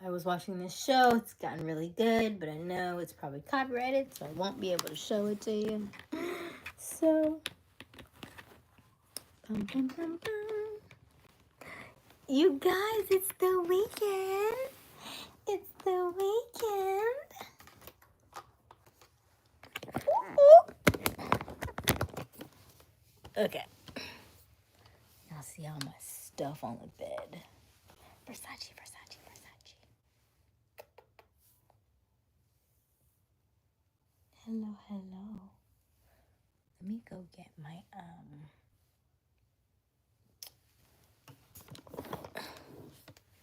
I was watching this show. It's gotten really good, but I know it's probably copyrighted, so I won't be able to show it to you. So, you guys, it's the weekend. It's the weekend. Okay. Y'all see all my stuff on the bed. Versace. Hello. Let me go get my,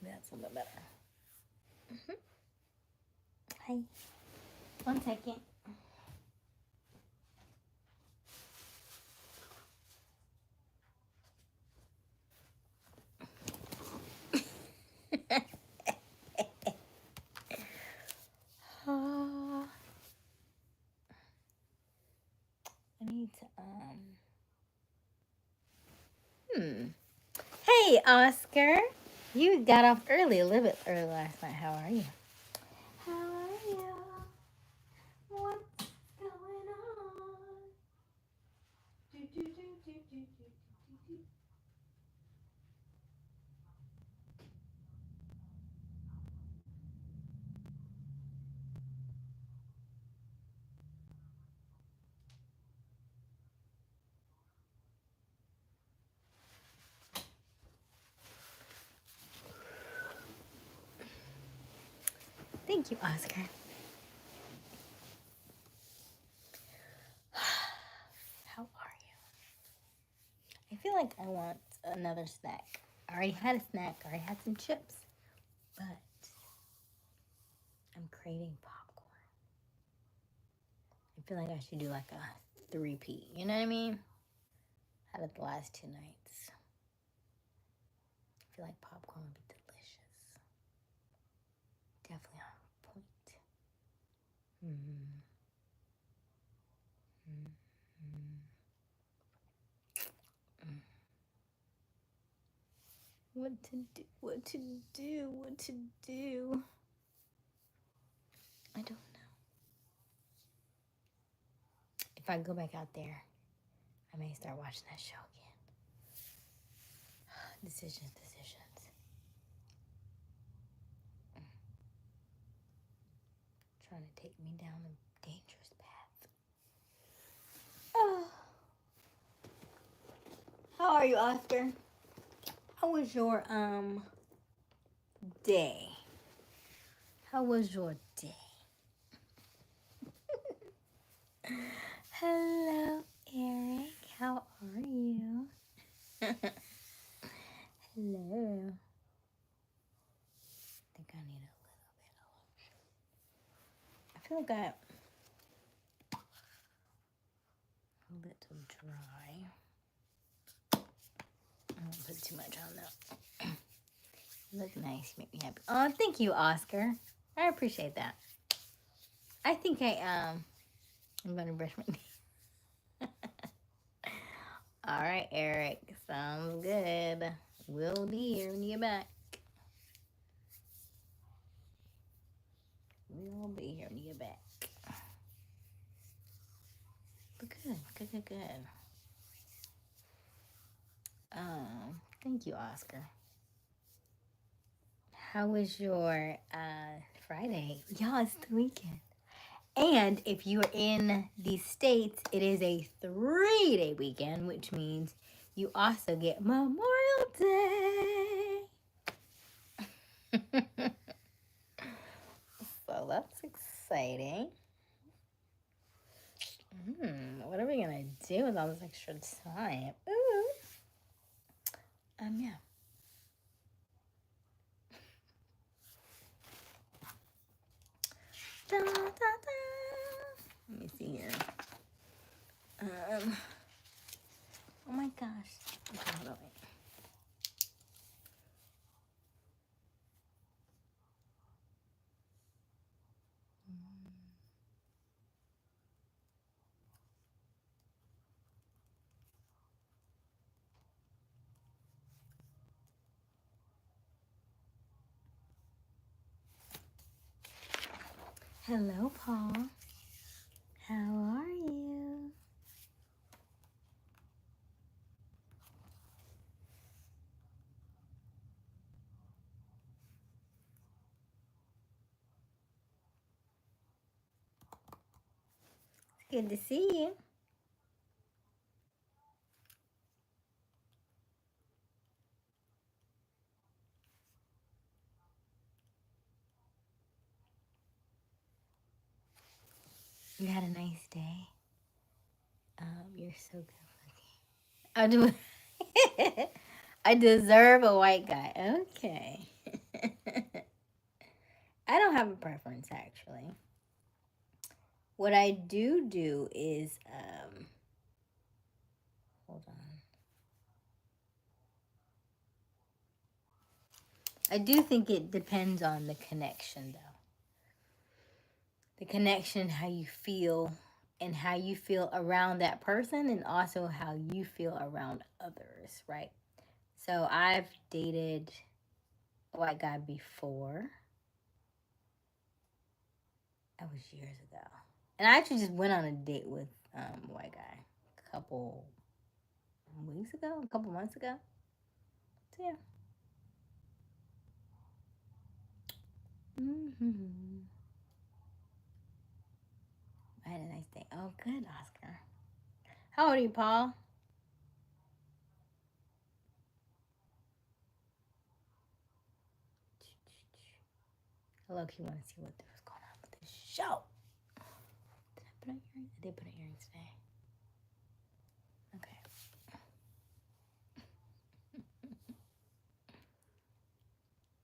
that's a little better. Hi. 1 second. I need to, Hey, Oscar. You got off early, a little bit early last night. How are you? How are you? What's going on? Thank you, Oscar. How are you? I feel like I want another snack. I already had a snack. I already had some chips. But I'm craving popcorn. I feel like I should do like a 3-peat. You know what I mean? Had it the last 2 nights. I feel like popcorn would be delicious. Definitely on point. What to do. I don't know. If I go back out there, I may start watching that show again. Decisions. Trying to take me down a dangerous path. Oh. How are you, Oscar? How was your day? How was your day? Hello, Eric. How are you? Hello. I think I need a little bit of lotion. I feel like I a little dry. I won't put too much on though. You look nice. You make me happy. Oh, thank you, Oscar. I appreciate that. I think I'm gonna brush my teeth. All right, Eric. Sounds good. We'll be here when you get back. We'll be here when you get back. But good. Thank you, Oscar. How was your Friday? Y'all, it's the weekend. And if you're in these states, it is a 3-day weekend, which means you also get Memorial Day. So that's exciting. What are we gonna do with all this extra time? Ooh. Yeah. Da, da, da. Let me see here. Oh my gosh. Okay, hold on, wait. Hello, Paul. How are you? It's good to see you. You had a nice day. You're so good looking. I do. I deserve a white guy. Okay. I don't have a preference actually. What I do is hold on. I do think it depends on the connection though. The connection, how you feel and how you feel around that person and also how you feel around others, right? So I've dated a white guy before. That was years ago. And I actually just went on a date with a white guy a couple weeks ago, a couple months ago. So yeah. Mm-hmm. I had a nice day. Oh, good, Oscar. How old are you, Paul? I low-key want to see what was going on with this show. Did I put on earrings? I did put on earrings today. Okay.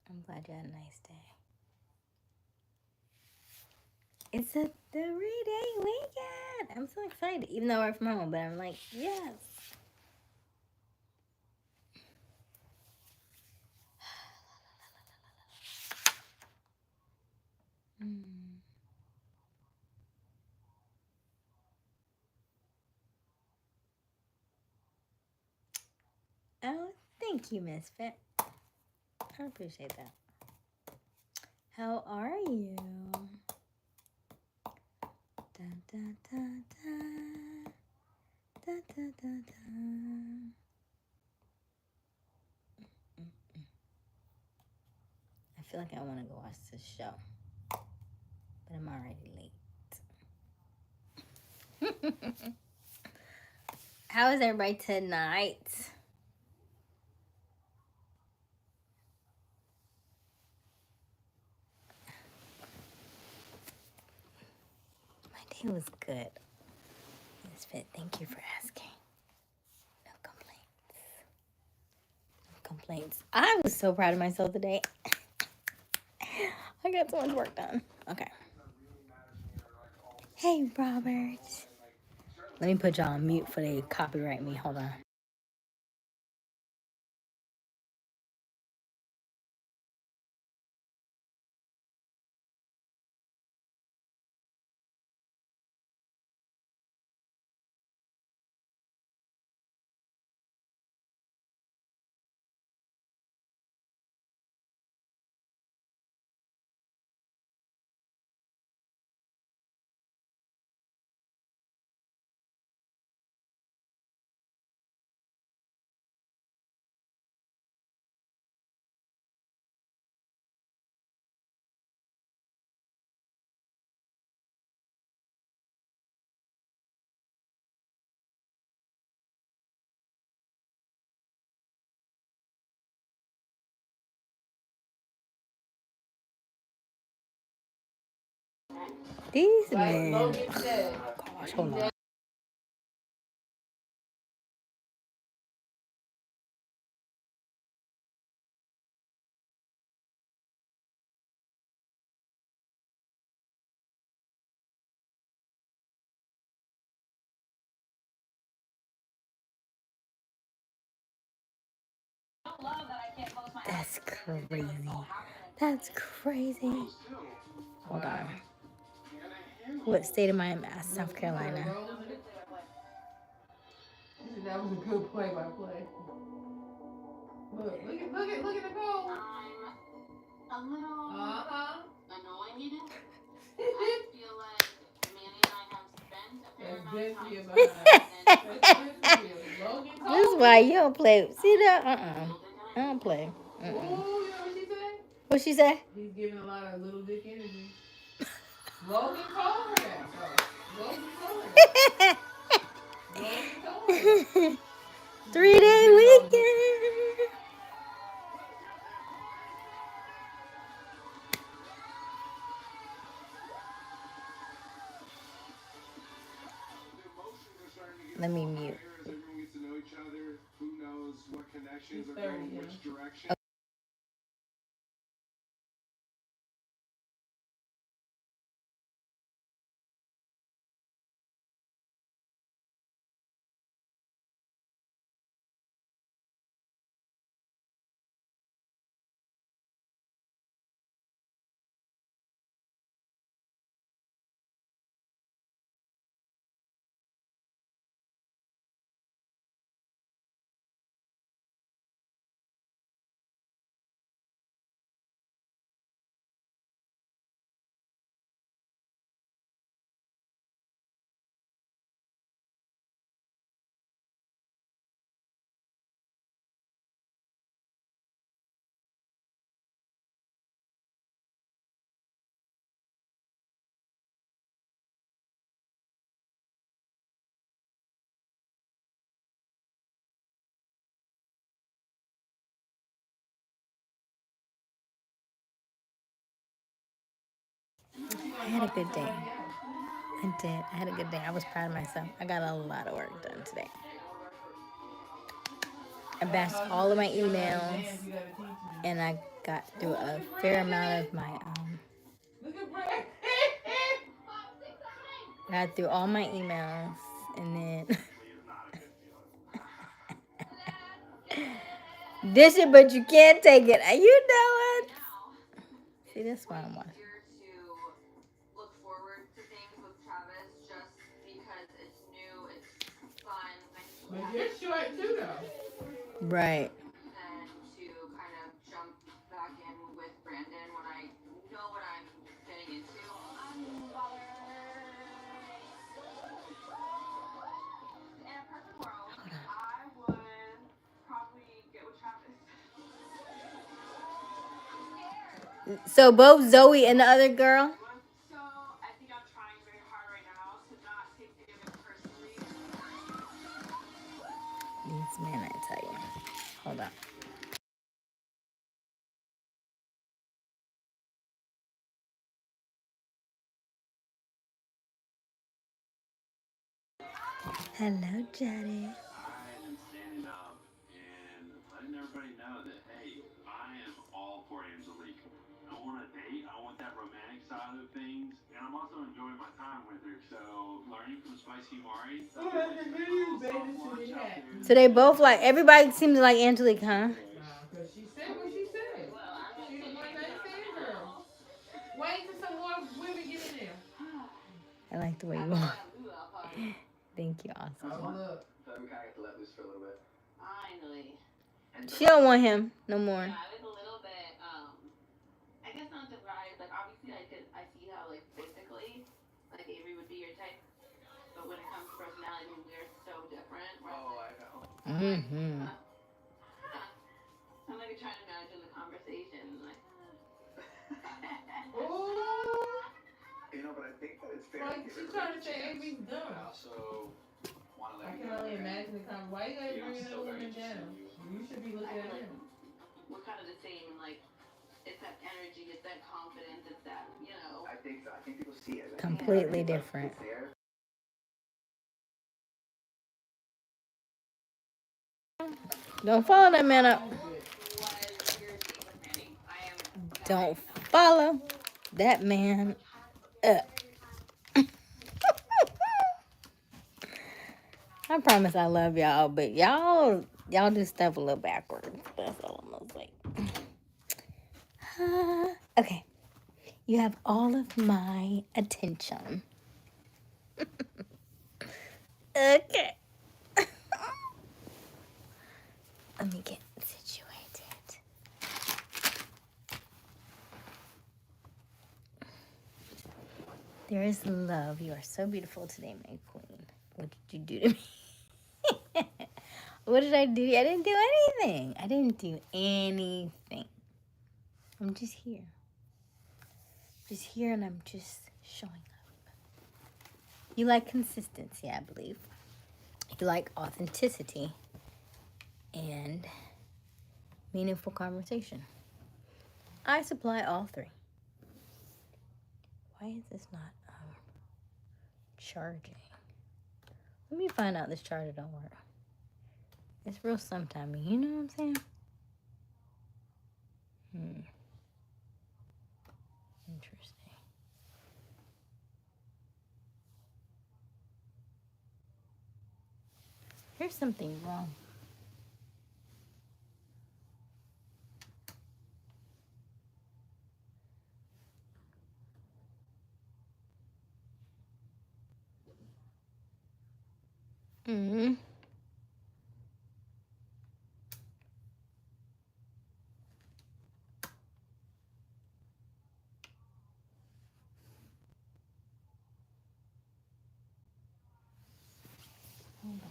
I'm glad you had a nice day. It's a 3-day weekend. I'm so excited, even though I work from home, but I'm like, yes. Oh, thank you, Misfit. I appreciate that. How are you? Da, da, da, da. Da, da, da, da. I feel like I want to go watch this show, but I'm already late. How is everybody tonight? My day was good. Misfit, thank you for asking. No complaints. No complaints. I was so proud of myself today. I got so much work done. Okay. Hey, Robert. Let me put y'all on mute for they copyright me. Hold on. These men. Oh, gosh, hold on. That's crazy. That's crazy. Hold on. What state am I in? South Carolina. That was a good play by play. Look at Nicole. I'm a little annoyed. This is why you don't play. See that? I don't play. Ooh, you know what she said? What she say? He's giving a lot of little dick energy. Logan told her that, though. Logan told her that. Logan told her that. 3-day weekend. Let me mute. She's 30, yeah. I had a good day. I did. I had a good day. I was proud of myself. I got a lot of work done today. I bashed all of my emails, and I got through a fair amount of my got through all my emails, and then dish it, but you can't take it. You know it. See, that's why I'm watching. But you're short too, though. Right. So both Zoe and the other girl? These men, I tell you. Hold on. Hello, Johnny. So they both like, everybody seems to like Angelique, huh? Because she said what she said. She the one that said, girl. Wait till some more women get in there. I like the way you are. Thank you, awesome. Oh, look. She don't want him no more. Mm-hmm. Ooh. Like, she's trying to say Amy's dumb. I can only imagine the comment. Why you guys bringing other women down? You should be looking at him. Completely different. Don't follow that man up. Don't follow that man up. I promise I love y'all, but y'all do stuff a little backwards. That's all I'm gonna say. Okay. You have all of my attention. Okay. Let me get situated. There is love. You are so beautiful today, my queen. What did you do to me? What did I do? I didn't do anything. I didn't do anything. I'm just here. Just here, and I'm just showing up. You like consistency, I believe. You like authenticity and meaningful conversation. I supply all three. Why is this not charging? Let me find out this charger don't work. It's real sometime, you know what I'm saying? Interesting. Here's something wrong. Mm-hmm. Hold on.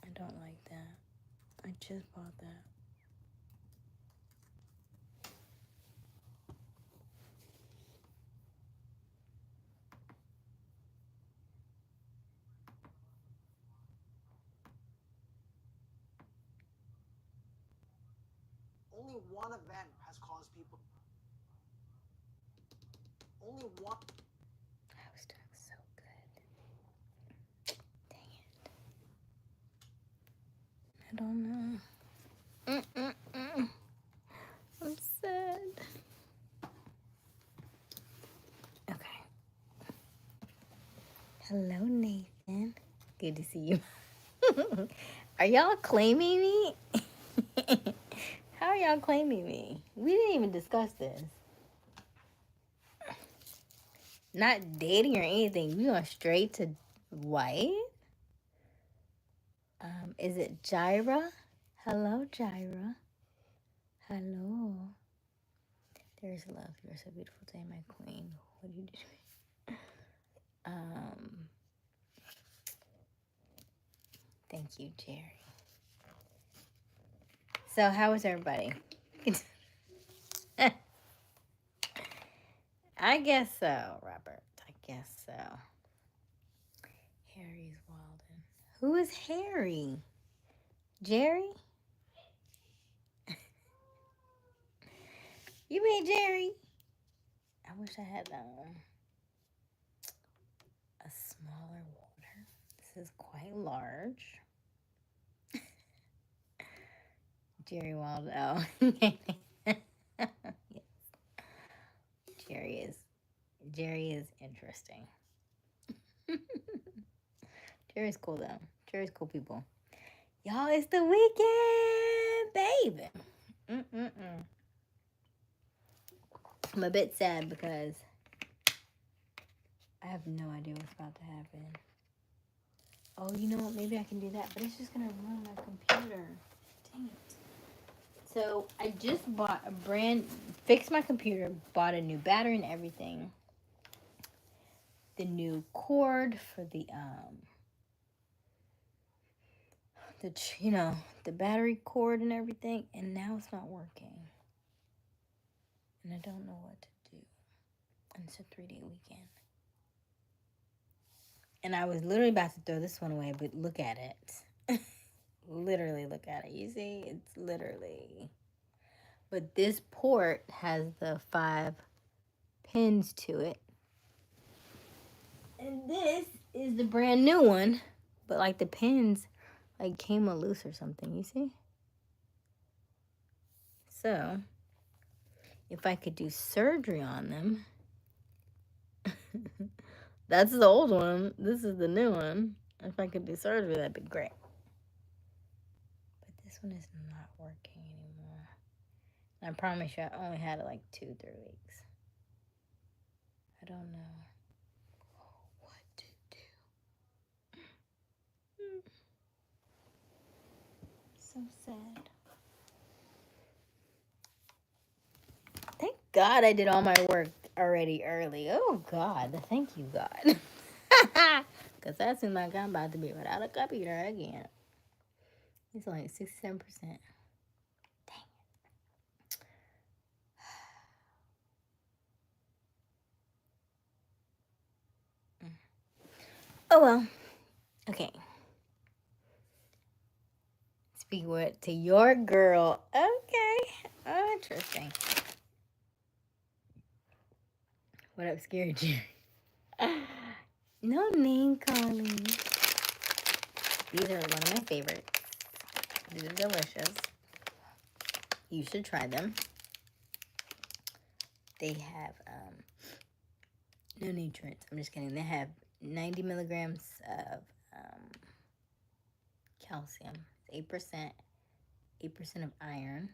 I don't like that. I just bought that. Only one event has caused people. Only one. I was doing so good. Dang it. I don't know. I'm sad. Okay. Hello, Nathan. Good to see you. Are y'all claiming me? How are y'all claiming me? We didn't even discuss this. Not dating or anything. We went straight to wife. Is it Gyra? Hello, Gyra. Hello. There's love. You're so beautiful today, my queen. What are you doing? Thank you, Jerry. So, how is everybody? I guess so, Robert. I guess so. Harry's Walden. Who is Harry? Jerry? You mean Jerry? I wish I had a smaller water. This is quite large. Jerry Walden. Oh. Yes. Jerry is interesting. Jerry's cool though. Jerry's cool people. Y'all, it's the weekend, baby. I'm a bit sad because I have no idea what's about to happen. Oh, you know what? Maybe I can do that, but it's just gonna ruin my computer. Dang it. So I just fixed my computer, bought a new battery and everything. The new cord for the the battery cord and everything, and now it's not working. And I don't know what to do. And it's a 3-day weekend. And I was literally about to throw this one away, but look at it. Literally look at it. You see? It's literally But this port has the 5 pins to it. And this is the brand new one. But like the pins like came loose or something, you see? So if I could do surgery on them. That's the old one. This is the new one. If I could do surgery, that'd be great. But this one is not working anymore. I promise you, I only had it like 2-3 weeks. I don't know what to do. So sad. Thank God I did all my work already early. Oh God, thank you God. Because that seems like I'm about to be without a computer again. It's only 67%. Dang it. Oh well. Okay. Speak what to your girl. Okay. Oh, interesting. What up, Scary Jerry? No name calling. These are one of my favorites. These are delicious. You should try them. They have no nutrients. I'm just kidding. They have 90 milligrams of calcium, 8%, 8% of iron,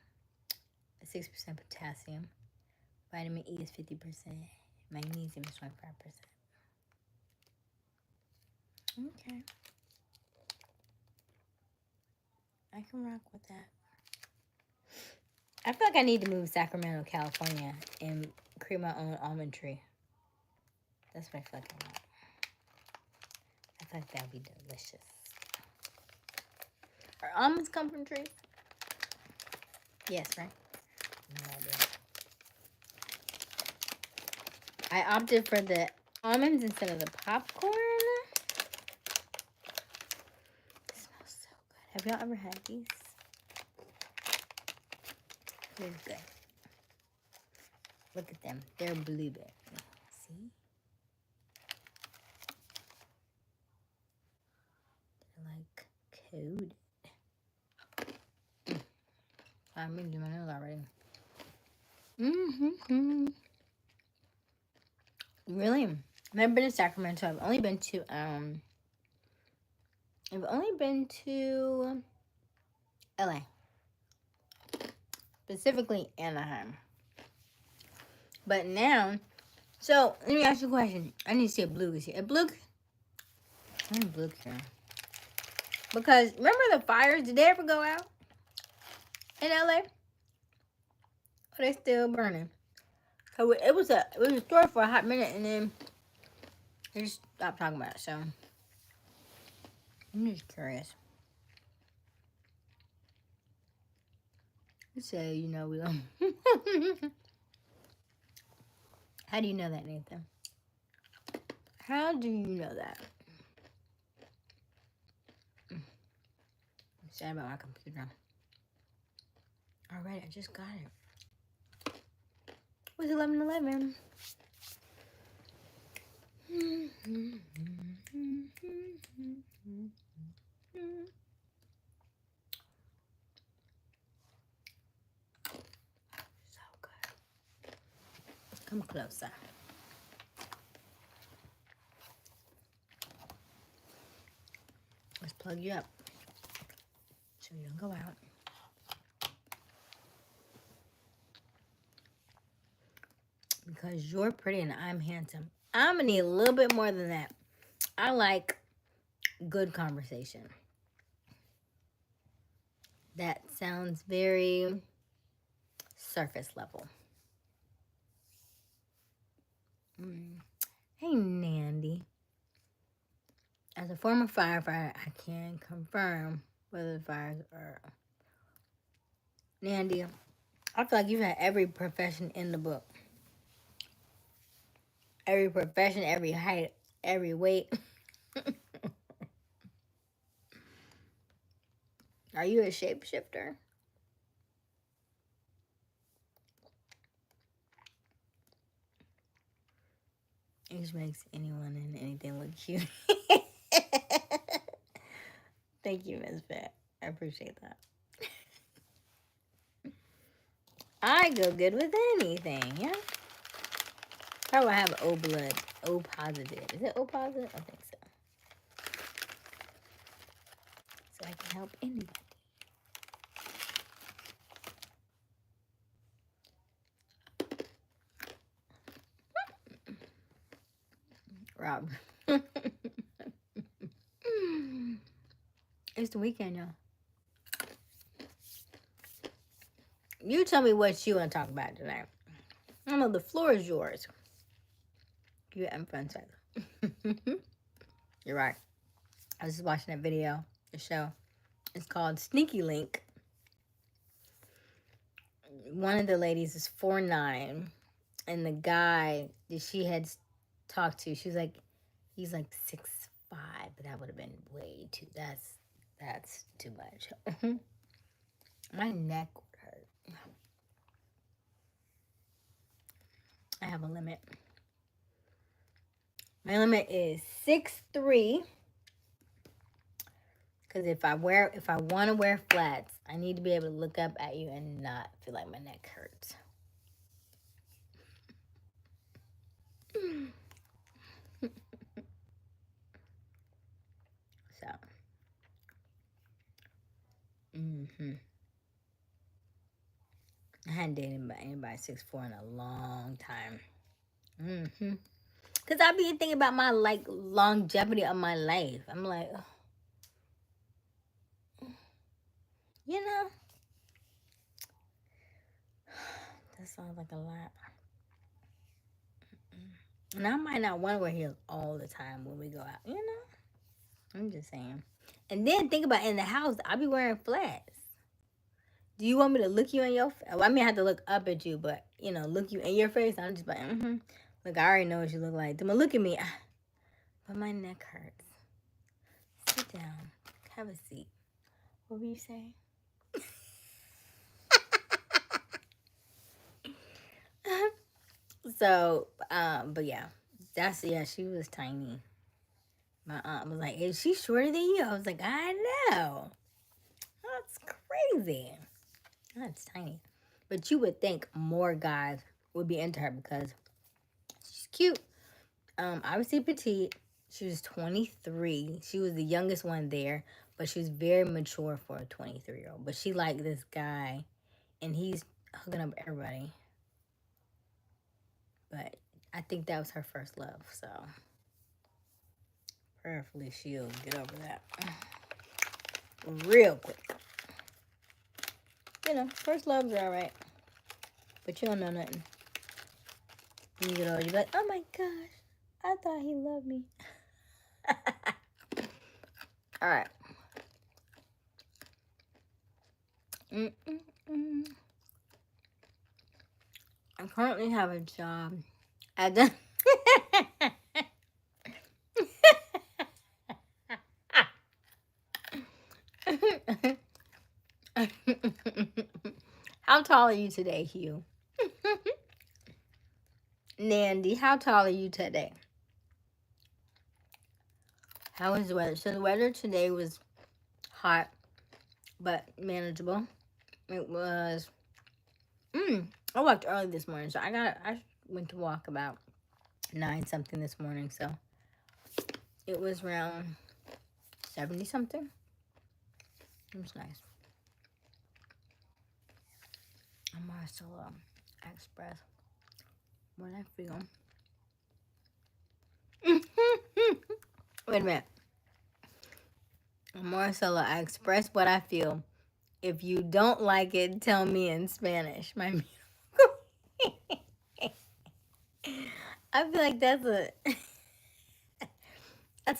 6% potassium. Vitamin E is 50%. Magnesium is 25%. Okay. I can rock with that. I feel like I need to move to Sacramento, California, and create my own almond tree. That's what I feel like I want. I feel like that would be delicious. Are almonds come from trees? Yes, right? No idea. I opted for the almonds instead of the popcorn. It smells so good. Have y'all ever had these? They're good. Look at them. They're blueberry. See? They're like coated. I'm reading my nose already. Really? I've never been to Sacramento. I've only been to LA. Specifically Anaheim. But now, so let me ask you a question. I need to see a blue is here. A blue? Where's blue here? Because remember the fires? Did they ever go out in LA? Or are they still burning? So it was a story for a hot minute, and then they just stopped talking about it. So I'm just curious. You say you know we don't. How do you know that, Nathan? How do you know that? I'm sad about my computer. All right, I just got it. It was 11:11. So good. Come closer. Let's plug you up so you don't go out. Because you're pretty and I'm handsome. I'm gonna need a little bit more than that. I like good conversation. That sounds very surface level. Hey, Nandy. As a former firefighter, I can confirm whether the fires are. Nandy, I feel like you've had every profession in the book. Every profession, every height, every weight. Are you a shapeshifter? Which makes anyone and anything look cute. Thank you, Miss Pat. I appreciate that. I go good with anything, yeah? How do I have O blood? O positive. Is it O positive? I think so. So I can help anybody. Rob. It's the weekend, y'all. You tell me what you want to talk about tonight. I know the floor is yours. You having fun, Tyler. You're right. I was just watching that video, the show. It's called Sneaky Link. One of the ladies is 4'9", and the guy that she had talked to, she was like, he's like 6'5", but that would have been way too. That's too much. My neck would hurt. I have a limit. My limit is 6'3". Because if I want to wear flats, I need to be able to look up at you and not feel like my neck hurts. So, I hadn't dated anybody 6'4" in a long time. Because I be thinking about my, like, longevity of my life. I'm like, you know, that sounds like a lot. And I might not want to wear heels all the time when we go out, you know? I'm just saying. And then think about in the house, I be wearing flats. Do you want me to look you in your face? Well, I mean, I have to look up at you, but, you know, look you in your face. I'm just like, Look, I already know what you look like. Then look at me. But my neck hurts. Sit down. Have a seat. What were you saying? So, but yeah. She was tiny. My aunt was like, is she shorter than you? I was like, I know. That's crazy. That's tiny. But you would think more guys would be into her because she's cute. Obviously petite. She was 23. She was the youngest one there, but she was very mature for a 23-year-old. But she liked this guy, and he's hooking up everybody. But I think that was her first love, so prayerfully she'll get over that real quick. You know, first loves are alright, but you don't know nothing. When you get older, you're like, oh my gosh, I thought he loved me. Alright. I currently have a job at the How tall are you today, Hugh? Nandy, how tall are you today? How was the weather? So the weather today was hot, but manageable. It was. I walked early this morning, so I went to walk about 9 something this morning. So it was around 70 something. It was nice. I'm Marcella Express. What I feel. Wait a minute. Marcella, I express what I feel. If you don't like it, tell me in Spanish. I feel like that's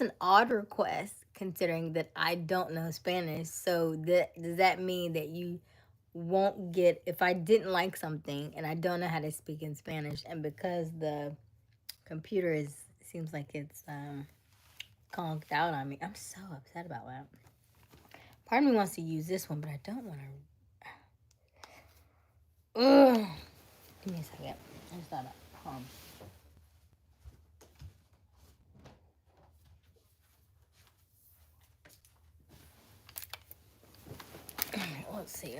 an odd request, considering that I don't know Spanish. So does that mean that you won't get, if I didn't like something and I don't know how to speak in Spanish, and because the computer seems like it's conked out on me, I'm so upset about that. Part of me wants to use this one, but I don't want to. Give me a second. I just thought about let's see.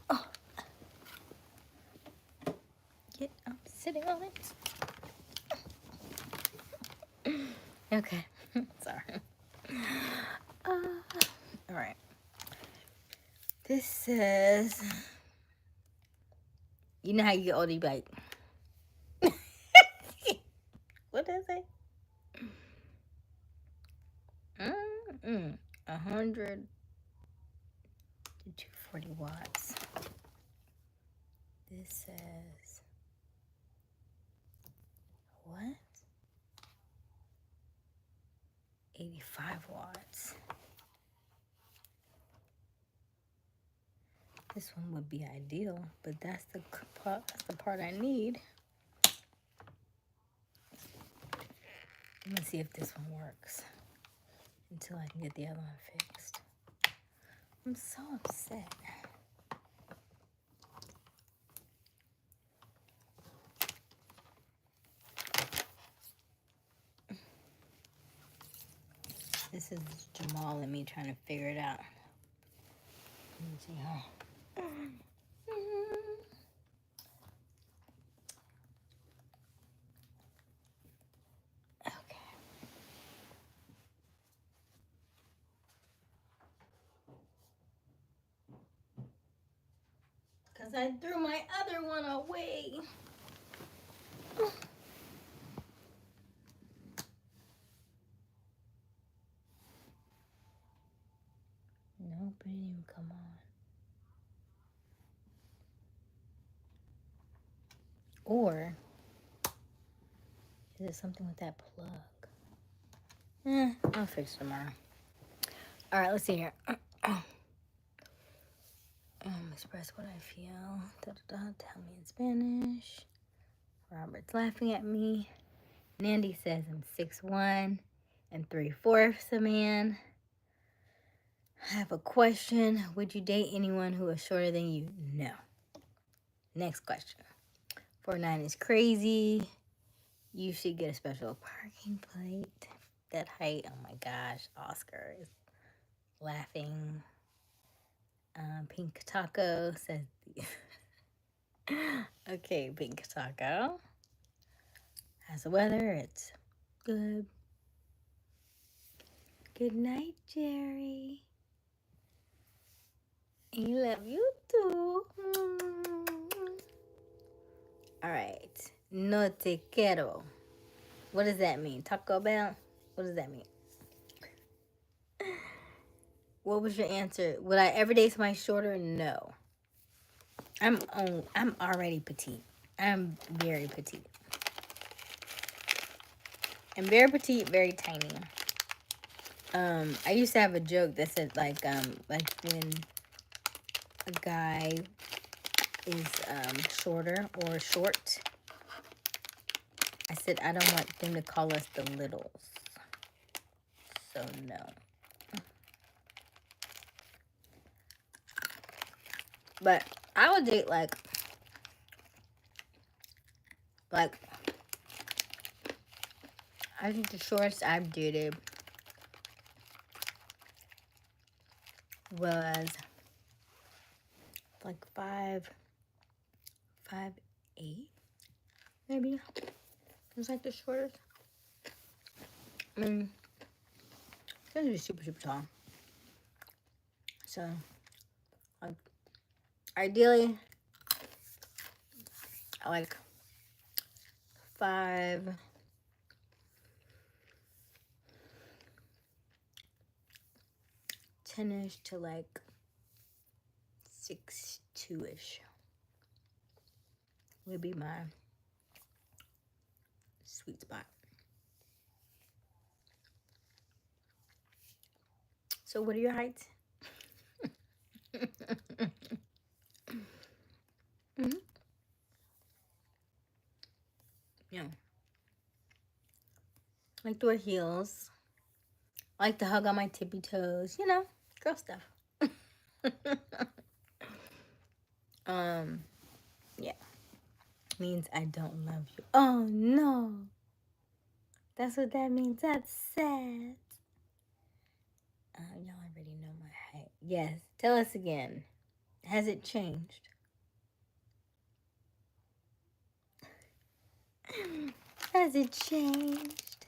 Oh. I'm sitting on it. Okay. Sorry. All right. This says, you know how you get older, you be like, what does it? 100 to 240 watts. This says, what? 85 watts. This one would be ideal, but that's the part I need. I'm gonna see if this one works until I can get the other one fixed. I'm so upset. This is Jamal and me trying to figure it out. Let me see how. Okay. Because I threw my other one away. Nope, it didn't even come on. Or is it something with that plug? I'll fix it tomorrow. All right, let's see here. Express what I feel. Tell me in Spanish. Robert's laughing at me. Nandy says I'm 6'1" and 3/4 a man. I have a question. Would you date anyone who is shorter than you? No. Next question. 4'9" is crazy. You should get a special parking plate. That height, oh my gosh. Oscar is laughing. Pink Taco says, okay, Pink Taco. How's the weather? It's good. Good night, Jerry. I love you too. All right. No te quiero. What does that mean? Taco Bell? What does that mean? What was your answer? Would I ever date somebody shorter? No. I'm already petite. I'm very petite. I'm very petite, very tiny. I used to have a joke that said like when a guy is shorter or short, I said I don't want them to call us the littles. So no. But I would date like I think the shortest I've dated was like 5'8", maybe. It was like the shortest. I mean, it's gonna be super, super tall. So, like, ideally, I like 5'10" to like 6'2" would be my sweet spot. So what are your heights? Mm-hmm. Yeah. I like to wear heels. I like to hug on my tippy toes. You know, girl stuff. Yeah. Means I don't love you. Oh no. That's what that means. That's sad. Y'all already know my Yes. Tell us again. Has it changed? Has it changed?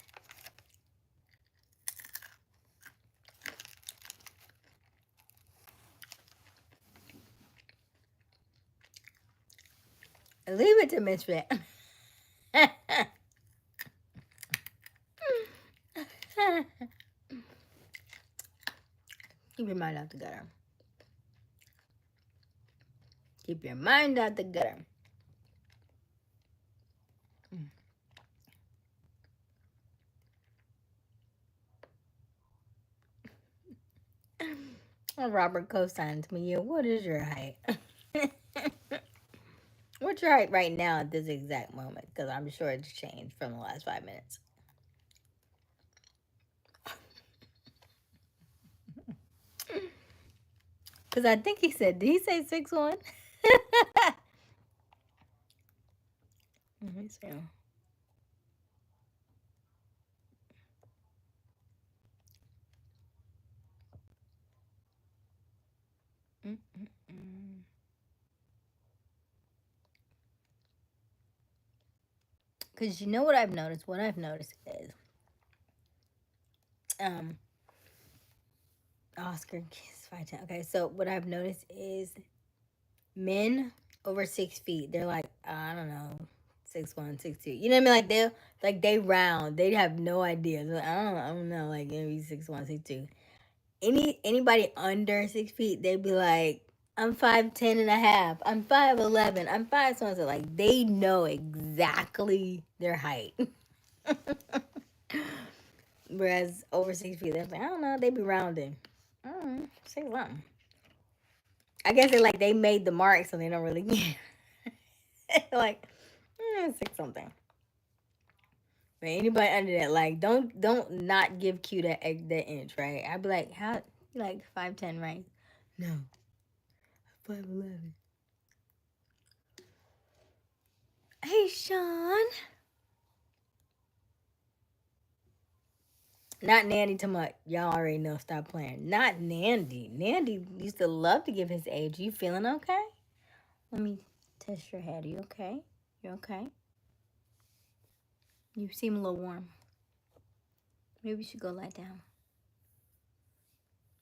Leave it to Misfit. Keep your mind out the gutter. Keep your mind out the gutter. Robert co-signs me. What is your height? What's your height right now at this exact moment? Because I'm sure it's changed from the last 5 minutes. Because I think he said, did he say 6'1"? Let me see. Because you know what I've noticed? What I've noticed is, Oscar kiss 5'10". Okay, so what I've noticed is men over 6 feet, they're like, I don't know, 6'1", 6'2". You know what I mean? They round. They have no idea. Like, I don't know, like maybe 6'1", 6'2". Anybody under 6 feet, they'd be like, I'm 5'10" and a half. I'm 5'11". I'm 5 so like they know exactly their height. Whereas over 6 feet, they're like, I don't know, they be rounding. I don't know, say something. I guess they made the mark so they don't really care. Like, 6 something. But anybody under that, like, don't not give Q that inch, right? I'd be like, how you like 5'10", right? No, 5'11". Hey, Sean. Not Nandy to much. Y'all already know. Stop playing. Not Nandy. Nandy used to love to give his age. You feeling okay? Let me test your head. You okay? You okay? You seem a little warm. Maybe you should go lie down.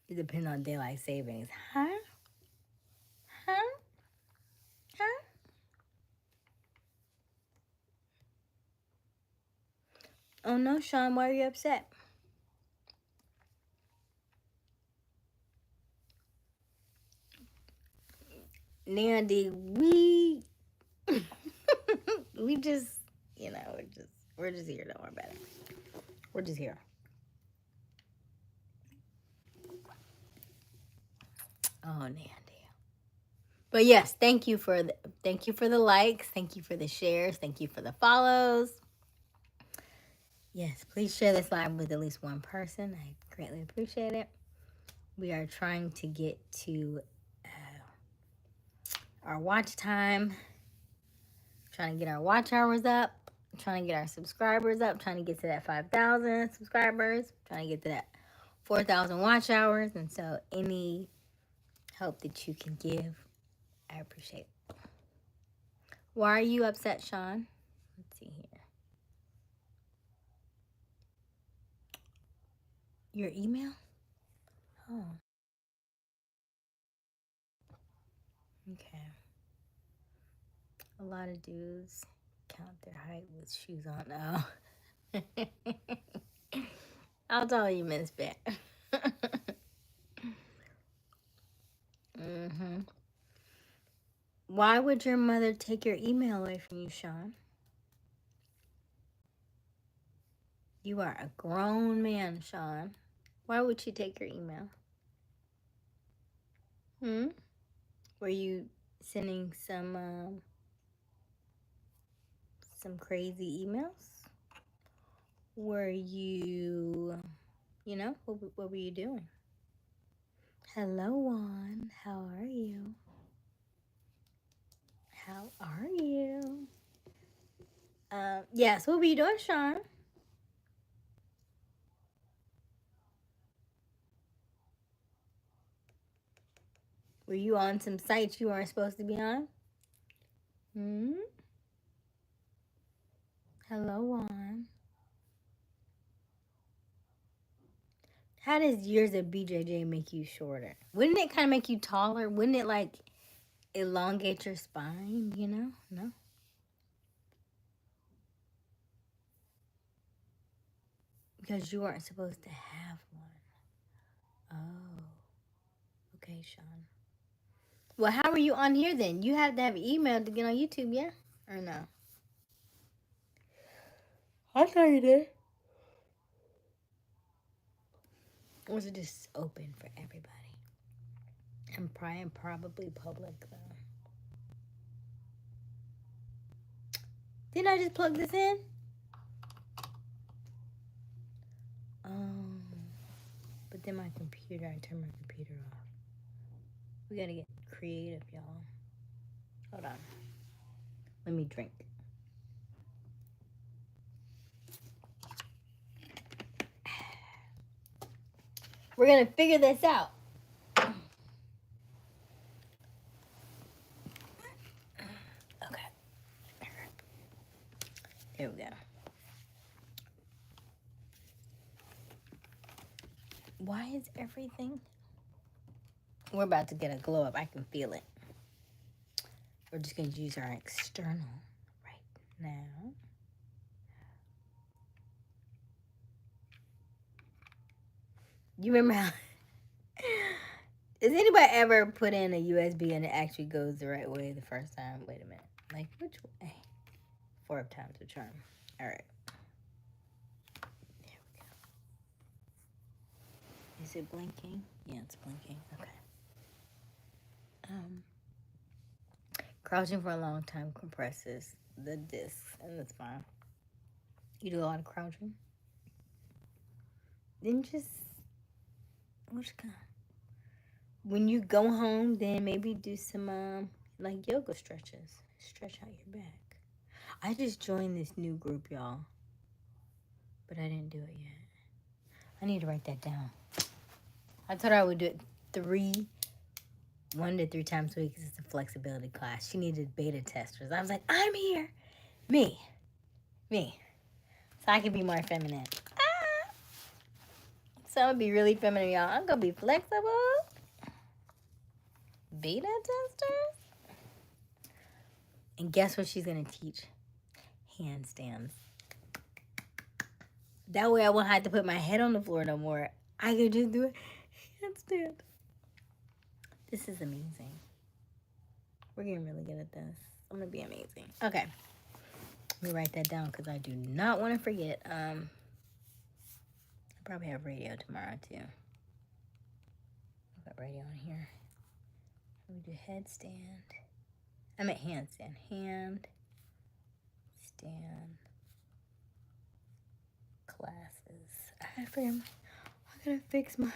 It depends on daylight savings. Huh? Huh? Huh? Oh no, Sean. Why are you upset? Nandy, we we just, we're just here. Don't worry about it. We're just here. Oh, Nandy. But yes, thank you for the likes, thank you for the shares, thank you for the follows. Yes, please share this live with at least one person. I greatly appreciate it. We are trying to get to our watch time, trying to get our watch hours up, trying to get our subscribers up, trying to get to that 5,000 subscribers, trying to get to that 4,000 watch hours. And so any help that you can give, I appreciate it. Why are you upset, Sean? Let's see here. Your email? Oh. Okay. A lot of dudes count their height with shoes on. Oh. I'll tell you, Miss Bet. Mm-hmm. Why would your mother take your email away from you, Sean? You are a grown man, Sean. Why would she take your email? Were you sending some crazy emails? Were you, what were you doing? Hello, Juan. How are you? How are you? Yes, what were you doing, Sean? Were you on some sites you weren't supposed to be on? Hmm? Hello, Juan. How does years of BJJ make you shorter? Wouldn't it kind of make you taller? Wouldn't it like elongate your spine, you know? No? Because you weren't supposed to have one. Oh. Okay, Sean. Well, how were you on here then? You have to have email to get on YouTube, yeah? Or no? I thought you did. Or was it just open for everybody? And probably public though. Didn't I just plug this in? But then I turned my computer off. We gotta get creative, y'all. Hold on. Let me drink. We're gonna figure this out. Okay. Here we go. Why is everything? We're about to get a glow up. I can feel it. We're just gonna use our external right now. You remember how? Has anybody ever put in a USB and it actually goes the right way the first time? Wait a minute. Like, which way? 4 times the charm. All right. There we go. Is it blinking? Yeah, it's blinking. Okay. Crouching for a long time compresses the discs, and that's fine. You do a lot of crouching? Then just, when you go home, then maybe do some like yoga stretches. Stretch out your back. I just joined this new group, y'all, but I didn't do it yet. I need to write that down. I told her I would do it 1 to 3 times a week because it's a flexibility class. She needed beta testers. I was like, I'm here. Me. So I can be more feminine. So I'm going to be really feminine, y'all. I'm going to be flexible. Beta testers. And guess what she's going to teach? Handstands. That way I won't have to put my head on the floor no more. I can just do a handstand. This is amazing. We're getting really good at this. I'm going to be amazing. Okay. Let me write that down because I do not want to forget. I probably have radio tomorrow too. I've got radio on here. We do headstand. I meant handstand. Hand. Stand. Classes. I gotta fix my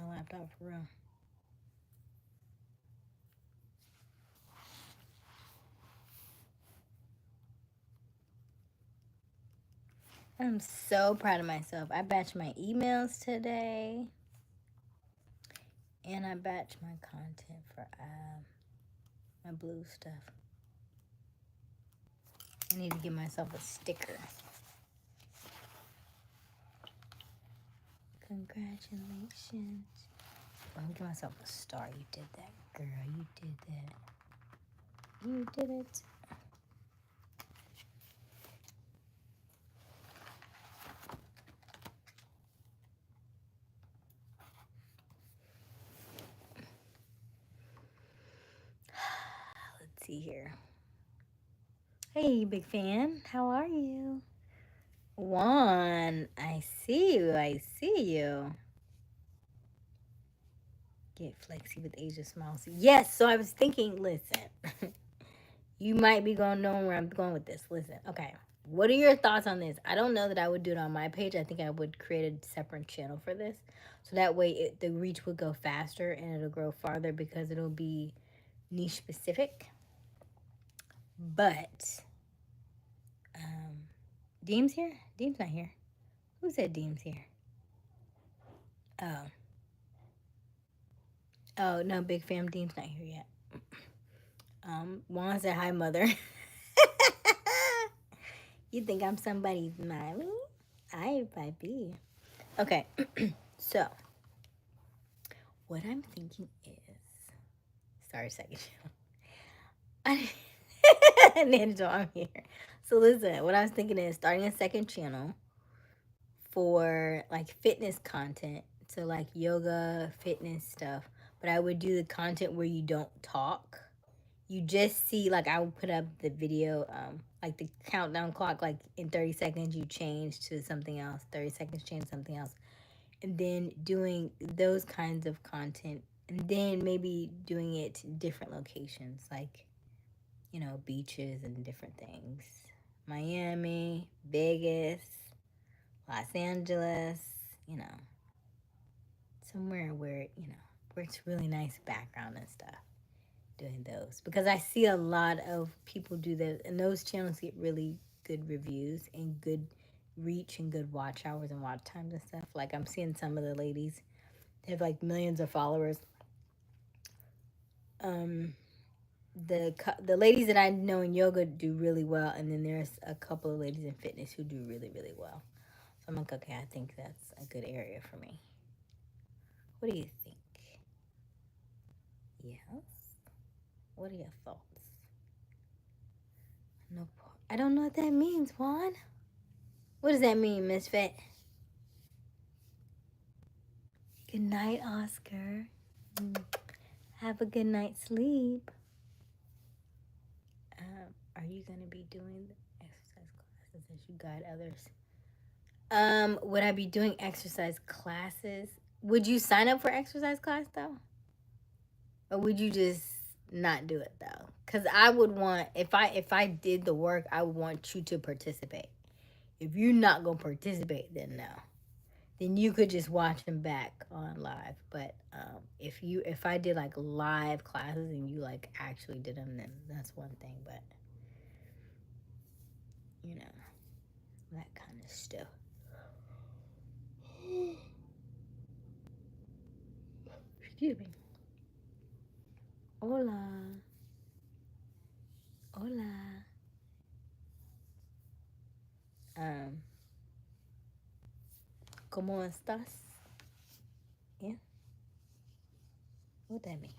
laptop for real. I'm so proud of myself. I batched my emails today. And I batched my content for my blue stuff. I need to give myself a sticker. Congratulations. I'm gonna give myself a star. You did that, girl. You did that. You did it. Let's see here. Hey, big fan. How are you? Juan, I see you. Get flexy with Aysia Smiles. Yes, so I was thinking, listen, you might be going to know where I'm going with this. Listen, okay. What are your thoughts on this? I don't know that I would do it on my page. I think I would create a separate channel for this. So that way the reach would go faster and it'll grow farther because it'll be niche specific. But, Deem's here? Deem's not here. Who said Deem's here? Oh, no, Big Fam Dean's not here yet. Juan said, hi, mother. You think I'm somebody's mommy? Hi, baby. Okay, so what I'm thinking is, sorry, second channel. Ninja, I'm here. So listen, what I was thinking is starting a second channel for like fitness content. So like yoga, fitness stuff. But I would do the content where you don't talk. You just see, like, I would put up the video, like the countdown clock, like in 30 seconds you change to something else, 30 seconds change to something else. And then doing those kinds of content, and then maybe doing it to different locations, like, you know, beaches and different things. Miami, Vegas, Los Angeles, you know, somewhere where, you know, where it's really nice background and stuff. Doing those because I see a lot of people do that, and those channels get really good reviews and good reach and good watch hours and watch times and stuff. Like I'm seeing some of the ladies, they have like millions of followers. The ladies that I know in yoga do really well, and then there's a couple of ladies in fitness who do really, really well. So I'm like, okay, I think that's a good area for me. What do you think? Yes. What are your thoughts? No, I don't know what that means, Juan. What does that mean, Misfit? Good night, Oscar. Have a good night's sleep. Are you going to be doing the exercise classes as you guide others? Would I be doing exercise classes? Would you sign up for exercise class, though? Or would you just not do it, though? Because I would want, if I did the work, I would want you to participate. If you're not going to participate, then no. Then you could just watch them back on live. But if I did like live classes and you like actually did them, then that's one thing. But you know, that kind of stuff. Excuse me. Hola. Hola. ¿Cómo estás? Yeah. What that mean?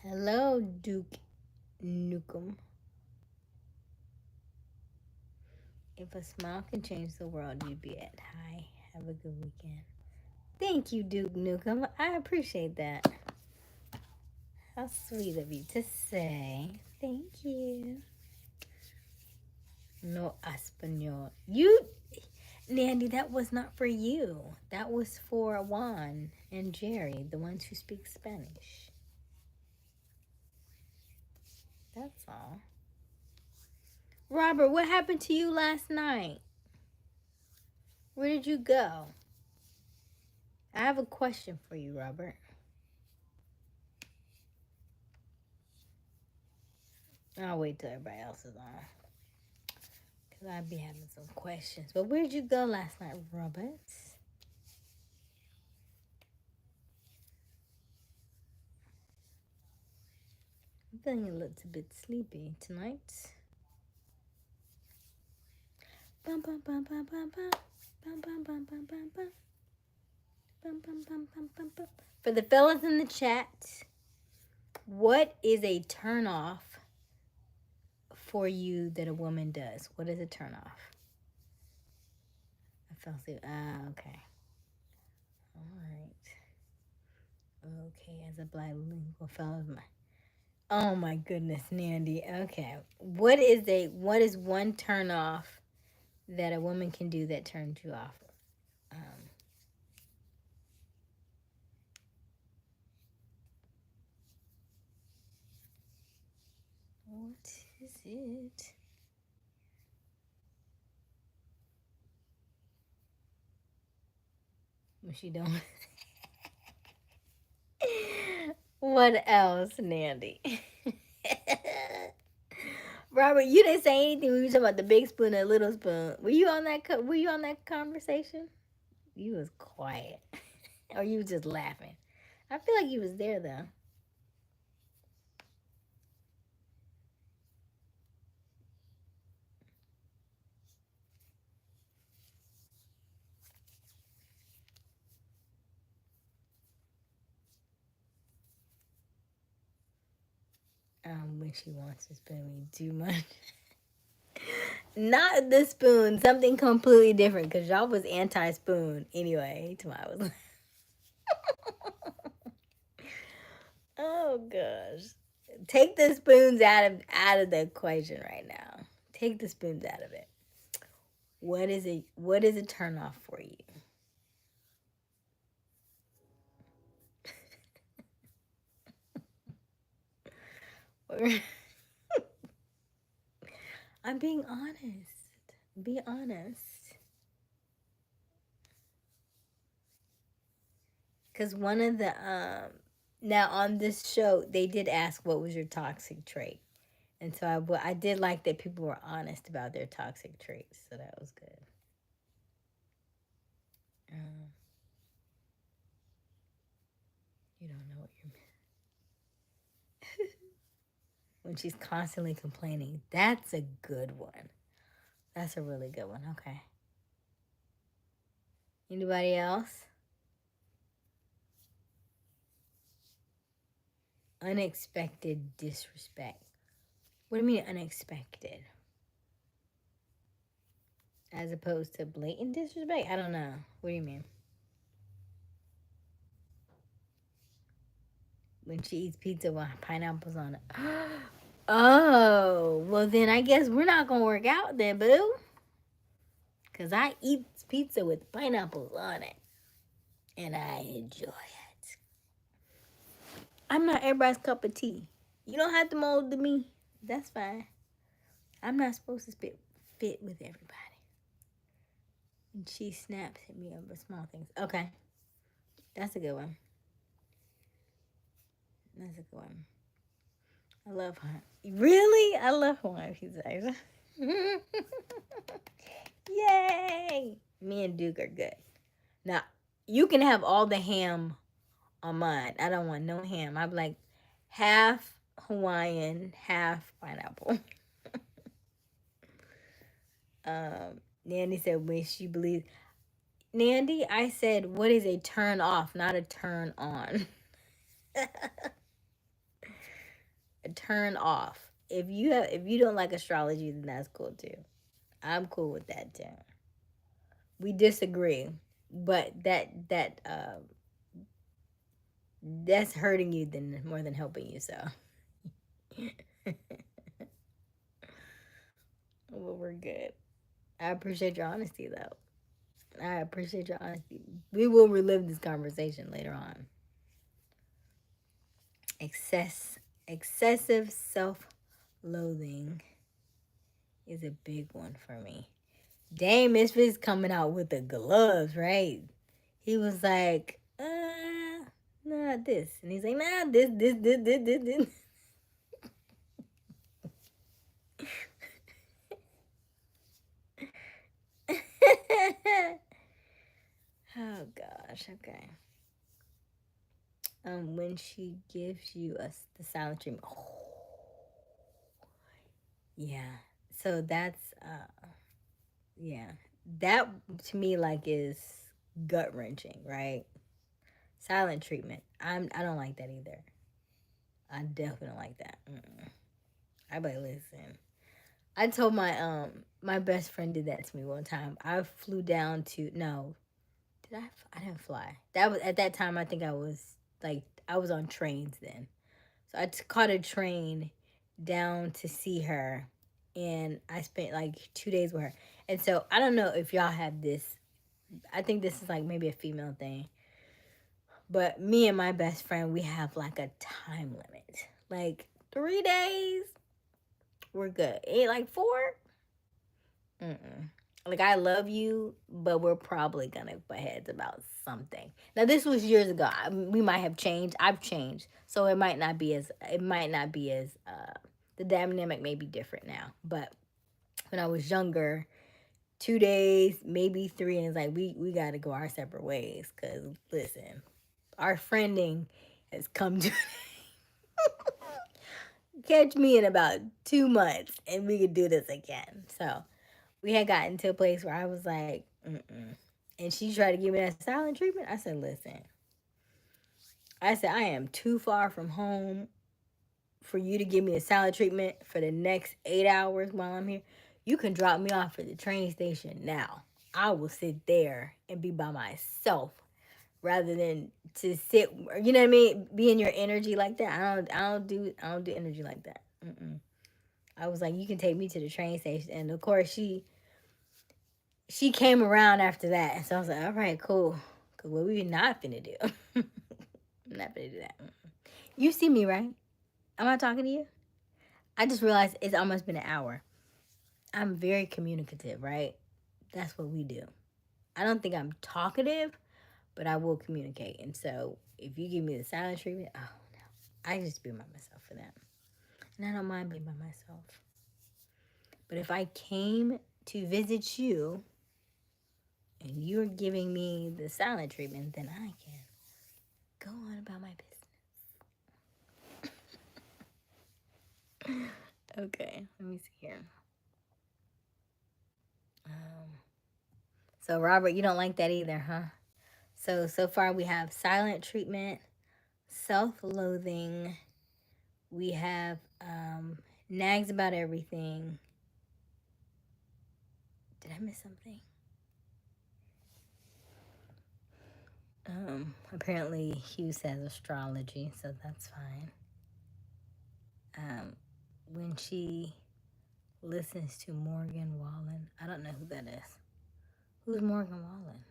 Hello, Duke Nukem. If a smile can change the world, you'd be at hi. Have a good weekend. Thank you, Duke Nukem. I appreciate that. How sweet of you to say. Thank you. No español. You, Nandy, that was not for you. That was for Juan and Jerry, the ones who speak Spanish. That's all. Robert, what happened to you last night? Where did you go? I have a question for you, Robert. I'll wait till everybody else is on. Because I'd be having some questions. But where'd you go last night, Robert? I'm feeling a little bit sleepy tonight. Bum, bum, bum, bum, bum, bum. Bum, bum, bum, bum, bum, bum. Bum, bum, bum, bum, bum, bum. For the fellas in the chat, what is a turnoff for you that a woman does? What is a turnoff? I fell asleep. Okay. All right. Okay, as a bilingual fellow, oh my goodness, Nandy. Okay. What is one turnoff that a woman can do that turns you off? What is it? What she doing? What else, Nandy? Robert, you didn't say anything when you were talking about the big spoon and little spoon. Were you on that? Were you on that conversation? You was quiet. Or you was just laughing. I feel like you was there though. When she wants to spoon me too much. Not the spoon, something completely different. Cause y'all was anti-spoon anyway. I was. Oh gosh, take the spoons out of the equation right now. Take the spoons out of it. What is it? What is a turn off for you? I'm being honest. Be honest. Because one of the now on this show they did ask what was your toxic trait, and so I did like that people were honest about their toxic traits, so that was good. You don't know what you're. When she's constantly complaining, that's a good one. That's a really good one. Okay. Anybody else? Unexpected disrespect. What do you mean unexpected? As opposed to blatant disrespect? I don't know. What do you mean? When she eats pizza with pineapples on it. Oh, well then I guess we're not gonna work out then, boo. Cause I eat pizza with pineapples on it. And I enjoy it. I'm not everybody's cup of tea. You don't have to mold to me. That's fine. I'm not supposed to fit with everybody. And she snaps at me over small things. Okay. That's a good one. That's a good one. I love her. Really? I love Hawaiian pizza. Yay! Me and Duke are good. Now, you can have all the ham on mine. I don't want no ham. I'm like half Hawaiian, half pineapple. Nandy said when she believes. Nandy, I said, what is a turn off, not a turn on? A turn off. If you don't like astrology, then that's cool too. I'm cool with that too. We disagree, but that's hurting you than more than helping you. So, well, we're good. I appreciate your honesty, though. I appreciate your honesty. We will relive this conversation later on. Excessive self-loathing is a big one for me. Dang, Misfit's coming out with the gloves, right? He was like, nah, this. And he's like, nah, this. Oh gosh, okay. When she gives you the silent treatment. Oh, yeah. So that's yeah. That to me like is gut wrenching, right? Silent treatment. I don't like that either. I definitely don't like that. I like listen. I told my best friend did that to me one time. I flew down to no, did I? I didn't fly. That was at that time. I think I was on trains then, so I caught a train down to see her, and I spent like 2 days with her. And so I don't know if y'all have this. I think this is like maybe a female thing. But me and my best friend, we have like a time limit. Like 3 days, we're good. Ain't like 4. Like I love you, but we're probably gonna butt heads about something. Now this was years ago. We might have changed. I've changed, so it might not be as. The dynamic may be different now. But when I was younger, 2 days, maybe 3, and it's like we got to go our separate ways. Cause listen, our friending has come to catch me in about 2 months, and we could do this again. So we had gotten to a place where I was like, mm-mm. And she tried to give me that silent treatment. I said, listen, I am too far from home for you to give me a silent treatment for the next 8 hours while I'm here. You can drop me off at the train station now. I will sit there and be by myself rather than to sit. You know what I mean? Be in your energy like that. I don't do energy like that. Mm-mm. I was like, you can take me to the train station, and of course she came around after that, and so I was like, all right, cool. Cause what we not finna do? I'm not finna do that. You see me, right? Am I talking to you? I just realized it's almost been an hour. I'm very communicative, right? That's what we do. I don't think I'm talkative, but I will communicate. And so if you give me the silent treatment, oh no. I just be by myself for that. And I don't mind being by myself. But if I came to visit you and you're giving me the silent treatment, then I can go on about my business. Okay, let me see here. So Robert, you don't like that either, huh? So far we have silent treatment, self-loathing. We have nags about everything. Did I miss something? Apparently Hugh says astrology, so that's fine. When she listens to Morgan Wallen, I don't know who that is. Who's Morgan Wallen?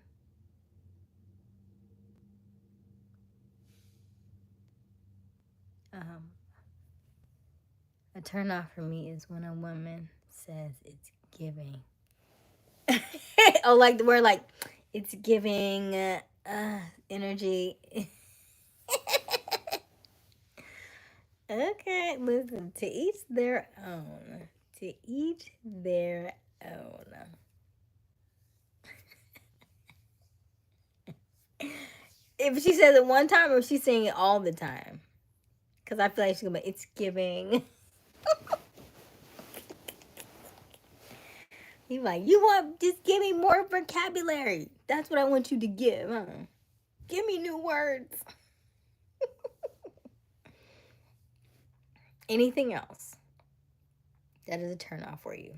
A turn off for me is when a woman says it's giving. Oh, like the word, like it's giving energy. Okay, listen, to each their own. To each their own. If she says it one time or if she's saying it all the time. Because I feel like she's going to be, it's giving. He's like, you want, just give me more vocabulary. That's what I want you to give, huh? Give me new words. Anything else that is a turnoff for you?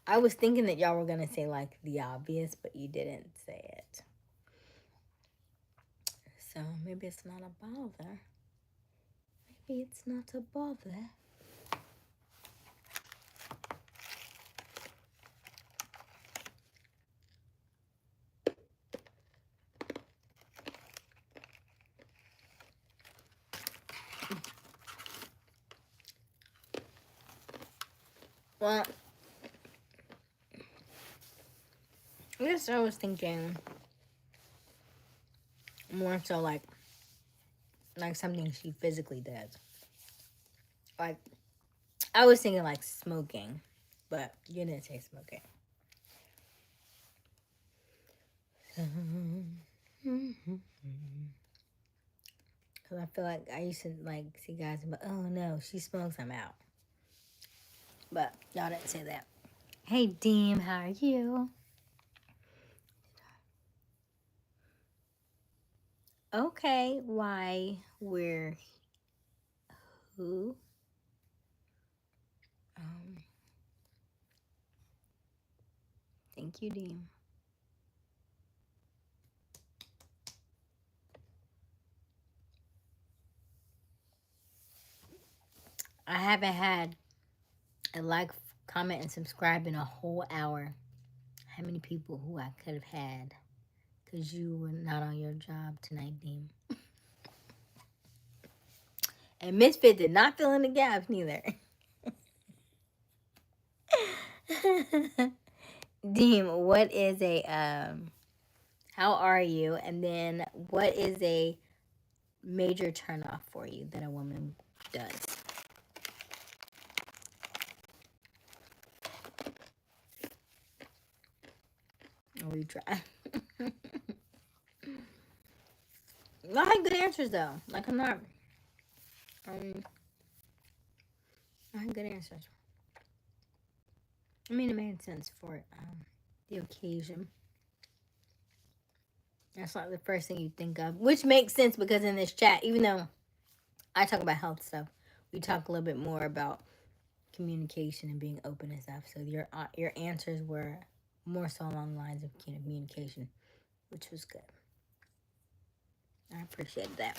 I was thinking that y'all were going to say like the obvious, but you didn't say it. So maybe it's not a bother. Maybe it's not a bother. Well, I guess I was thinking more so like something she physically does. Like, I was thinking like smoking, but you didn't say smoking. Because I feel like I used to like see guys and be, oh no, she smokes, I'm out. But y'all didn't say that. Hey Deem, how are you? Okay, why we're who? Thank you, Deem. I haven't had a like, comment, and subscribe in a whole hour. How many people who I could have had because you were not on your job tonight, Deem. And Misfit did not fill in the gaps neither. Deem, what is a how are you? And then what is a major turnoff for you that a woman does? We try. I had good answers though. Like I'm not. I had good answers. I mean, it made sense for the occasion. That's like the first thing you think of, which makes sense because in this chat, even though I talk about health stuff, we talk a little bit more about communication and being open and stuff. So your answers were more so along the lines of communication, which was good. I appreciated that.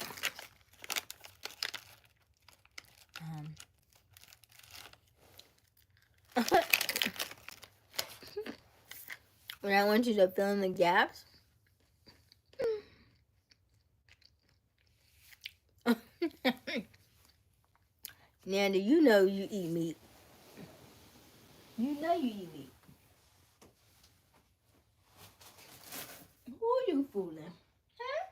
When I want you to fill in the gaps. Nanda, you know you eat meat. You know you eat meat. Who are you fooling? Huh?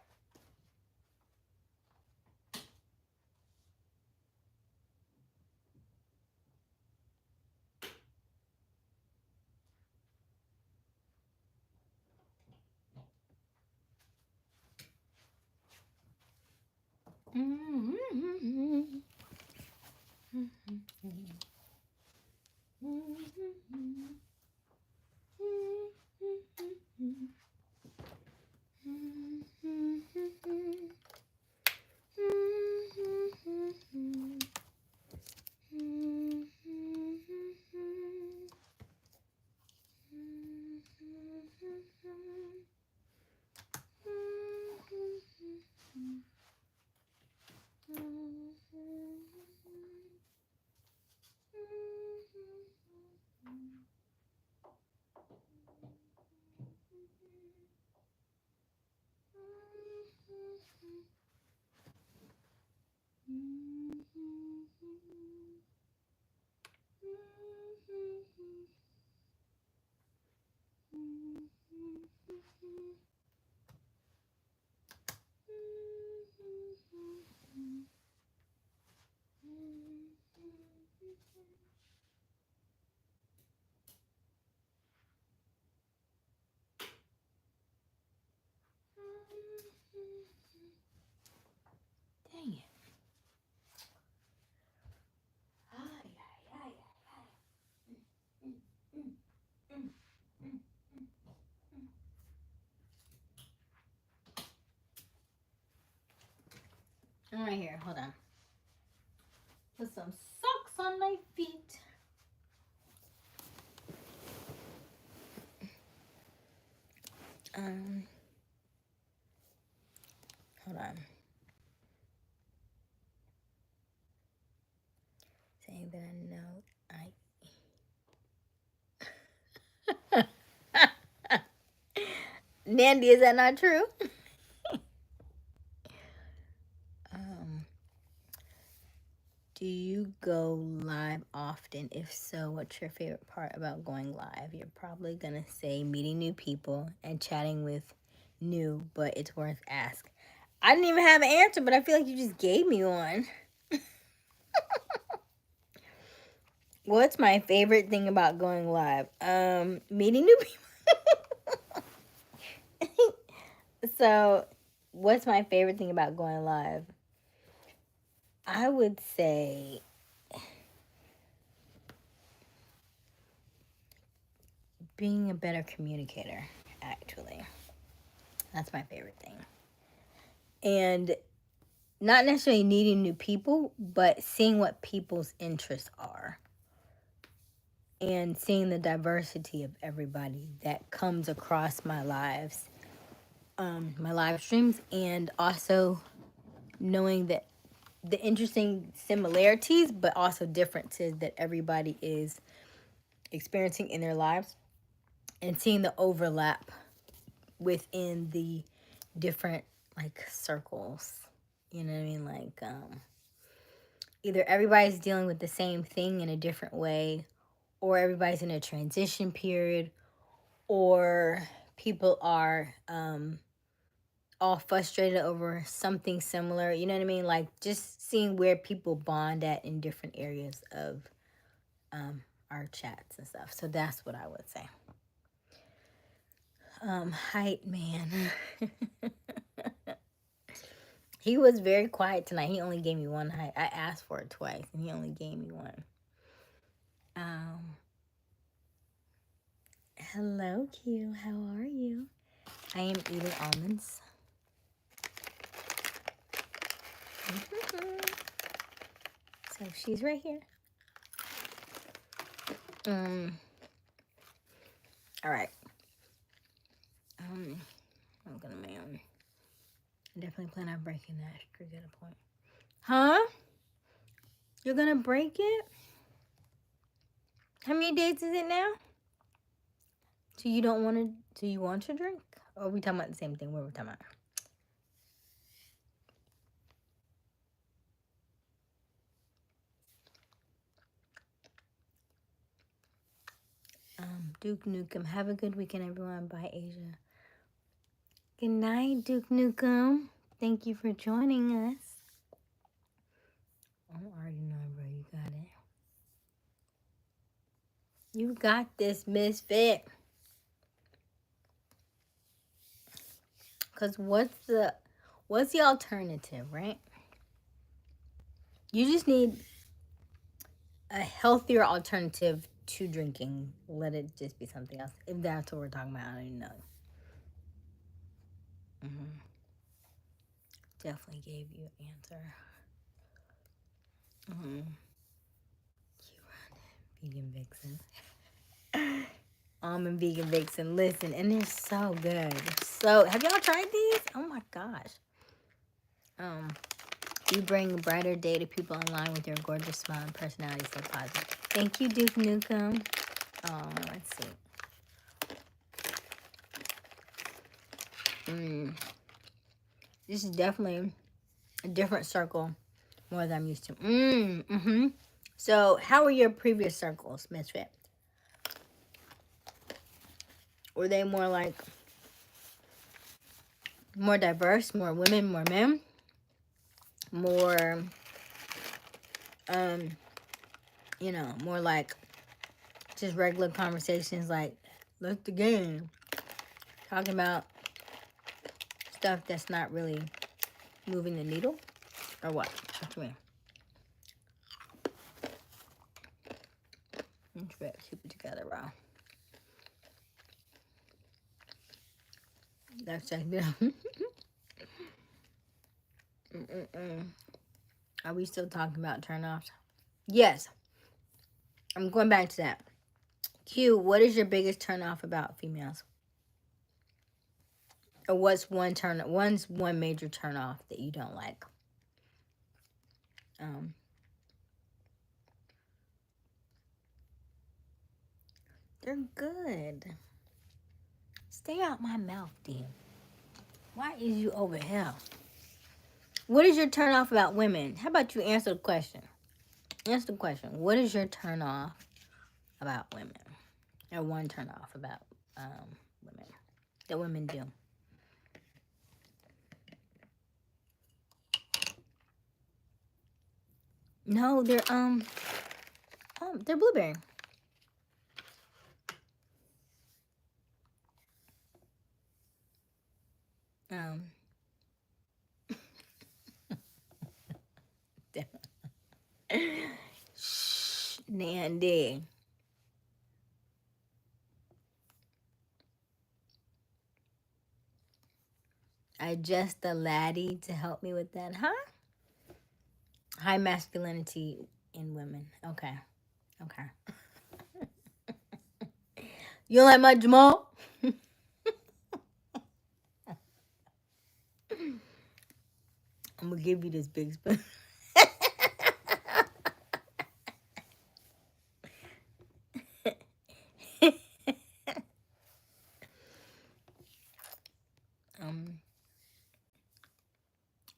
Dang it. All right, here, hold on. Put some socks on my feet. Hold on. Saying that I know Nandy, is that not true? Do you go live often? If so, what's your favorite part about going live? You're probably gonna say meeting new people and chatting with new, but it's worth ask. I didn't even have an answer, but I feel like you just gave me one. What's my favorite thing about going live? Meeting new people. So, what's my favorite thing about going live? I would say being a better communicator, actually. That's my favorite thing. And not necessarily needing new people, but seeing what people's interests are. And seeing the diversity of everybody that comes across my lives, my live streams, and also knowing that the interesting similarities, but also differences that everybody is experiencing in their lives, and seeing the overlap within the different like circles. You know what I mean? Like either everybody's dealing with the same thing in a different way, or everybody's in a transition period, or people are all frustrated over something similar. You know what I mean? Like just seeing where people bond at in different areas of our chats and stuff. So that's what I would say. Height man. He was very quiet tonight. He only gave me one height. I asked for it twice, and he only gave me one. Hello, Q. How are you? I am eating almonds. So she's right here. All right. I'm gonna I definitely plan on breaking that screw at a point. Huh? You're gonna break it? How many days is it now? So you don't want to? So you want to drink? Or are we talking about the same thing? What are we talking about? Duke Nukem. Have a good weekend, everyone. Bye, Asia. Good night, Duke Nukem. Thank you for joining us. I already know, bro. You got it. You got this, misfit. Cause what's the alternative, right? You just need a healthier alternative to drinking. Let it just be something else. If that's what we're talking about, I don't even know. Definitely gave you an answer. Vegan Vixen. Almond Vegan Vixen. Listen, and they're so good. So, have y'all tried these? Oh my gosh. You bring a brighter day to people online with your gorgeous smile and personality so positive. Thank you, Duke Nukem. Let's see. This is definitely a different circle, more than I'm used to. So, how were your previous circles, Misfit? Were they more like more diverse, more women, more men, more, more like just regular conversations, like let's the game, talking about stuff that's not really moving the needle, or what? What do you mean? Let's keep it together, bro. That's like Are we still talking about turnoffs? Yes. I'm going back to that. Q, what is your biggest turnoff about females? Or what's one major turnoff that you don't like? They're good. Stay out my mouth, dear. Why is you over here? What is your turnoff about women? How about you answer the question? Answer the question. What is your turnoff about women? Or one turnoff about women that women do? No, they're blueberry. Shh, Nandy. I just a laddie to help me with that, huh? High masculinity in women. Okay. You don't like my Jamal? I'm gonna give you this big spoon.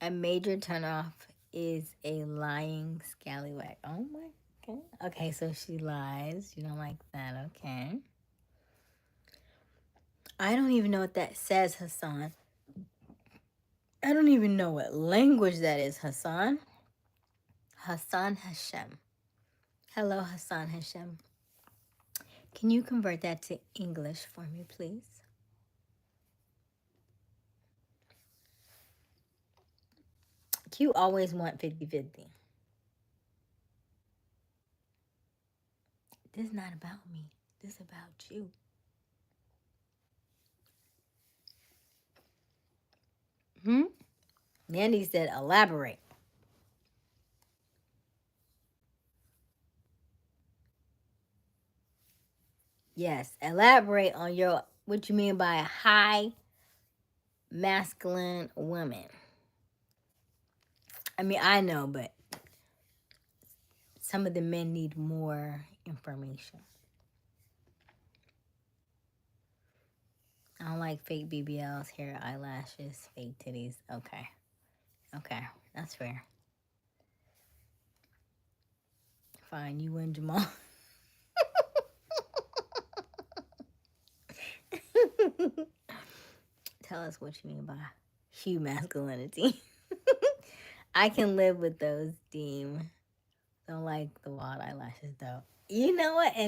A major turnoff is a lying scallywag. Oh my god. Okay, so she lies. You don't like that, okay. I don't even know what that says, Hassan. I don't even know what language that is, Hassan. Hassan Hashem. Hello, Hassan Hashem. Can you convert that to English for me, please? Q always want 50-50. This is not about me. This is about you. Nandy said, elaborate. Yes, elaborate on what you mean by a high masculine woman. I mean, I know, but some of the men need more information. I don't like fake BBLs, hair, eyelashes, fake titties. Okay. That's fair. Fine, you win, Jamal. Tell us what you mean by hue masculinity. I can live with those, Deem. Don't like the wild eyelashes, though. You know what? I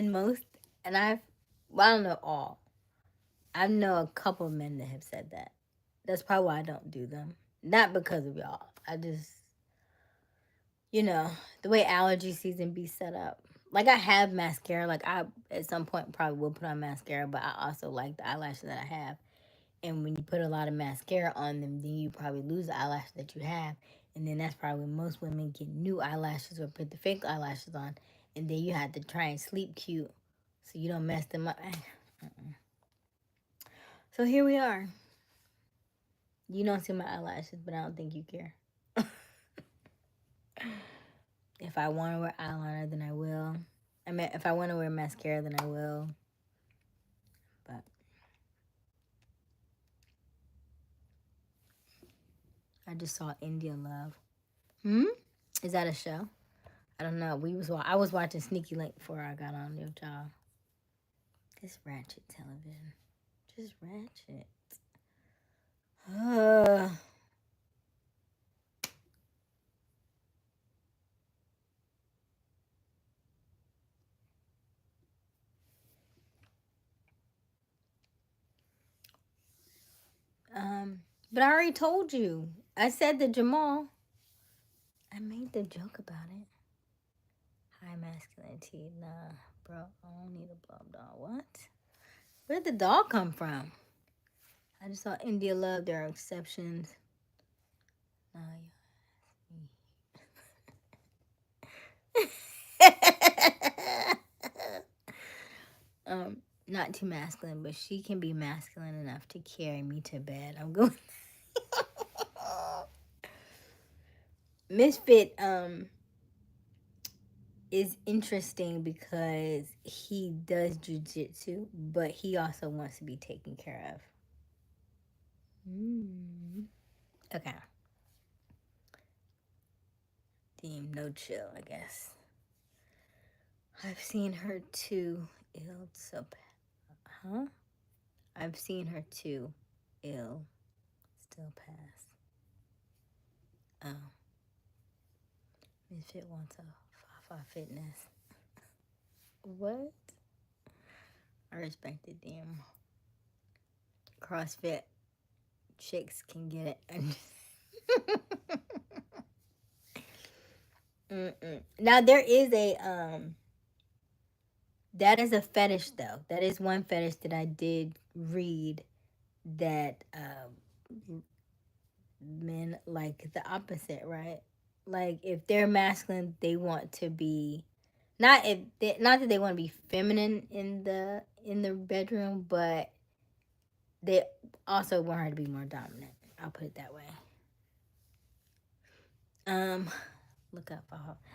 don't know all. I know a couple of men that have said that. That's probably why I don't do them. Not because of y'all. I just, the way allergy season be set up. Like, I have mascara. Like, I, at some point, probably will put on mascara, but I also like the eyelashes that I have. And when you put a lot of mascara on them, then you probably lose the eyelashes that you have. And then that's probably when most women get new eyelashes or put the fake eyelashes on. And then you have to try and sleep cute so you don't mess them up. So here we are. You don't see my eyelashes, but I don't think you care. If I want to wear eyeliner, then I will. I mean, if I want to wear mascara, then I will. But I just saw India Love. Is that a show? I don't know. I was watching Sneaky Link before I got on your job. This ratchet television. Just ratchet. But I already told you. I said to Jamal. I made the joke about it. High masculinity. Nah, bro. I don't need a blob doll. What? Where did the doll come from? I just saw India Love. There are exceptions. Nah, not too masculine, but she can be masculine enough to carry me to bed. I'm going. Misfit is interesting because he does jujitsu, but he also wants to be taken care of. Okay. Damn, no chill, I guess. I've seen her too ill, so I've seen her too ill, still pass. Oh. Misfit wants a Fafa Fitness. What? I respect it, damn. CrossFit chicks can get it. Now there is that is a fetish though. That is one fetish that I did read that men like the opposite, right? Like if they're masculine, they want to be not that they want to be feminine in the bedroom, but they also want her to be more dominant. I'll put it that way. Look up.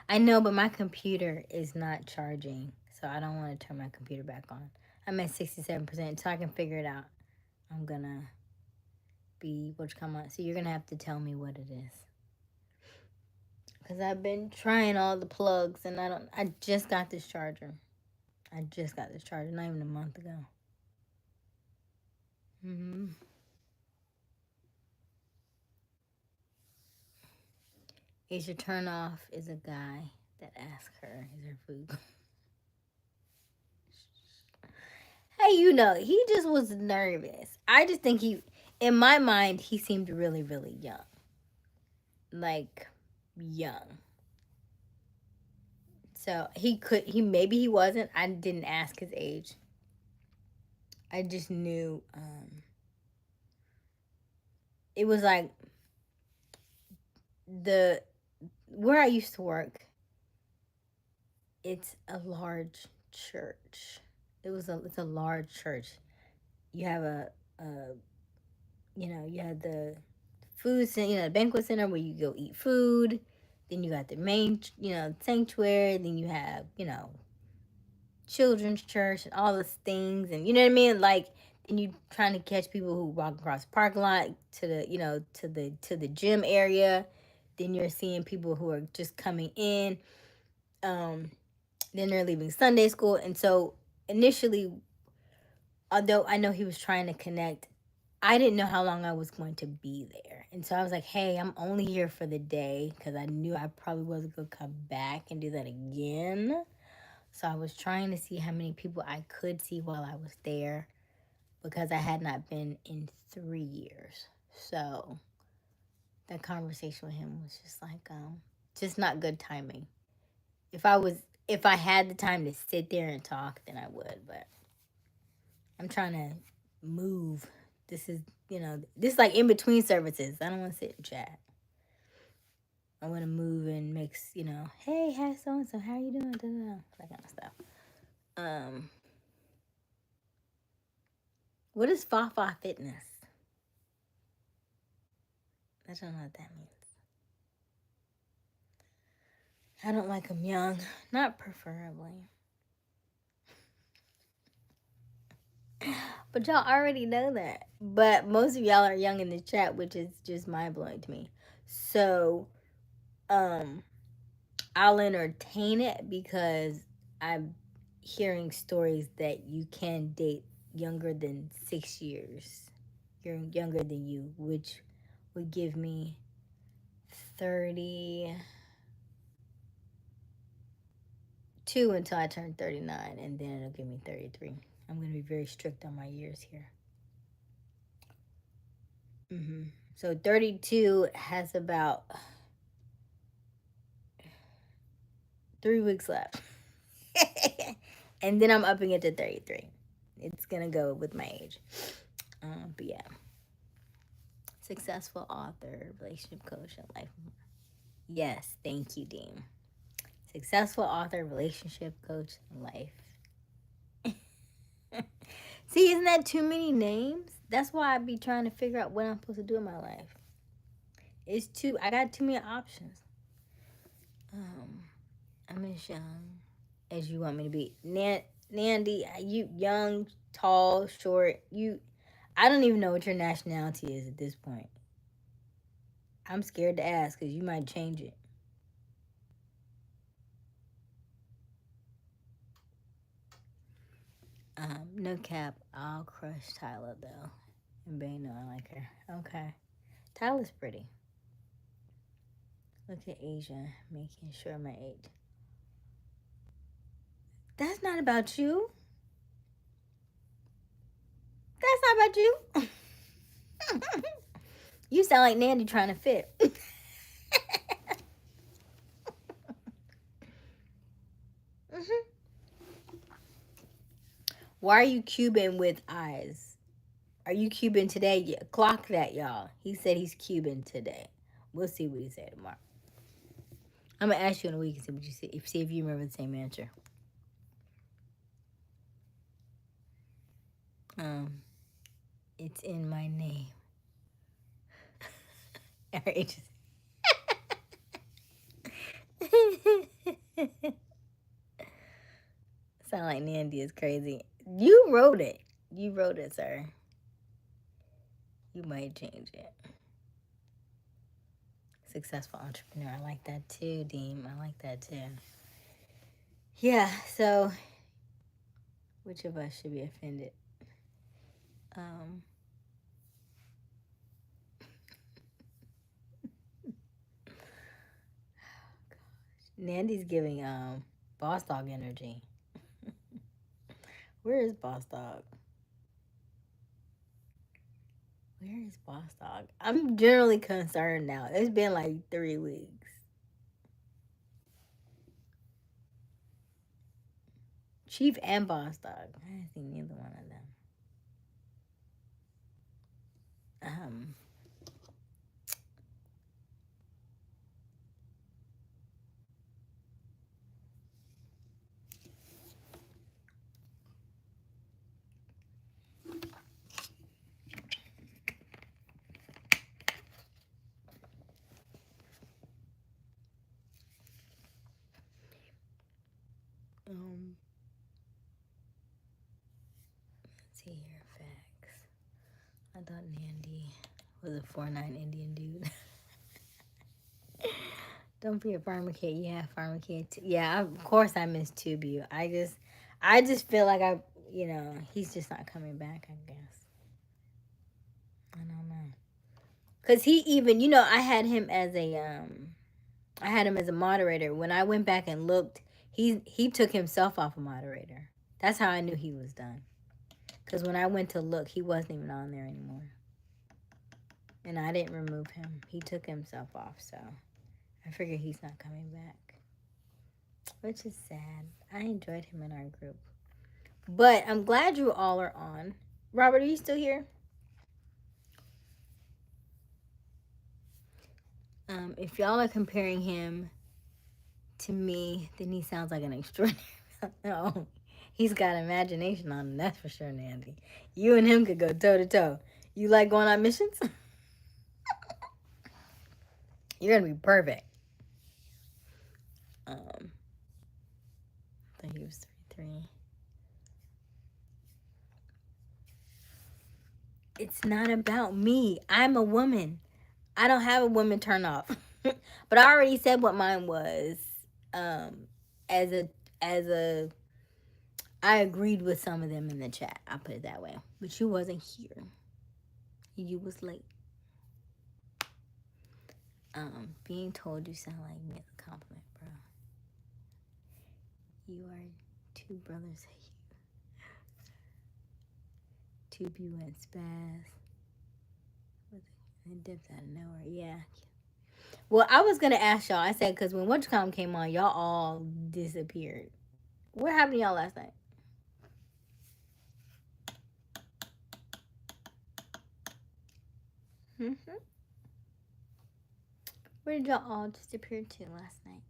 I know, but my computer is not charging, so I don't want to turn my computer back on. I'm at 67%, so I can figure it out. I'm gonna be so you're gonna have to tell me what it is. Because I've been trying all the plugs and I just got this charger. Not even a month ago. Aysia turnoff is a guy that asks her, is her food? Hey, he just was nervous. I just think in my mind, he seemed really, really young. like young. So maybe he wasn't. I didn't ask his age. I just knew it was like the where I used to work. It's a large church. It's a large church. You have a you have the food center, the banquet center where you go eat food. Then you got the main, sanctuary. Then you have, children's church and all those things, and you know what I mean. Like, and you trying to catch people who walk across the parking lot to the, to the gym area. Then you're seeing people who are just coming in. Then they're leaving Sunday school, and so initially, although I know he was trying to connect, I didn't know how long I was going to be there. And so I was like, hey, I'm only here for the day because I knew I probably wasn't going to come back and do that again. So I was trying to see how many people I could see while I was there because I had not been in 3 years. So that conversation with him was just like, just not good timing. If I had the time to sit there and talk, then I would, but I'm trying to move. This is, this is like in between services. I don't want to sit and chat. I want to move and mix, hey, hi, so and so, how are you doing? That kind of stuff. What is Fafa Fitness? I don't know what that means. I don't like them young, not preferably. But y'all already know that. But most of y'all are young in the chat, which is just mind blowing to me. So, I'll entertain it because I'm hearing stories that you can date younger than 6 years. You're younger than you, which would give me 32 until I turn 39, and then it'll give me 33. I'm going to be very strict on my years here. So 32 has about 3 weeks left. And then I'm upping it to 33. It's going to go with my age. But yeah. Successful author, relationship coach, and life. Yes, thank you, Dean. Successful author, relationship coach, and life. See, isn't that too many names? That's why I be trying to figure out what I'm supposed to do in my life. I got too many options. I'm as young as you want me to be. Nandy, you young, tall, short. I don't even know what your nationality is at this point. I'm scared to ask because you might change it. No cap. I'll crush Tyler though. And Bay know I like her. Okay. Tyler's pretty. Look at Asia making sure my age. That's not about you. That's not about you. You sound like Nandy trying to fit. Why are you Cuban with eyes? Are you Cuban today? Yeah, clock that, y'all. He said he's Cuban today. We'll see what he said tomorrow. I'm gonna ask you in a week and see what you see if you remember the same answer. It's in my name. Sound like Nandy is crazy. You wrote it. You wrote it, sir. You might change it. Successful entrepreneur. I like that too, Dean. I like that too. Yeah, so which of us should be offended? Nandy's giving boss dog energy. Where is boss dog? Where is Boss Dog? I'm generally concerned now. It's been like 3 weeks. Chief and Boss Dog. I didn't see neither one of them. Um, um, let's see here, facts. I thought Nandy was a 4'9" Indian dude. Don't be a farmer kid. Yeah, farmer kid. Yeah, of course I miss Tubu. I just feel like he's just not coming back. I guess I don't know. Cause he even, I had him as a moderator. When I went back and looked, he took himself off a moderator. That's how I knew he was done. Cause when I went to look, he wasn't even on there anymore. And I didn't remove him. He took himself off, so I figure he's not coming back. Which is sad. I enjoyed him in our group. But I'm glad you all are on. Robert, are you still here? If y'all are comparing him to me, then he sounds like an extraordinary. No, he's got imagination on him, that's for sure, Nandy. You and him could go toe to toe. You like going on missions? You're gonna be perfect. I think he was 33. It's not about me. I'm a woman. I don't have a woman turn off. But I already said what mine was. As a I agreed with some of them in the chat. I'll put it that way. But you wasn't here. You was late. Being told you sound like me is a compliment, bro. You are two brothers. Two people went spaz. They dipped out of nowhere. Yeah. Well, I was gonna ask y'all. I said because when WatchCom came on, y'all all disappeared. What happened to y'all last night? Where did y'all all disappear to last night?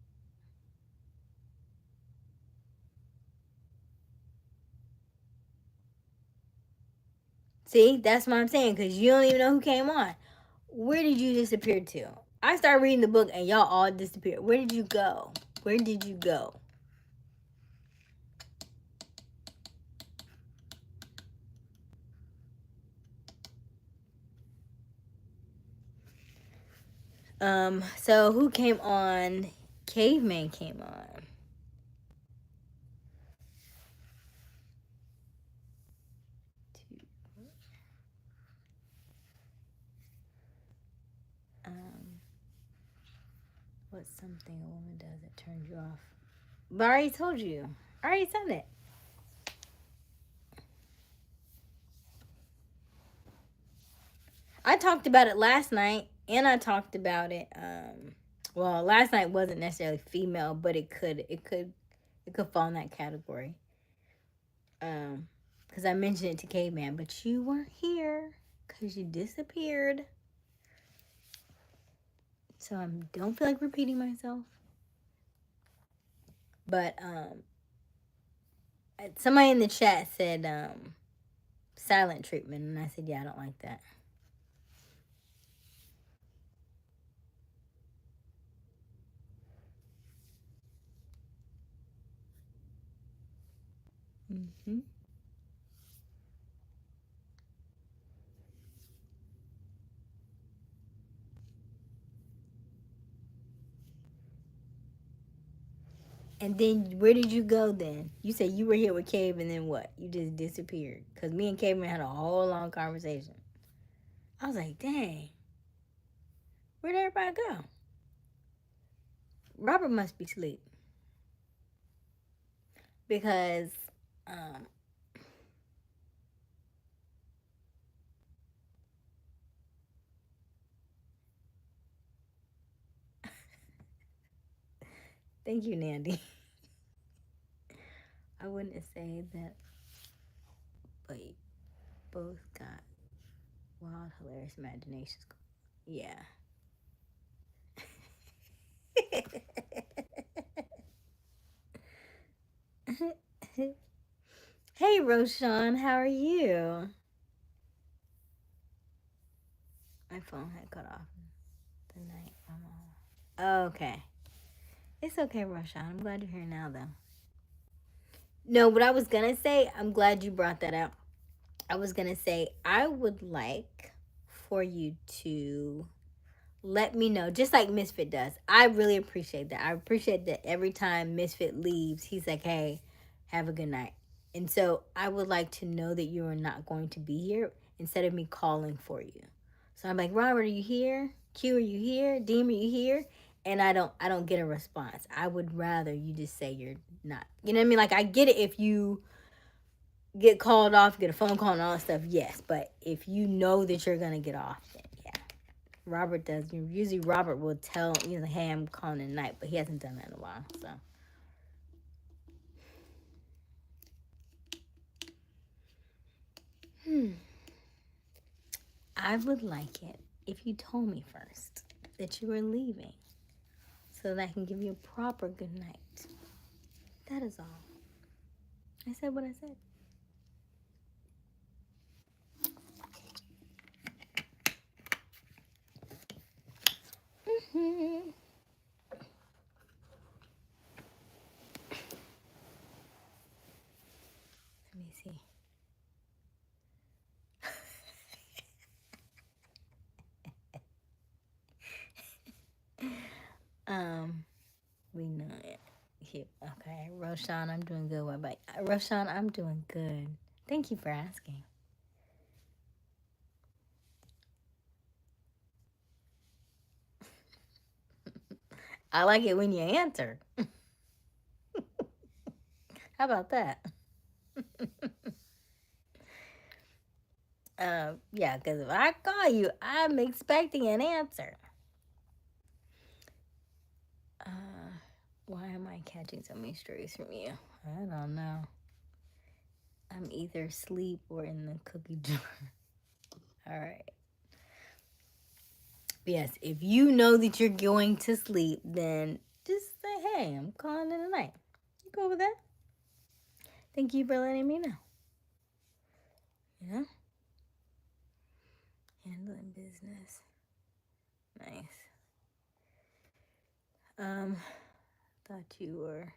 See, that's what I'm saying, because you don't even know who came on. Where did you disappear to? I started reading the book and y'all all disappeared. Where did you go? Where did you go? So who came on? Caveman came on. What's something a woman does that turns you off? But I already told you. I already said it. I talked about it last night, and I talked about it. Well, last night wasn't necessarily female, but it could fall in that category. Because I mentioned it to Caveman, but you weren't here because you disappeared. So I don't feel like repeating myself. But somebody in the chat said silent treatment, and I said, yeah, I don't like that. Mm-hmm. And then where did you go then? You said you were here with Cave, and then what? You just disappeared. Because me and Caveman had a whole long conversation. I was like, dang. Where'd everybody go? Robert must be asleep. Because Thank you, Nandy. I wouldn't say that, but both got wild, hilarious imaginations. Yeah. Hey, Roshan, how are you? My phone had cut off the night. Okay. It's okay, Roshan. I'm glad you're here now, though. No, what I was going to say, I'm glad you brought that up. I was going to say, I would like for you to let me know, just like Misfit does. I really appreciate that. I appreciate that every time Misfit leaves, he's like, hey, have a good night. And so I would like to know that you are not going to be here instead of me calling for you. So I'm like, Robert, are you here? Q, are you here? Deem, are you here? And I don't get a response. I would rather you just say you're not. You know what I mean? Like, I get it if you get called off, get a phone call and all that stuff, yes. But if you know that you're gonna get off, then yeah. Robert does. Usually Robert will tell, hey, I'm calling it a night, but he hasn't done that in a while, so. I would like it if you told me first that you were leaving so that I can give you a proper good night. That is all. I said what I said. Mm-hmm. Let me see. We know it. Here. Okay, Roshan, I'm doing good. What about Roshan? I'm doing good. Thank you for asking. I like it when you answer. How about that? Yeah, because if I call you, I'm expecting an answer. Why am I catching so many stories from you? I don't know. I'm either asleep or in the cookie jar. All right. Yes, if you know that you're going to sleep, then just say, hey, I'm calling it a night. You go with that? Thank you for letting me know. You know? Handling business. Nice. Thought you were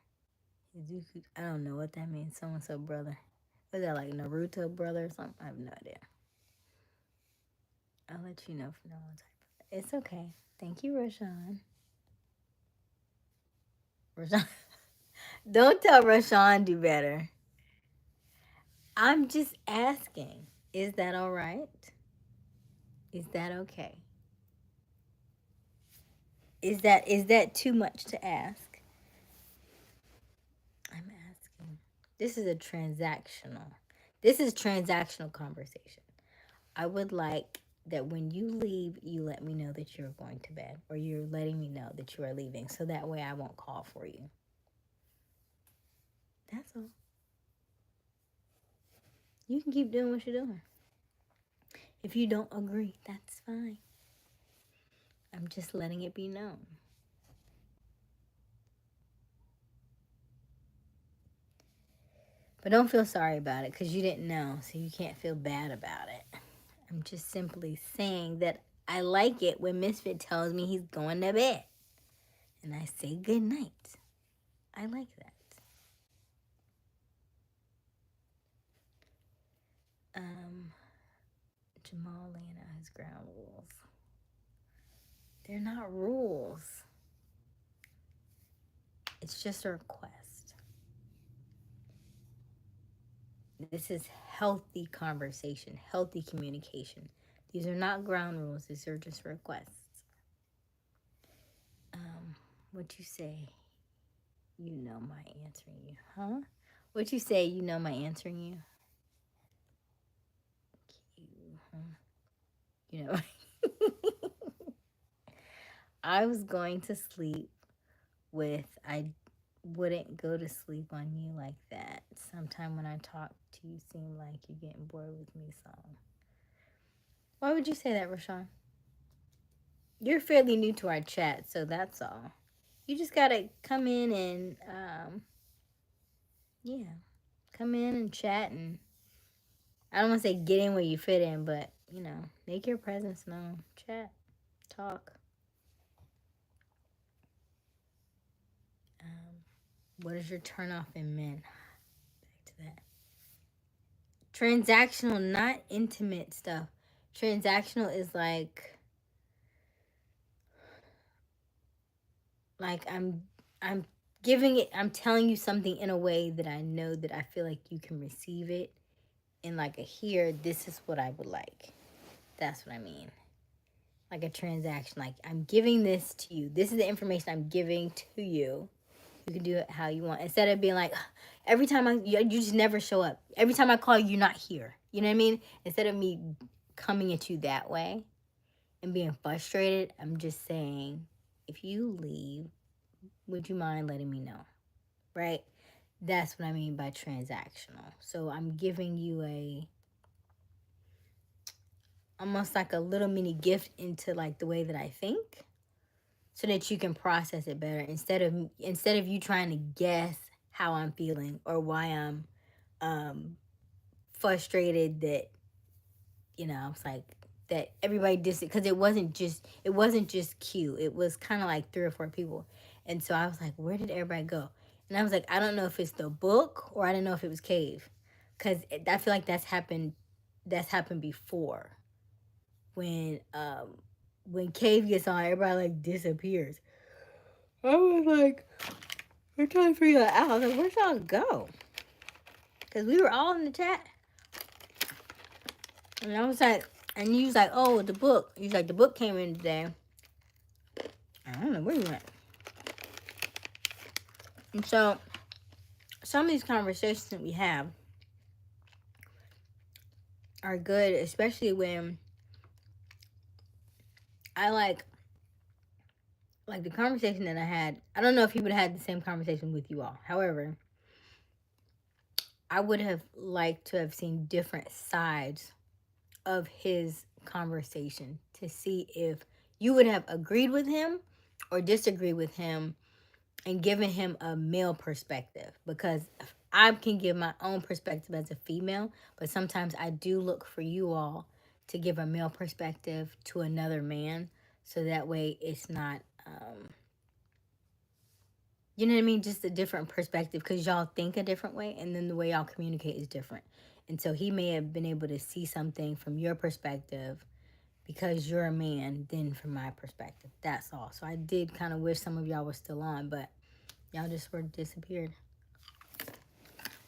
Izuku. I don't know what that means. So brother. Was that like Naruto brother or something? I have no idea. I'll let you know for no one type. It's okay. Thank you, Rashawn. Rashawn. Don't tell Rashawn do better. I'm just asking. Is that all right? Is that okay? Is that too much to ask? I'm asking. This is transactional. This is transactional conversation. I would like that when you leave, you let me know that you're going to bed, or you're letting me know that you are leaving, so that way I won't call for you. That's all. You can keep doing what you're doing. If you don't agree, that's fine. I'm just letting it be known. But don't feel sorry about it because you didn't know, so you can't feel bad about it. I'm just simply saying that I like it when Misfit tells me he's going to bed. And I say good night. I like that. Jamal laying out his ground rules. They're not rules. It's just a request. This is healthy conversation, healthy communication. These are not ground rules. These are just requests. What you say? You know my answering you, huh? What you say? You know my answering you. You know. I was going to sleep with I wouldn't go to sleep on you like that. Sometime when I talk to you, seem like you're getting bored with me some. Why would you say that, Rashawn? You're fairly new to our chat, so that's all. You just gotta come in and yeah, come in and chat, and I don't want to say get in where you fit in, but you know, make your presence known. Chat, talk. What is your turn off in men? Back to that. Transactional, not intimate stuff. Transactional is like I'm giving it, I'm telling you something in a way that I know that I feel like you can receive it in like a here, this is what I would like. That's what I mean. Like a transaction. Like I'm giving this to you. This is the information I'm giving to you. You can do it how you want. Instead of being like, every time you just never show up. Every time I call you, you're not here. You know what I mean? Instead of me coming at you that way and being frustrated, I'm just saying, if you leave, would you mind letting me know? Right? That's what I mean by transactional. So I'm giving you almost like a little mini gift into like the way that I think, so that you can process it better instead of you trying to guess how I'm feeling or why I'm frustrated that, you know, I was like that everybody did it, because it wasn't just Q. It was kind of like 3 or 4 people. And so I was like, where did everybody go? And I was like, I don't know if it's the book or I don't know if it was Cave, because I feel like that's happened before. When Cave gets on, everybody like disappears. I was like, we're trying to figure that out. I was like, where'd y'all go? Because we were all in the chat. And I was like, and he was like, oh, the book. He's like, the book came in today. I don't know where you went. And so, some of these conversations that we have are good, especially when I like the conversation that I had. I don't know if he would have had the same conversation with you all. However, I would have liked to have seen different sides of his conversation to see if you would have agreed with him or disagreed with him and given him a male perspective, because I can give my own perspective as a female, but sometimes I do look for you all to give a male perspective to another man, so that way it's not you know what I mean, just a different perspective, because y'all think a different way and then the way y'all communicate is different. And so he may have been able to see something from your perspective because you're a man than from my perspective. That's all. So I did kind of wish some of y'all were still on, but y'all just were disappeared.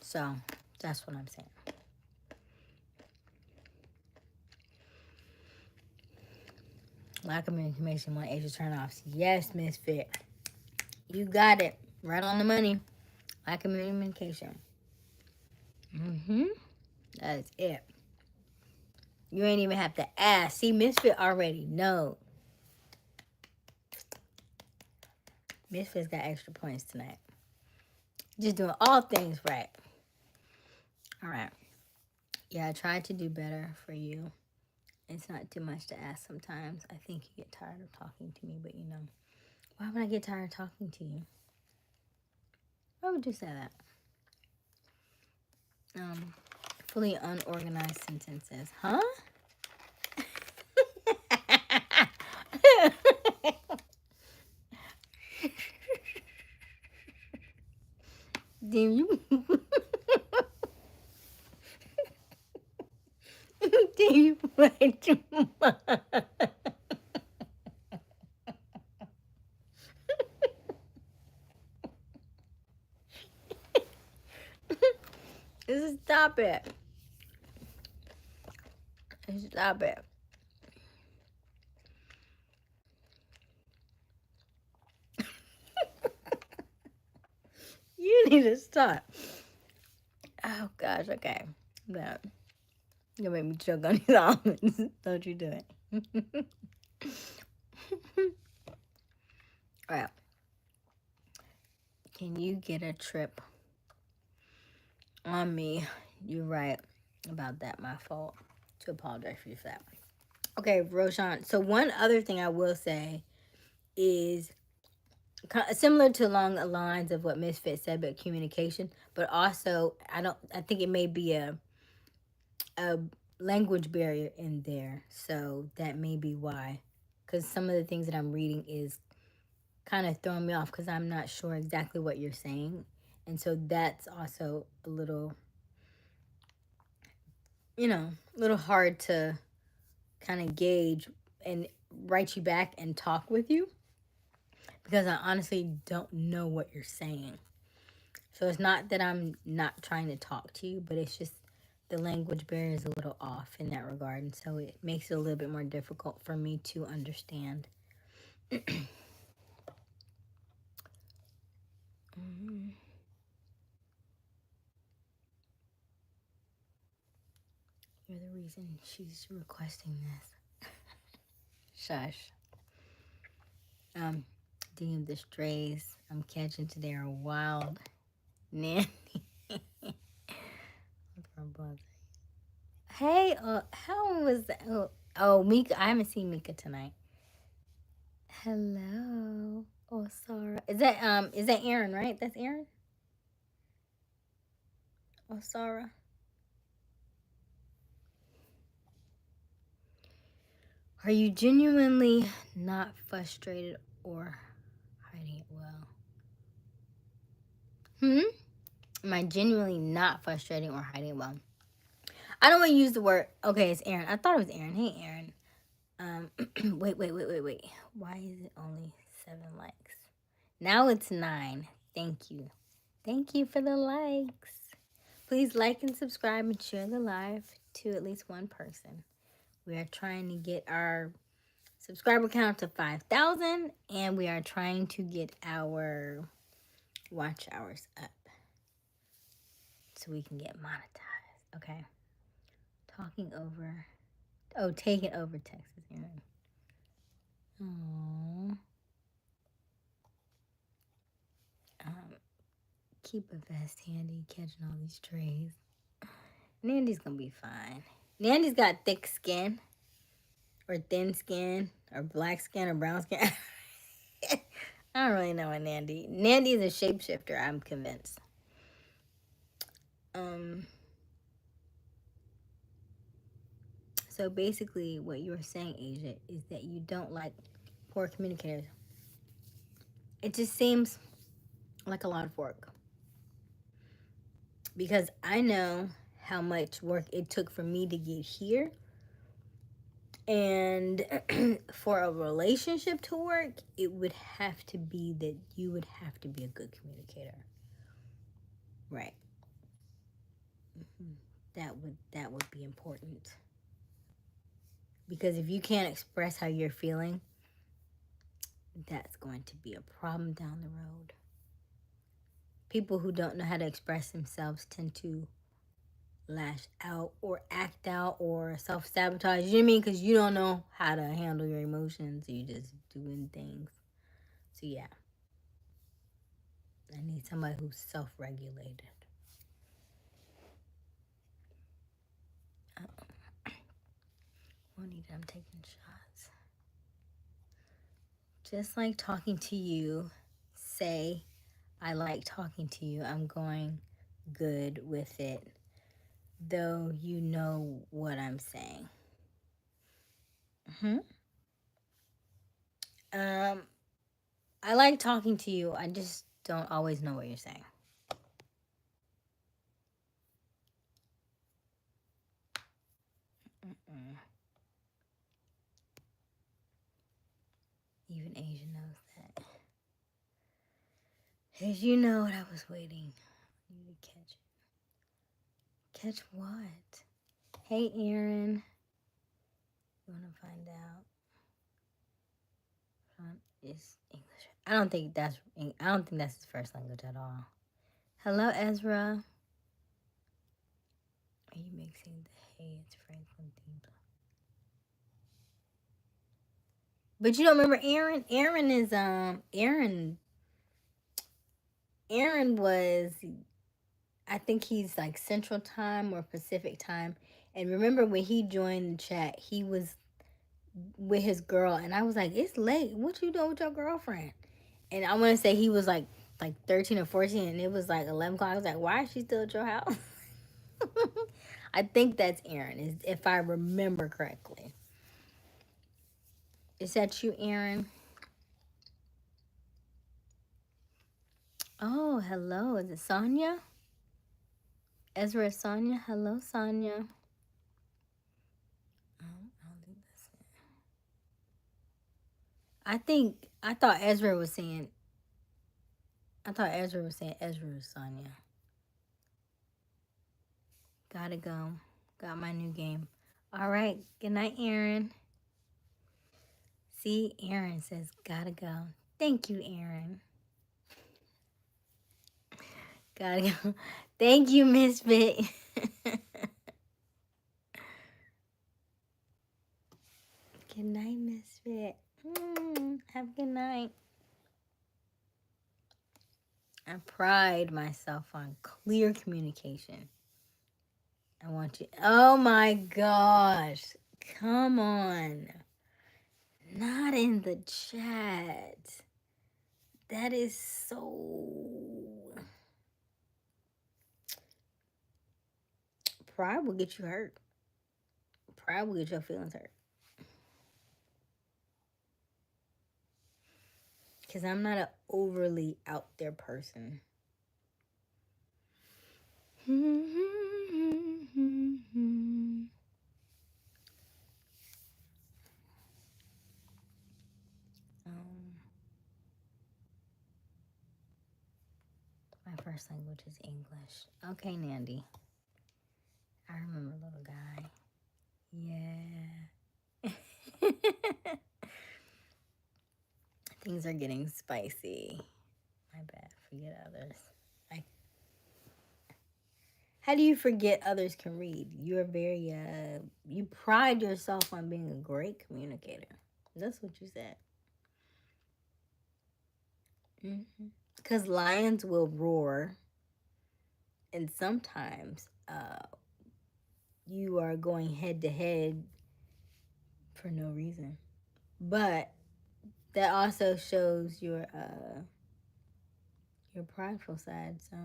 So that's what I'm saying. Lack of information on Aysia turnoffs. Yes, Misfit. You got it. Right on the money. Lack of communication. That's it. You ain't even have to ask. See, Misfit already know. Misfit's got extra points tonight. Just doing all things right. All right. Yeah, I tried to do better for you. It's not too much to ask sometimes. I think you get tired of talking to me, but you know, why would I get tired of talking to you? Why would you say that? Fully unorganized sentences. Huh? Damn you. Damn you play too much. Stop it. Stop it. You need to stop. Oh gosh, okay. But you'll make me choke on these almonds. Don't you do it. Alright. get a trip on me. You're right about that. My fault. To apologize for you for that. Okay, Roshan. So one other thing I will say is similar to along the lines of what Misfit said about communication, but also I think it may be a language barrier in there, so that may be why. Because some of the things that I'm reading is kind of throwing me off because I'm not sure exactly what you're saying, and so that's also a little, a little hard to kind of gauge and write you back and talk with you because I honestly don't know what you're saying. So it's not that I'm not trying to talk to you, but it's just the language barrier is a little off in that regard. And so it makes it a little bit more difficult for me to understand. You're the reason she's requesting this. Shush. Deem the strays I'm catching today are wild. Nanny. Hey, how was that? Oh, Mika. I haven't seen Mika tonight. Hello. Oh, Sarah. Is that Aaron, right? That's Aaron? Oh, Sarah. Are you genuinely not frustrated or hiding it well? Am I genuinely not frustrating or hiding it well? I don't want to use the word. Okay, it's Aaron. I thought it was Aaron. Hey, Aaron. Wait. Why is it only 7 likes? Now it's 9. Thank you. Thank you for the likes. Please like and subscribe and share the live to at least one person. We are trying to get our subscriber count to 5,000 and we are trying to get our watch hours up so we can get monetized. Okay. Taking over Texas, Aaron. Aww. Keep a vest handy, catching all these trays. Nandy's gonna be fine. Nandy's got thick skin, or thin skin, or black skin, or brown skin. I don't really know what Nandy. Nandy is a shapeshifter, I'm convinced. So basically, what you were saying, Asia, is that you don't like poor communicators. It just seems like a lot of work. Because I know how much work it took for me to get here. And for a relationship to work, it would have to be that you would have to be a good communicator. Right. That would be important. Because if you can't express how you're feeling, that's going to be a problem down the road. People who don't know how to express themselves tend to lash out or act out or self-sabotage. You know what I mean? Because you don't know how to handle your emotions. You're just doing things. So yeah. I need somebody who's self-regulated. Juanita, I'm taking shots. Just like talking to you, say, I like talking to you. I'm going good with it, though you know what I'm saying. I like talking to you. I just don't always know what you're saying. Even Asia knows that. As you know what I was waiting you to catch it. Catch what? Hey, Aaron. You want to find out? Is English. I don't think that's his first language at all. Hello, Ezra. Are you mixing the hay? It's Franklin themed. But you don't remember Aaron? Aaron Aaron was, I think he's like Central Time or Pacific Time. And remember when he joined the chat, he was with his girl, and I was like, "It's late. What you doing with your girlfriend?" And I want to say he was like 13 or 14, and it was like 11 o'clock. I was like, "Why is she still at your house?" I think that's Aaron, if I remember correctly. Is that you, Aaron? Oh, hello. Is it Sonia? Ezra, Sonia. Hello, Sonia. I don't think that's it. I thought Ezra was saying. I thought Ezra was saying Ezra was Sonia. Gotta go. Got my new game. All right. Good night, Aaron. See, Aaron says gotta go. Thank you, Aaron. Gotta go. Thank you, Misfit. Good night, Misfit. Have a good night. I pride myself on clear communication. I want you. Oh my gosh. Come on. Not in the chat. That is so. Pride will get you hurt. Pride will get your feelings hurt. Because I'm not an overly out there person. My first language is English. Okay, Nandy. I remember little guy. Yeah. Things are getting spicy. My bad. Forget others. How do you forget others can read? You're very you pride yourself on being a great communicator. That's what you said. Because lions will roar, and sometimes you are going head to head for no reason. But that also shows your prideful side. So,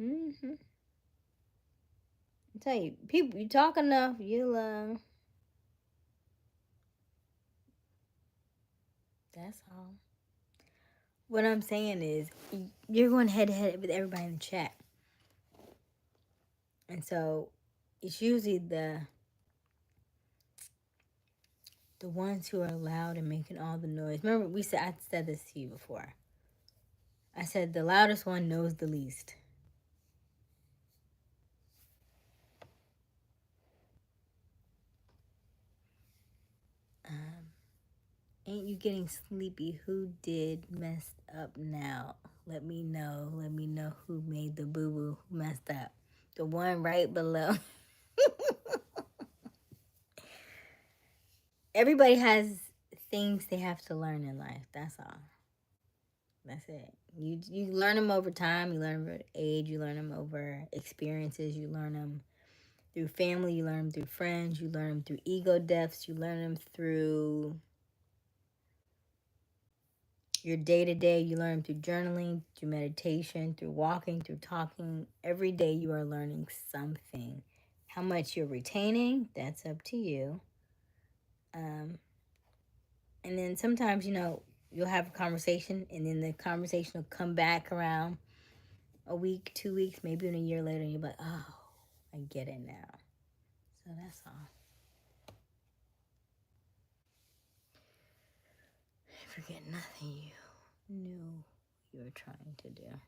I tell you, people, you talk enough, you'll. That's all. What I'm saying is, you're going head to head with everybody in the chat, and so it's usually the ones who are loud and making all the noise. Remember, I said this to you before. I said the loudest one knows the least. Ain't you getting sleepy? Who did messed up now? Let me know. Let me know who made the boo boo, who messed up. The one right below. Everybody has things they have to learn in life. That's all. That's it. You learn them over time. You learn them over age. You learn them over experiences. You learn them through family. You learn them through friends. You learn them through ego deaths. You learn them through your day to day. You learn through journaling, through meditation, through walking, through talking. Every day you are learning something. How much you're retaining, that's up to you. And then sometimes, you'll have a conversation, and then the conversation will come back around a week, 2 weeks, maybe even a year later, and you're like, oh, I get it now. So that's all. Forget nothing you knew you were trying to do.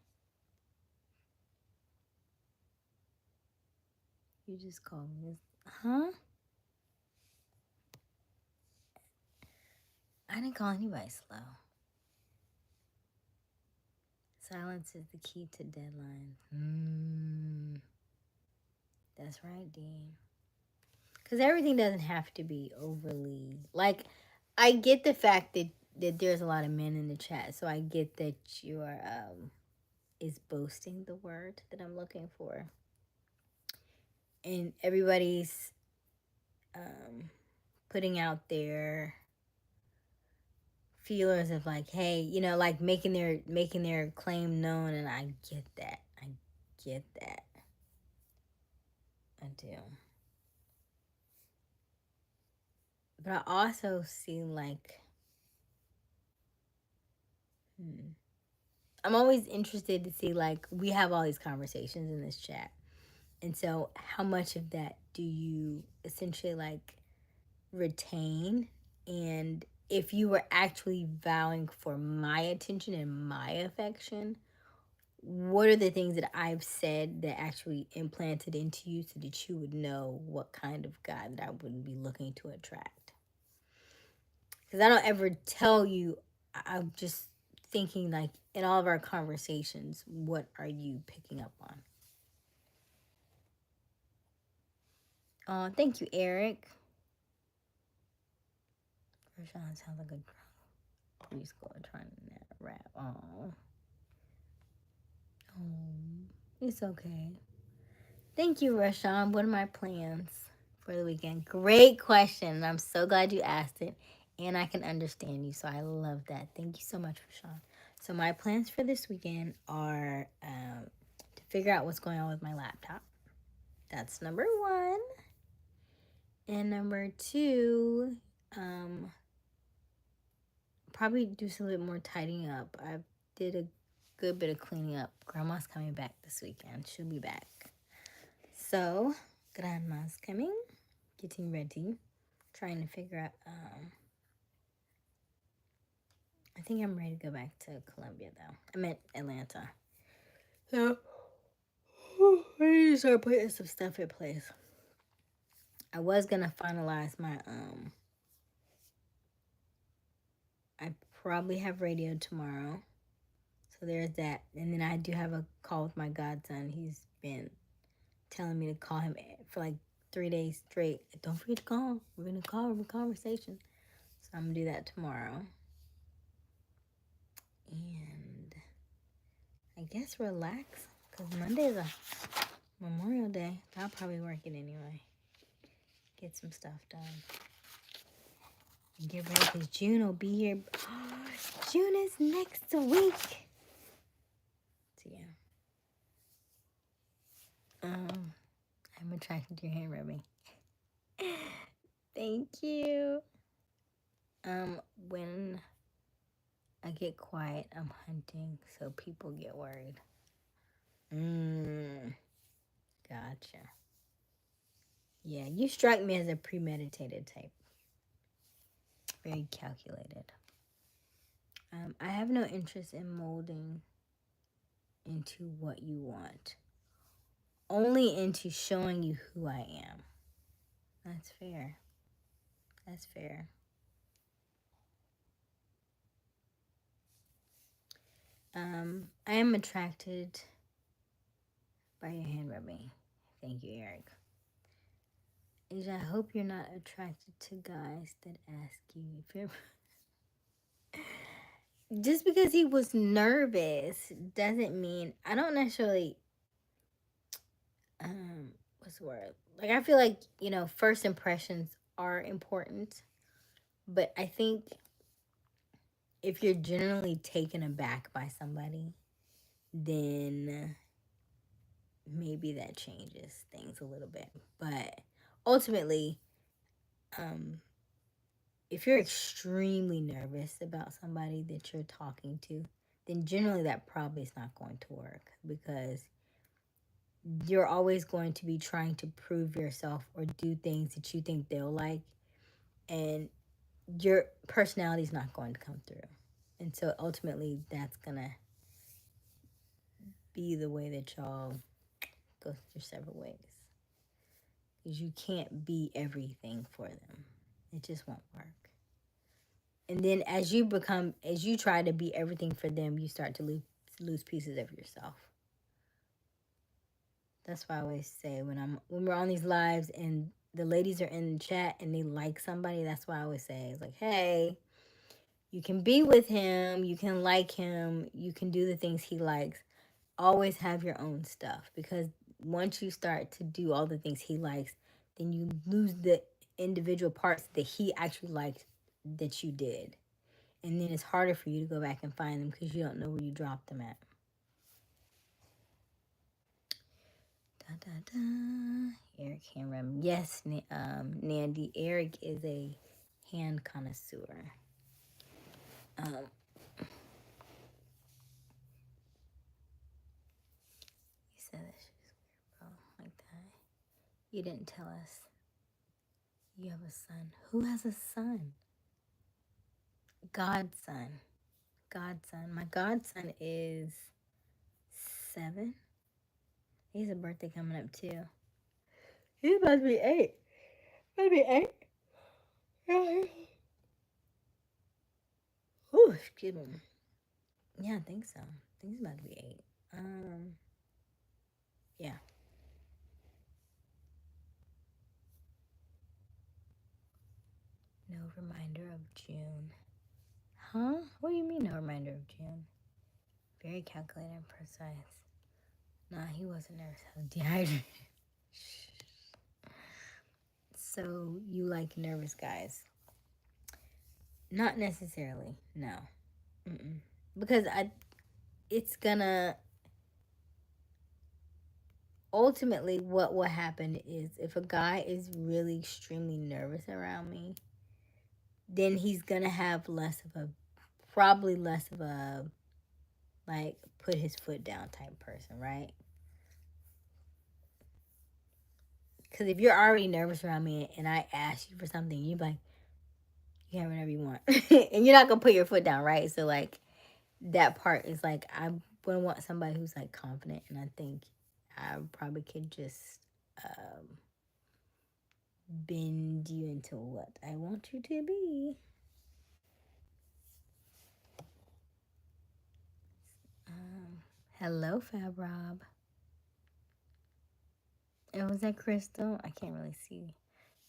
You just called me. Huh? I didn't call anybody slow. Silence is the key to deadlines. That's right, Dean. Because everything doesn't have to be overly. Like, I get the fact that that there's a lot of men in the chat, so I get that you are is boasting the word that I'm looking for, and everybody's putting out their feelers of like, hey, you know, like making their claim known, and I get that. I get that. I do. But I also see like I'm always interested to see like we have all these conversations in this chat. And so how much of that do you essentially like retain, and if you were actually vowing for my attention and my affection, what are the things that I've said that actually implanted into you so that you would know what kind of guy that I would be looking to attract? Because I don't ever tell you, I'm just thinking like in all of our conversations, what are you picking up on? Oh, thank you, Eric. Rashawn sounds like a preschool trying to rap. Oh, it's okay. Thank you, Rashawn. What are my plans for the weekend? Great question. I'm so glad you asked it, and I can understand you, so I love that. Thank you so much, Rashawn. So my plans for this weekend are to figure out what's going on with my laptop. That's number one. And number two, probably do some bit more tidying up. I did a good bit of cleaning up. Grandma's coming back this weekend. She'll be back. So, Grandma's coming, getting ready, trying to figure out. I think I'm ready to go back to Columbia though. I meant Atlanta. So, I need to start putting some stuff in place. I was gonna finalize my I probably have radio tomorrow. So there's that. And then I do have a call with my godson. He's been telling me to call him for like 3 days straight. Don't forget to call. We're going to call him a conversation. So I'm going to do that tomorrow. And I guess relax. Because Monday is a Memorial Day. I'll probably work it anyway. Get some stuff done. And get ready because June will be here. June is next week. So yeah. I'm attracted to your hand rubbing. Thank you. When I get quiet, I'm hunting, so people get worried. Gotcha. Yeah, you strike me as a premeditated type. Very calculated. I have no interest in molding into what you want. Only into showing you who I am. That's fair. That's fair. I am attracted by your hand rubbing. Thank you, Eric. Asia, I hope you're not attracted to guys that ask you if you're... Just because he was nervous doesn't mean... I don't necessarily... what's the word? Like, I feel like, you know, first impressions are important. But I think if you're generally taken aback by somebody, then maybe that changes things a little bit. But ultimately, if you're extremely nervous about somebody that you're talking to, then generally that probably is not going to work, because you're always going to be trying to prove yourself or do things that you think they'll like, and your personality is not going to come through. And so ultimately that's gonna be the way that y'all go your separate ways, because you can't be everything for them. It just won't work. And then as you try to be everything for them, you start to lose pieces of yourself. That's why I always say when we're on these lives and the ladies are in the chat and they like somebody, that's why I always say, it's like, hey, You can be with him, you can like him, you can do the things he likes. Always have your own stuff, because once you start to do all the things he likes, then you lose the individual parts that he actually liked that you did. And then it's harder for you to go back and find them because you don't know where you dropped them at. Da, da, da. Eric Hamram. Yes, Nandy. Eric is a hand connoisseur. You said that she was weird, bro. Like that. You didn't tell us you have a son. Who has a son? Godson. Godson. My godson is 7. He has a birthday coming up too. He's about to be 8. About to be 8. Yeah. Oh, excuse me. Yeah, I think so. I think he's about to be 8. Yeah. No reminder of June. Huh? What do you mean, no reminder of June? Very calculated and precise. Nah, he wasn't nervous. I was dehydrated. So, you like nervous guys? Not necessarily, no. Because it's gonna... Ultimately, what will happen is if a guy is really extremely nervous around me, then he's gonna have probably less of a, like, put his foot down type person, right? Because if you're already nervous around me and I ask you for something, you're like, you can have whatever you want. And you're not going to put your foot down, right? So, like, that part is like, I would want somebody who's, like, confident. And I think I probably could just bend you into what I want you to be. Hello, Fab Rob. And was that Crystal? I can't really see.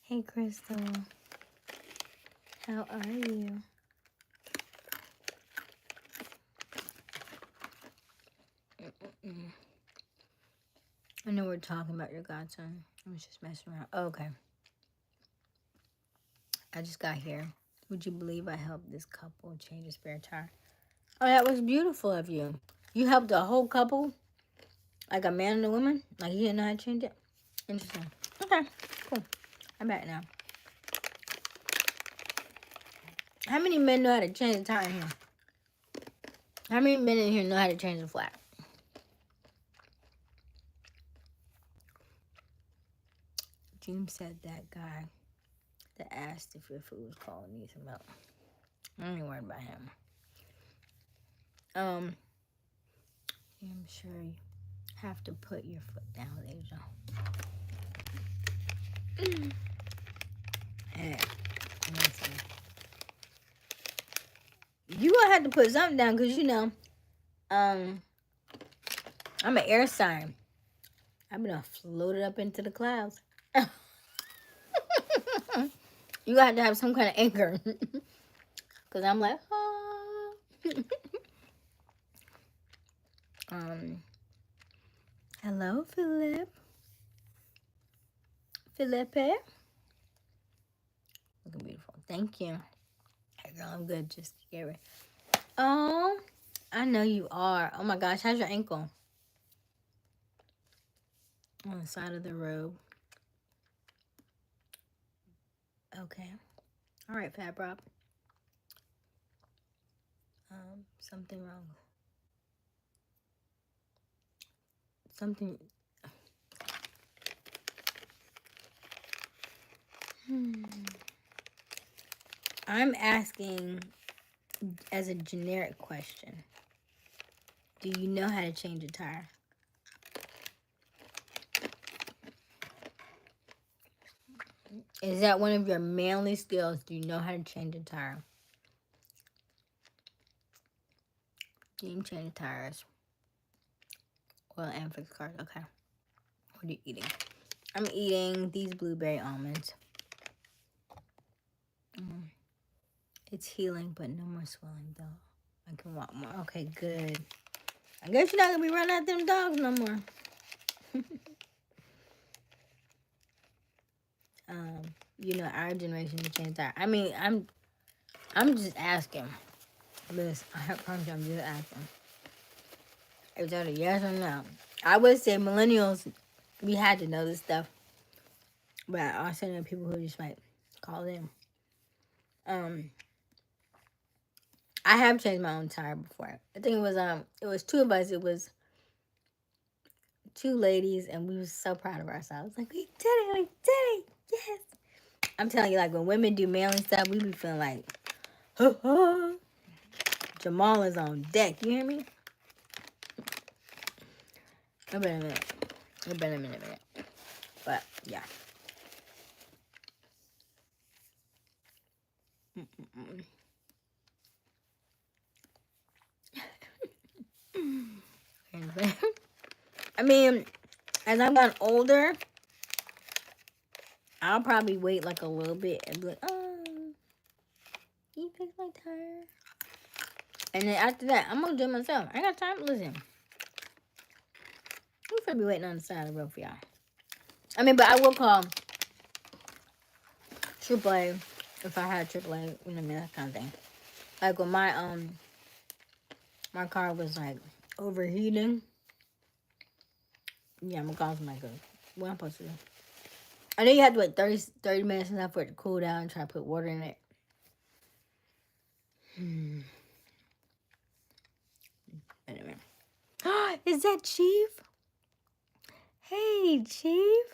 Hey, Crystal. How are you? I know we're talking about your godson. I was just messing around. Oh, okay. I just got here. Would you believe I helped this couple change a spare tire? Oh, that was beautiful of you. You helped a whole couple? Like a man and a woman? Like you didn't know how to change it? Interesting. Okay, cool. I'm back now. How many men know how to change a tire in here? How many men in here know how to change a flat? Jim said that guy that asked if your food was cold needs some milk. I ain't worried about him. I'm sure you have to put your foot down, Asia. Hey, listen. You gonna have to put something down, because you know, I'm an air sign. I'm gonna float it up into the clouds. You got to have some kind of anchor. Because I'm like, hello, Philip. Felipe. Looking beautiful. Thank you. Hey, girl, I'm good. Just get ready. Oh, I know you are. Oh, my gosh. How's your ankle? On the side of the robe. Okay. All right, Fab Rob. Something wrong. Something. I'm asking as a generic question. Do you know how to change a tire? Is that one of your manly skills? Do you know how to change a tire? Team change tires. Oil and fix cars. Okay. What are you eating? I'm eating these blueberry almonds. It's healing, but no more swelling, though. I can walk more. Okay, good. I guess you're not going to be running at them dogs no more. You know, our generation to change that. I mean, I'm just asking. Listen, I promise you, I'm just asking. Is that a yes or no? I would say millennials, we had to know this stuff. But I also know people who just might call in. I have changed my own tire before. I think it was two of us. It was two ladies, and we were so proud of ourselves. Like, we did it, we did it, yes. I'm telling you, like, when women do manly stuff, we be feeling like, ha ha. Jamal is on deck, you hear me? It's been a minute. But, yeah. I mean, as I've gotten older, I'll probably wait like a little bit and be like, oh, can you fix my tire? And then after that, I'm gonna do it myself. I got time. Listen, I'm gonna be waiting on the side of the road for y'all. I mean, but I will call AAA if I had AAA. You know what I mean, that kind of thing. Like when my car was like overheating. Yeah, I'm gonna call somebody. What I'm supposed to do? I know you have to wait 30 minutes and stuff for it to cool down and try to put water in it. Anyway. Is that Chief? Hey, Chief.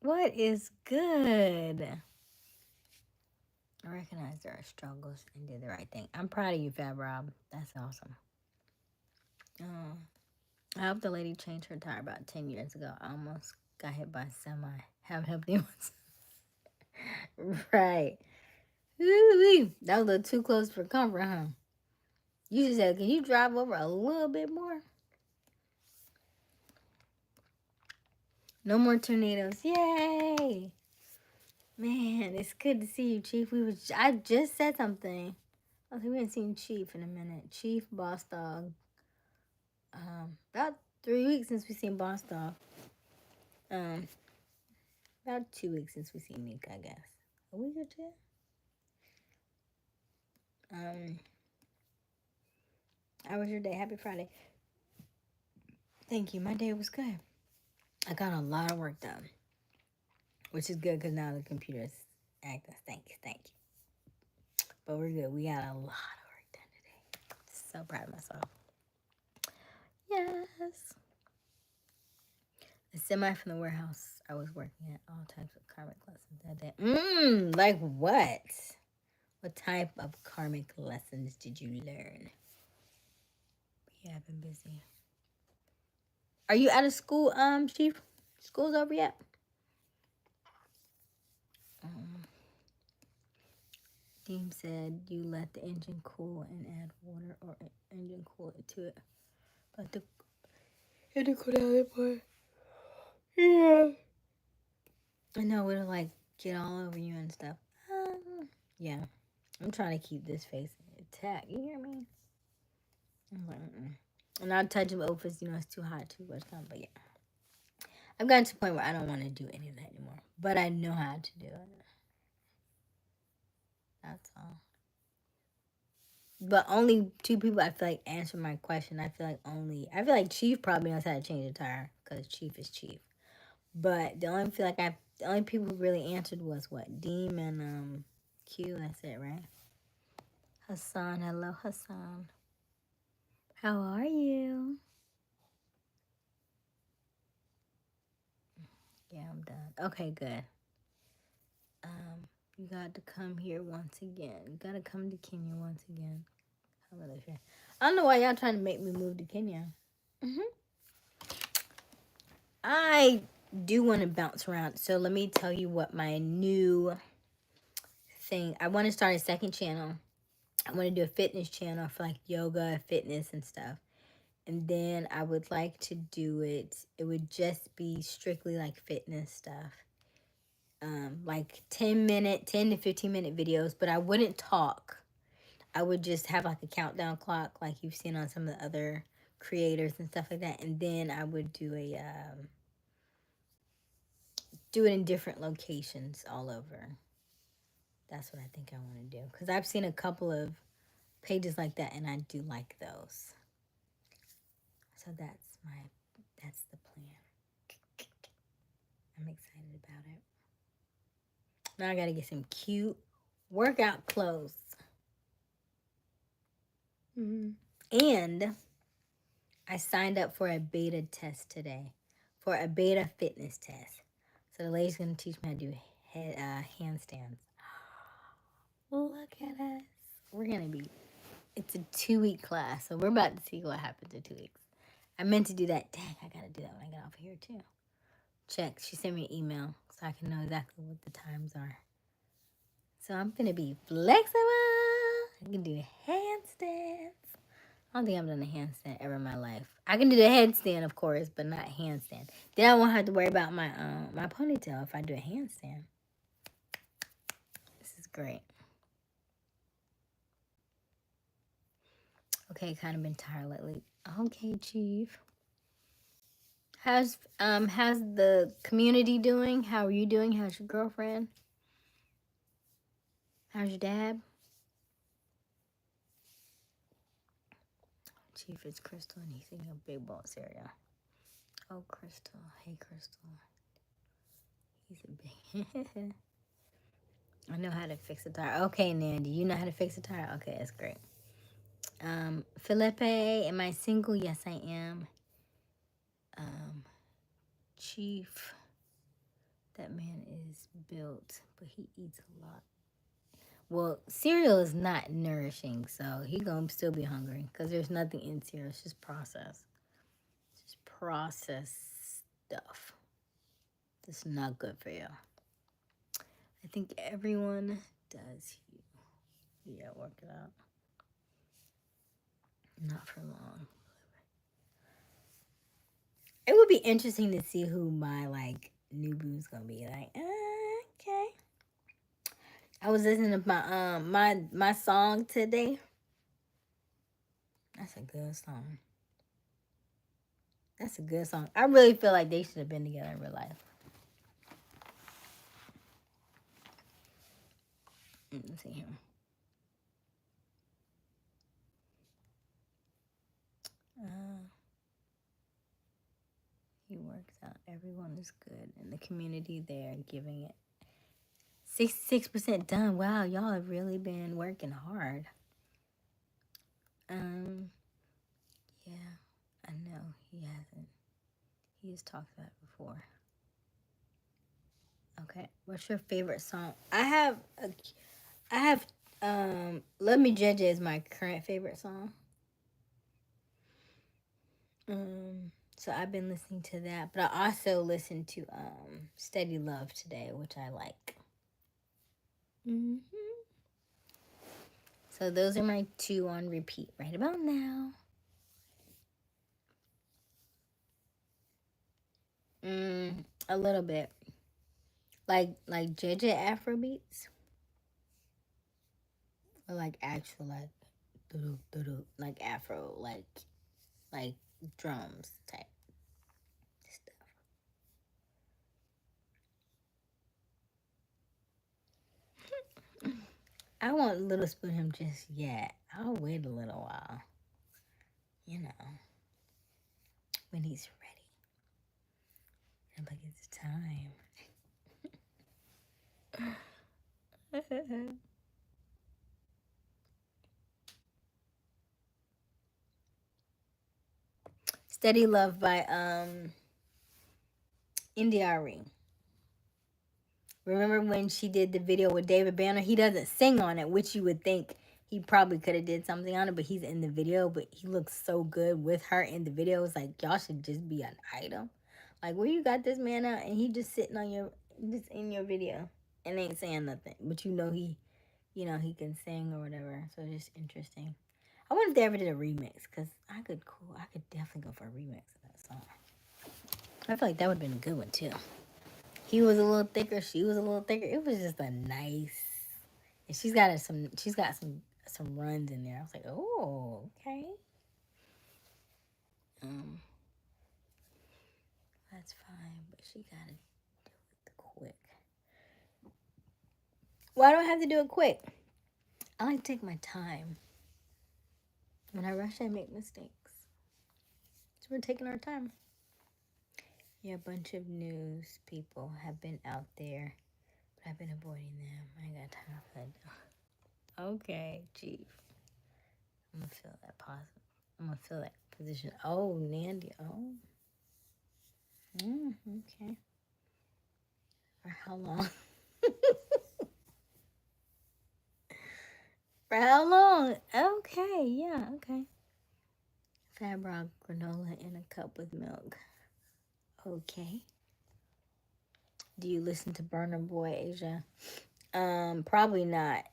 What is good? I recognize there are struggles and did the right thing. I'm proud of you, Fab Rob. That's awesome. I hope the lady changed her tire about 10 years ago. I almost got hit by a semi. Haven't helped anyone. Right. Ooh-wee. That was a little too close for comfort, huh? You just said, can you drive over a little bit more? No more tornadoes. Yay! Man, it's good to see you, Chief. I just said something. I think we haven't seen Chief in a minute. Chief, Boss Dog. About 3 weeks since we seen Boss Dog. About 2 weeks since we seen Nick, I guess. A week or two? How was your day? Happy Friday. Thank you. My day was good. I got a lot of work done, which is good because now the computer's acting. Thank you. But we're good. We got a lot of work done today. So proud of myself. Yes. A semi from the warehouse. I was working at all types of karmic lessons that day. Like what? What type of karmic lessons did you learn? Yeah, I've been busy. Are you out of school, Chief? School's over yet? Deem said you let the engine cool and add water or engine cooler to it. But the engine cool down that part. Yeah. I know it'll like get all over you and stuff. Yeah. I'm trying to keep this face intact. You hear me? I'm like, and I'll touch them over if it's too hot, too much time. But yeah. I've gotten to the point where I don't want to do any of that anymore. But I know how to do it. That's all. But only 2 people I feel like answer my question. I feel like Chief probably knows how to change a tire because Chief is Chief. But the only people who really answered was what? Deem and Q. That's it, right? Hassan, hello Hassan. How are you? Yeah, I'm done. Okay, good. You got to come here once again. You gotta come to Kenya once again. I don't know why y'all trying to make me move to Kenya. I do want to bounce around. So let me tell you what my new thing. I want to start a second channel. I want to do a fitness channel for like yoga, fitness, and stuff. And then I would like to do it. It would just be strictly like fitness stuff. like 10 to 15-minute videos, but I wouldn't talk. I would just have like a countdown clock like you've seen on some of the other creators and stuff like that. And then I would do do it in different locations all over. That's what I think I want to do. Because I've seen a couple of pages like that and I do like those. So that's the plan. I'm excited about it. Now I gotta get some cute workout clothes. And I signed up for a beta test today, for a beta fitness test. So the lady's gonna teach me how to do handstands. Look at us. It's a 2-week class, so we're about to see what happens in 2 weeks. I meant to do that. Dang, I gotta do that when I get off here too. Check. She sent me an email so I can know exactly what the times are. So I'm gonna be flexible. I can do handstands. I don't think I've done a handstand ever in my life. I can do the headstand, of course, but not handstand. Then I won't have to worry about my my ponytail if I do a handstand. This is great. Okay, kind of been tired lately. Okay, Chief. How's the community doing? How are you doing? How's your girlfriend? How's your dad? Chief is Crystal and he's eating a big bowl of cereal. Oh, Crystal. Hey, Crystal. He's a big... I know how to fix a tire. Okay, Nandy, you know how to fix a tire? Okay, that's great. Felipe, am I single? Yes, I am. Chief, that man is built, but he eats a lot. Well, cereal is not nourishing, so he gonna still be hungry because there's nothing in cereal. It's just processed. It's just processed stuff. It's not good for you. I think everyone does. Yeah, work it out. Not for long. It would be interesting to see who my like new boo's gonna be. Like, okay. I was listening to my song today. That's a good song. That's a good song. I really feel like they should have been together in real life. Let's see here. He works out. Everyone is good in the community. They're giving it 66% done. Wow, y'all have really been working hard. Yeah, I know he hasn't. He has talked about it before. Okay, what's your favorite song? I have Let Me Judge It as my current favorite song. So I've been listening to that, but I also listened to Steady Love today, which I like. So those are my 2 on repeat right about now. A little bit. Like JJ Afro beats. Or like actual like Afro, like drums type stuff. I won't Little Spoon him just yet. I'll wait a little while. You know, when he's ready. I'm like, it's time. Steady Love by Indiari. Remember when she did the video with David Banner? He doesn't sing on it, which you would think he probably could have did something on it, but he's in the video, but he looks so good with her in the video. It's like, y'all should just be an item. Like, where you got this man out and he just sitting on just in your video and ain't saying nothing, but you know he can sing or whatever. So it's just interesting. I wonder if they ever did a remix, because I could definitely go for a remix of that song. I feel like that would have been a good one too. He was a little thicker. She was a little thicker. It was just a nice. And she's got some. She's got some runs in there. I was like, oh, okay. That's fine, but she gotta do it quick. Why do I have to do it quick? I like to take my time. When I rush, I make mistakes. So we're taking our time. Yeah, a bunch of news people have been out there, but I've been avoiding them. I ain't got time for that. Okay, chief. I'm gonna feel that positive. I'm gonna feel that position. Oh, Nandy. Oh. Okay. For how long? For how long? Okay, yeah, okay. Fat brown granola in a cup with milk. Okay. Do you listen to Burna Boy, Asia? Probably not.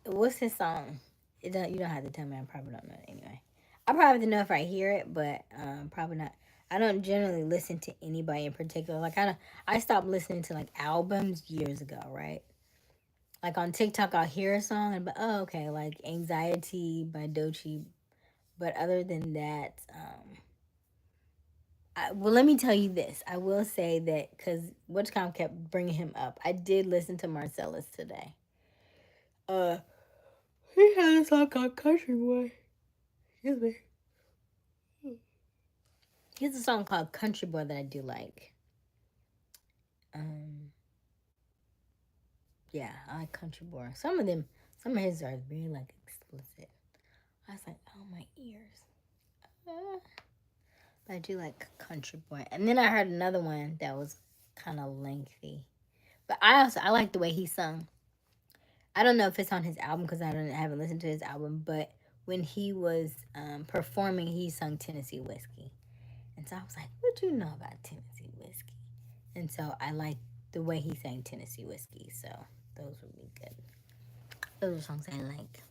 What's his song? You don't have to tell me. I probably don't know it anyway. I probably have to know if I hear it, but probably not. I don't generally listen to anybody in particular. Like I stopped listening to like albums years ago, right? Like on TikTok, I'll hear a song and be, oh, okay, like Anxiety by Doechii. But other than that, well, let me tell you this. I will say that because Witchcom kept bringing him up. I did listen to Marcellus today. He had a song called Country Boy. Excuse me. He has a song called Country Boy that I do like. Yeah, I like Country Boy. Some of his are very like explicit. I was like, oh my ears. But I do like Country Boy. And then I heard another one that was kind of lengthy. But I like the way he sung. I don't know if it's on his album because I haven't listened to his album. But when he was performing, he sung Tennessee Whiskey, and so I was like, "What do you know about Tennessee Whiskey?" And so I like the way he sang Tennessee Whiskey. So those would be good. Those are songs I like.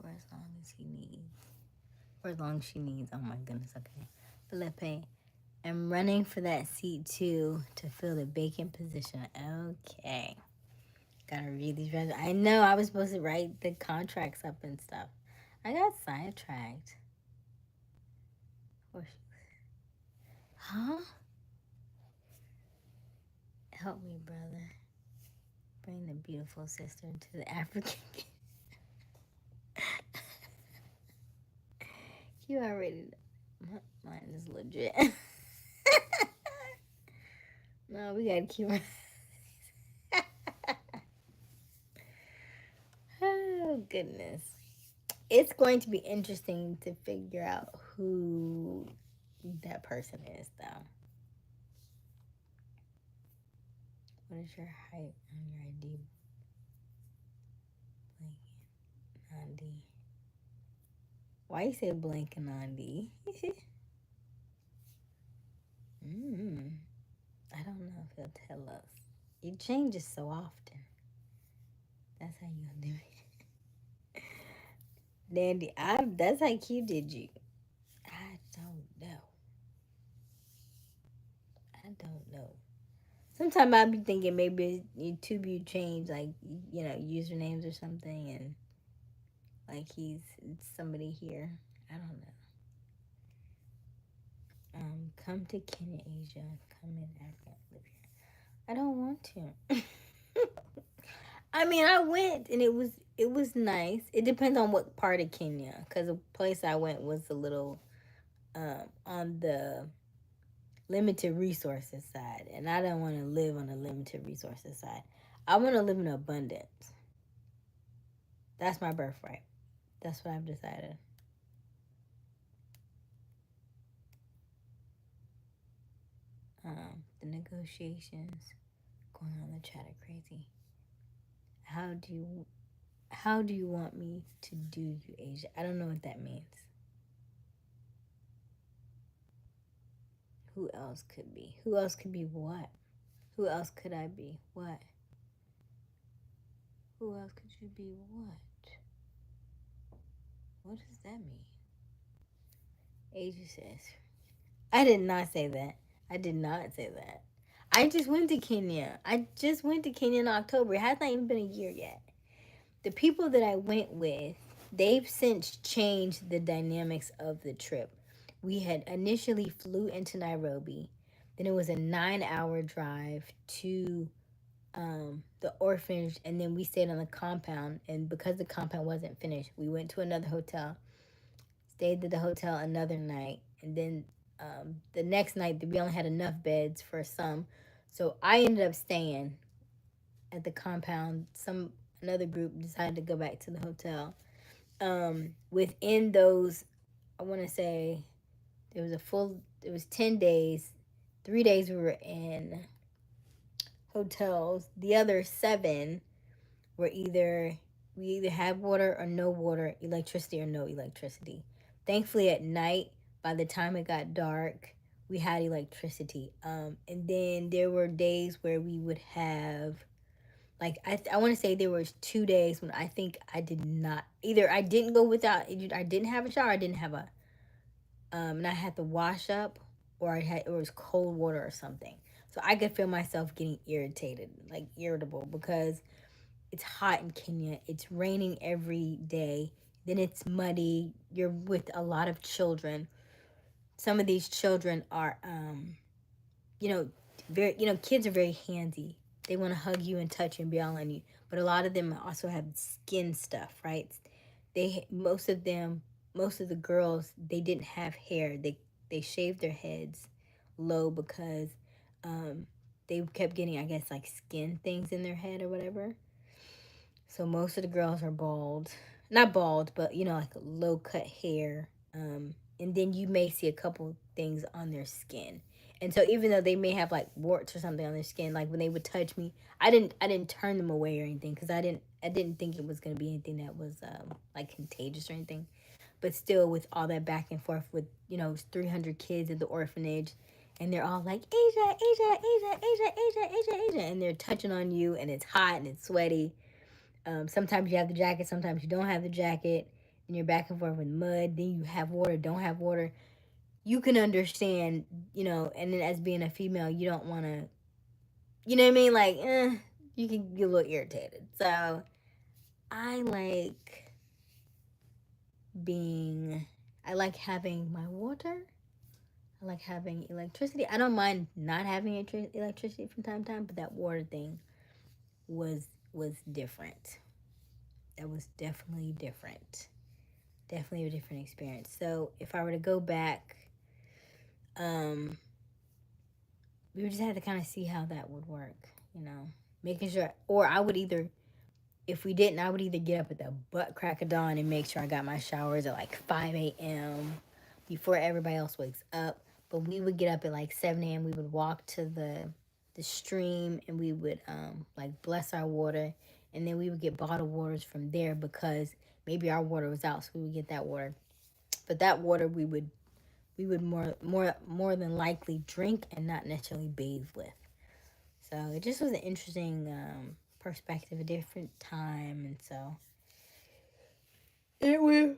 For as long as he needs. For as long as she needs. Oh my goodness. Okay. Felipe. I'm running for that seat too to fill the vacant position. Okay. Gotta read these resumes. I know I was supposed to write the contracts up and stuff. I got sidetracked. Huh? Help me, brother. Bring the beautiful sister to the African. You already know. Mine is legit. No, we gotta keep. Oh goodness. It's going to be interesting to figure out who that person is, though. What is your height on your ID? Blank Nandi. Why you say blank Nandi? I don't know if he'll tell us. He changes so often. That's how you gonna do it. Dandy, that's how cute did you? I don't know. I don't know. Sometimes I'll be thinking maybe YouTube you change like usernames or something, and like it's somebody here. I don't know. Come to Kenya, Asia. Come in Africa, live here. I don't want to. I mean, I went and it was nice. It depends on what part of Kenya, because the place I went was a little on the limited resources side, and I don't want to live on the limited resources side. I want to live in abundance. That's my birthright. That's what I've decided. The negotiations going on the chat are crazy. How do you want me to do you, Asia? I don't know what that means. Who else could be? Who else could be what? Who else could I be? What? Who else could you be? What? What does that mean? Asia says, I did not say that. I did not say that. I just went to Kenya. I just went to Kenya in October. It has not even been a year yet. The people that I went with, they've since changed the dynamics of the trip. We had initially flew into Nairobi. Then it was a 9-hour drive to the orphanage, and then we stayed on the compound. And because the compound wasn't finished, we went to another hotel, stayed at the hotel another night, and then the next night we only had enough beds for some, so I ended up staying at the compound. Another group decided to go back to the hotel. Within those, I want to say it was 10 days. 3 days we were in hotels. The other 7 were we either had water or no water, electricity or no electricity. Thankfully, at night, by the time it got dark, we had electricity. And then there were days where we would have, like, I want to say there was 2 days when I think I did not, either I didn't go without, I didn't have a shower, I didn't have a, and I had to wash up, or it was cold water or something. So I could feel myself getting irritated, like irritable, because it's hot in Kenya. It's raining every day. Then it's muddy. You're with a lot of children. Some of these children are, you know, kids are very handy. They want to hug you and touch you and be all on you. But a lot of them also have skin stuff, right? Most of the girls, they didn't have hair. They shaved their heads low because they kept getting, I guess, like skin things in their head or whatever. So most of the girls are bald. Not bald, but like low cut hair. And then you may see a couple things on their skin. And so even though they may have like warts or something on their skin, like when they would touch me, I didn't turn them away or anything, because I didn't think it was gonna be anything that was like contagious or anything. But still, with all that back and forth with 300 kids at the orphanage, and they're all like Asia, Asia, Asia, Asia, Asia, Asia, Asia, and they're touching on you, and it's hot and it's sweaty. Sometimes you have the jacket, sometimes you don't have the jacket, and you're back and forth with mud. Then you have water, don't have water. You can understand, and then as being a female, you don't want to, you know what I mean? Like, you can get a little irritated. So I like I like having my water. I like having electricity. I don't mind not having electricity from time to time, but that water thing was different. That was definitely different. Definitely a different experience. So if I were to go back, we would just have to kind of see how that would work, making sure, or I would either, if we didn't, I would either get up at the butt crack of dawn and make sure I got my showers at like 5 a.m. before everybody else wakes up. But we would get up at like 7 a.m. We would walk to the stream, and we would like bless our water, and then we would get bottled waters from there, because maybe our water was out, so we would get that water. But that water we would more than likely drink and not necessarily bathe with. So it just was an interesting perspective, a different time, and so it will.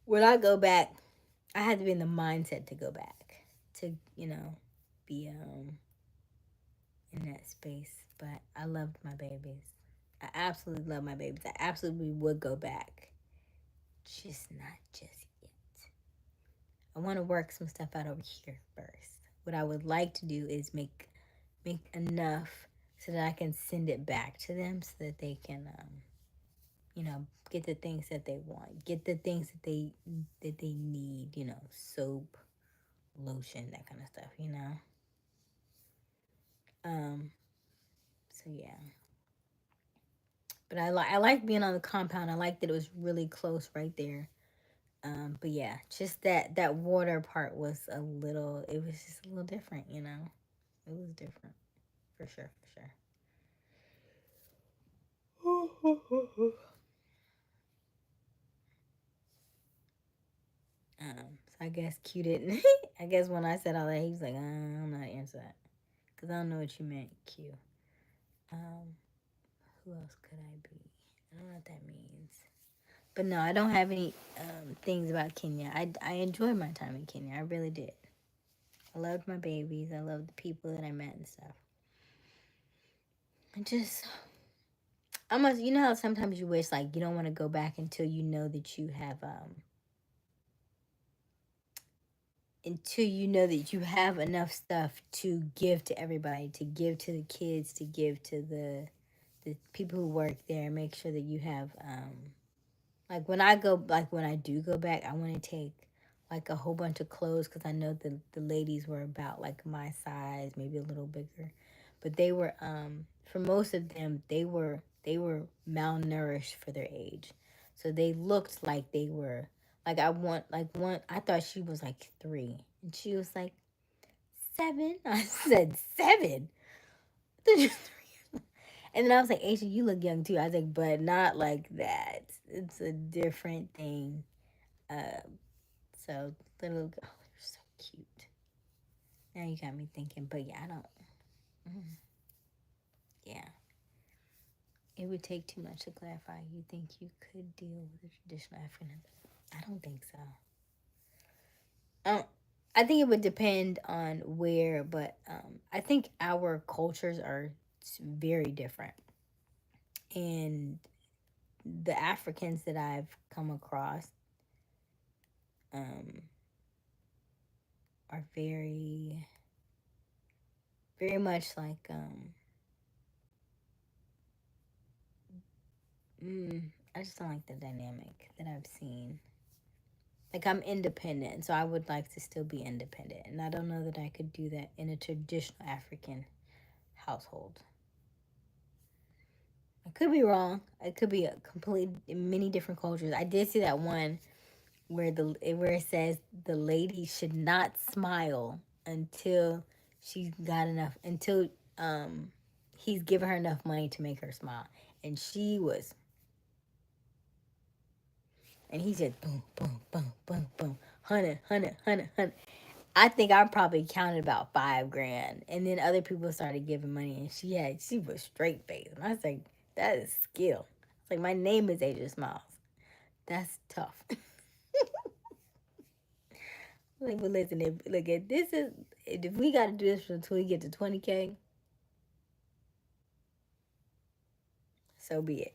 When I go back, I had to be in the mindset to go back to be in that space. But I loved my babies. I absolutely love my babies. I absolutely would go back, just not just yet. I want to work some stuff out over here first. What I would like to do is make enough so that I can send it back to them, so that they can get the things that they want, get the things that they need, soap, lotion, that kind of stuff. So yeah. But I like being on the compound. I like that it was really close right there. But yeah, just that water part was it was just a little different. It was different, for sure, for sure. So I guess Q didn't. I guess when I said all that, he was like, I'm not answer that, because I don't know what you meant, Q. Um, who else could I be? I don't know what that means. But no, I don't have any things about Kenya. I enjoyed my time in Kenya. I really did. I loved my babies. I loved the people that I met and stuff. I just, almost, you know how sometimes you wish like you don't want to go back until you know that you have enough stuff to give to everybody, to give to the kids, to give to the people who work there. Make sure that you have like when I do go back, I want to take like a whole bunch of clothes because I know the ladies were about like my size, maybe a little bigger, but they were for most of them they were malnourished for their age, so they looked like they were like I thought she was like 3 and she was like 7. I said 7. And then I was like, Aysia, you look young too. I was like, but not like that. It's a different thing. So the little girl, oh, you're so cute. Now you got me thinking, but yeah, I don't. Yeah, it would take too much to clarify. You think you could deal with a traditional African? I don't think so. I think it would depend on where, but I think our cultures are very different, and the Africans that I've come across are very, very much like I just don't like the dynamic that I've seen. Like I'm independent, so I would like to still be independent, and I don't know that I could do that in a traditional African household. I could be wrong. It could be a complete many different cultures. I did see that one where it says the lady should not smile until she's got enough until he's given her enough money to make her smile, and she was. And he said, boom, boom, boom, boom, boom, 100, 100, 100, 100. I think I probably counted about $5,000, and then other people started giving money, and she was straight faced, and I was like, that is skill. It's like my name is Aysia Smiles. That's tough. Like, but listen, if we got to do this until we get to 20K, so be it.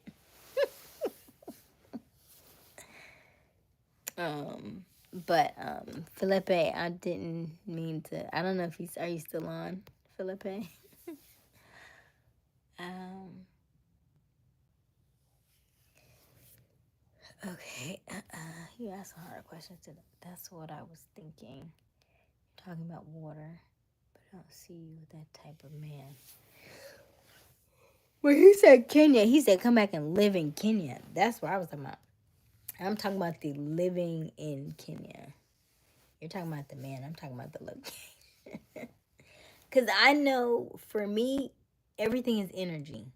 But Felipe, I didn't mean to. I don't know if are you still on, Felipe? Okay. You asked a hard question today. That's what I was thinking. You're talking about water, but I don't see you with that type of man. Well, he said Kenya. He said come back and live in Kenya. That's what I was talking about. I'm talking about the living in Kenya. You're talking about the man. I'm talking about the location. Because I know for me, everything is energy.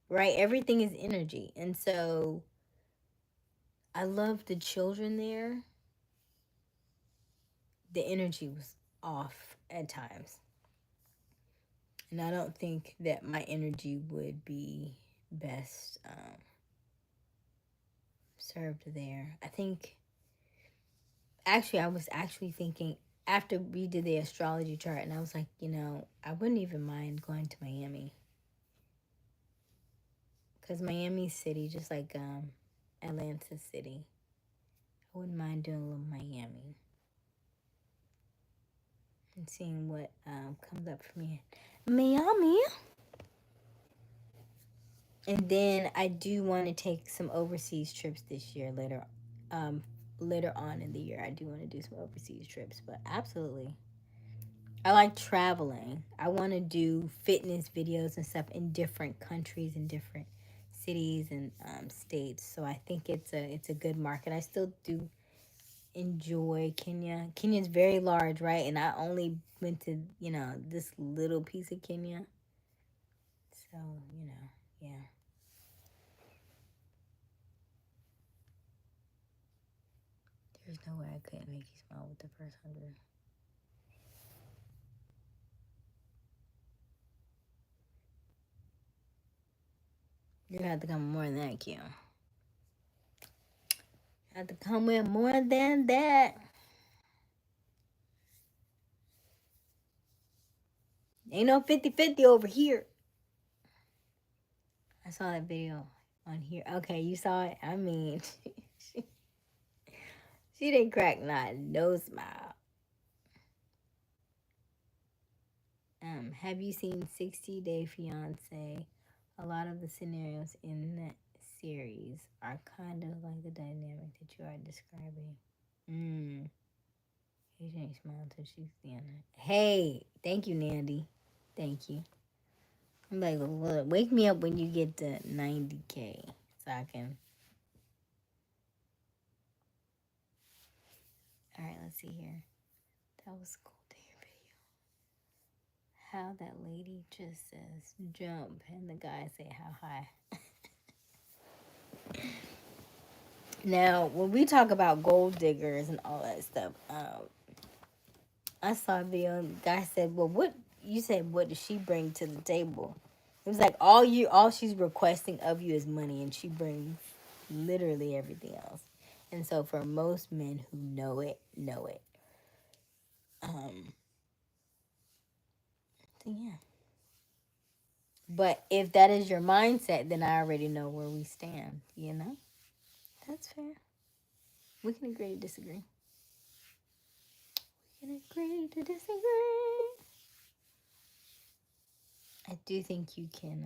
Right? Everything is energy. And so I love the children there. The energy was off at times. And I don't think that my energy would be best served there. I think, actually, I was actually thinking after we did the astrology chart, and I was like, I wouldn't even mind going to Miami. Because Miami City, just like Atlanta City, I wouldn't mind doing a little Miami. And seeing what comes up for me in Miami. And then I do want to take some overseas trips this year later on in the year. I do want to do some overseas trips, but absolutely. I like traveling. I want to do fitness videos and stuff in different countries and different cities and states. So I think it's a good market. I still do enjoy Kenya. Kenya's very large, right? And I only went to, this little piece of Kenya. So, yeah. There's no way I couldn't make you smile with the first 100. You're gonna have to come more than that, Kim. Have to come with more than that. Ain't no 50-50 over here. I saw that video on here. Okay, you saw it? I mean, she, she didn't crack not no smile. Have you seen 60 Day Fiance? A lot of the scenarios in that series are kind of like the dynamic that you are describing. He didn't smile until she's standing. Hey, thank you, Nandy. Thank you. I'm like, well, wake me up when you get to 90K so I can. All right, let's see here. That was cool to hear video. How that lady just says jump and the guy say how high. Now, when we talk about gold diggers and all that stuff, I saw a video and the guy said, well, what you said, what does she bring to the table? It was like all she's requesting of you is money, and she brings literally everything else. And so for most men who know it. So yeah. But if that is your mindset, then I already know where we stand, you know? That's fair. We can agree to disagree. We can agree to disagree. I do think you can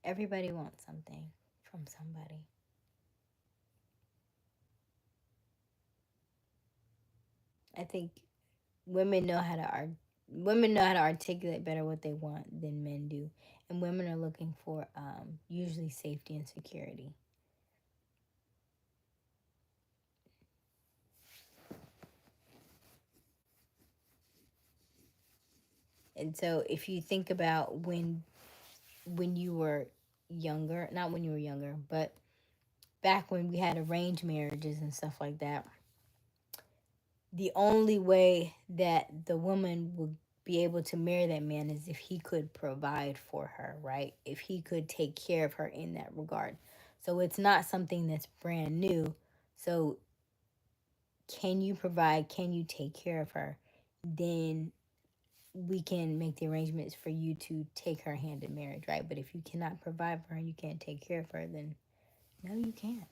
everybody wants something from somebody. I think women know how to articulate better what they want than men do, and women are looking for usually safety and security. And so if you think about when you were younger, not when you were younger, but back when we had arranged marriages and stuff like that, the only way that the woman would be able to marry that man is if he could provide for her, right? If he could take care of her in that regard. So it's not something that's brand new. So can you provide? Can you take care of her? Then we can make the arrangements for you to take her hand in marriage, right? But if you cannot provide for her and you can't take care of her, then no, you can't.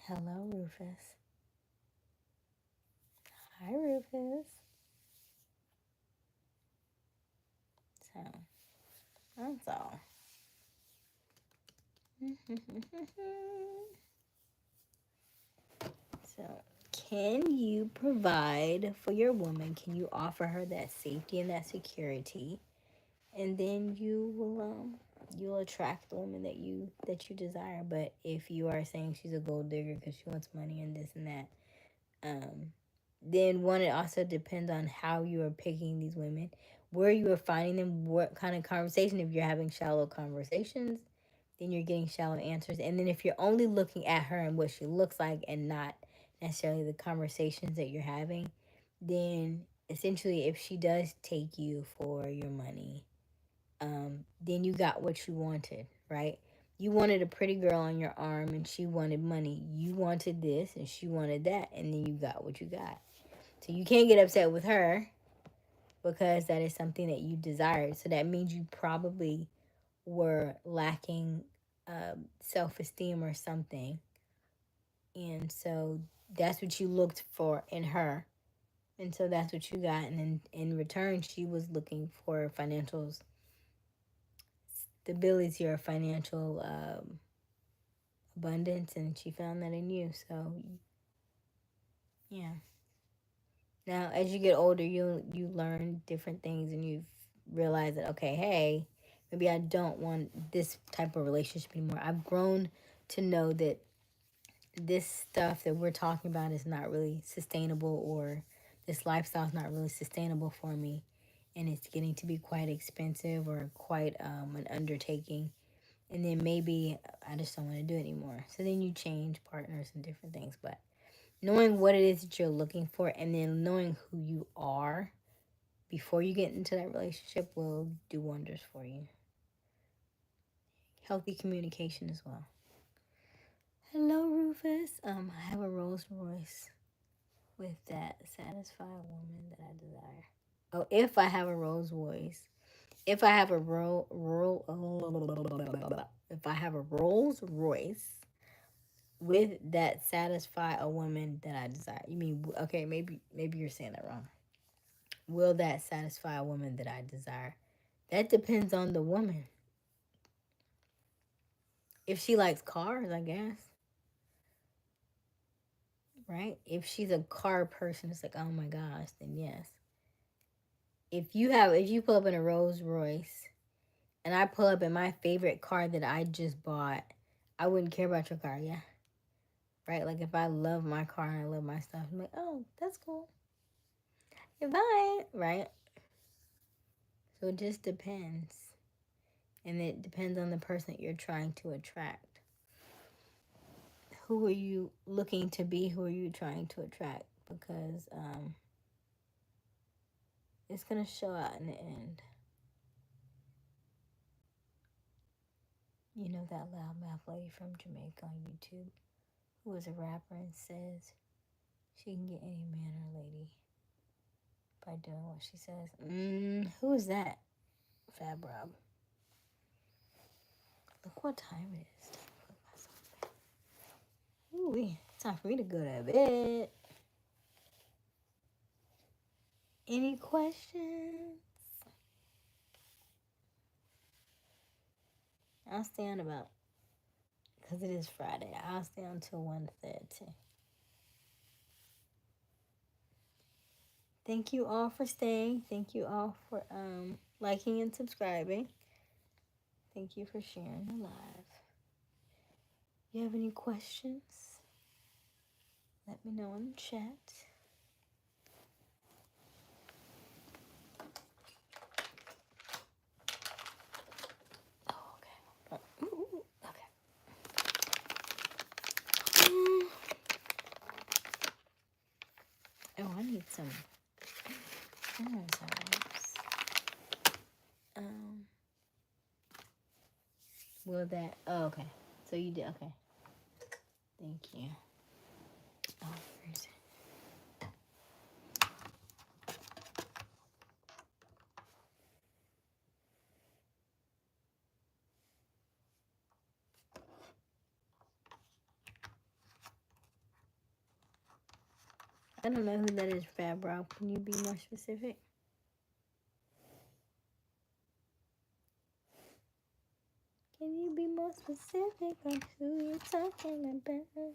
Hello, Rufus. Hi, Rufus. So, that's all. So, can you provide for your woman? Can you offer her that safety and that security? And then you'll attract the woman that you desire. But if you are saying she's a gold digger because she wants money and this and that, then one, it also depends on how you are picking these women, where you are finding them, what kind of conversation. If you're having shallow conversations, then you're getting shallow answers. And then if you're only looking at her and what she looks like and not necessarily the conversations that you're having, then essentially if she does take you for your money, then you got what you wanted, right? You wanted a pretty girl on your arm and she wanted money. You wanted this and she wanted that, and then you got what you got. So you can't get upset with her because that is something that you desired. So that means you probably were lacking self-esteem or something. And so that's what you looked for in her. And so that's what you got. And then in return, she was looking for financial stability or financial abundance. And she found that in you. So, yeah. Now, as you get older, you learn different things and you realize that, okay, hey, maybe I don't want this type of relationship anymore. I've grown to know that this stuff that we're talking about is not really sustainable, or this lifestyle is not really sustainable for me, and it's getting to be quite expensive or quite an undertaking. and then maybe I just don't want to do it anymore. So then you change partners and different things. But knowing what it is that you're looking for, and then knowing who you are before you get into that relationship will do wonders for you. Healthy communication as well. Hello, Rufus. I have a Rolls Royce with that satisfy a woman that I desire. Oh, if I have a Rolls Royce, if I have a if I have a Rolls Royce with that satisfy a woman that I desire. You mean okay? Maybe you're saying that wrong. Will that satisfy a woman that I desire? That depends on the woman. If she likes cars, I guess. Right? If she's a car person, it's like, oh my gosh, then yes. If you pull up in a Rolls Royce and I pull up in my favorite car that I just bought, I wouldn't care about your car, yeah. Right? Like if I love my car and I love my stuff, I'm like, oh, that's cool. Goodbye. Right? So it just depends. And it depends on the person that you're trying to attract. Who are you looking to be? Who are you trying to attract? Because it's going to show out in the end. You know that loudmouth lady from Jamaica on YouTube who is a rapper and says she can get any man or lady by doing what she says. Who is that? Fab Rob. Look what time it is. Ooh, it's time for me to go to bed. Any questions? I'll stay on about, because it is Friday, I'll stay on until 1:30. Thank you all for staying. Thank you all for liking and subscribing. Thank you for sharing the live. If you have any questions, let me know in the chat. Oh, okay. Ooh, okay. Oh, I need some herbs. Will that? Oh, okay. So you did. Okay. Thank you. Oh, where is it? I don't know who that is, Fab Rob. Can you be more specific? Can you be more specific on who you're talking about?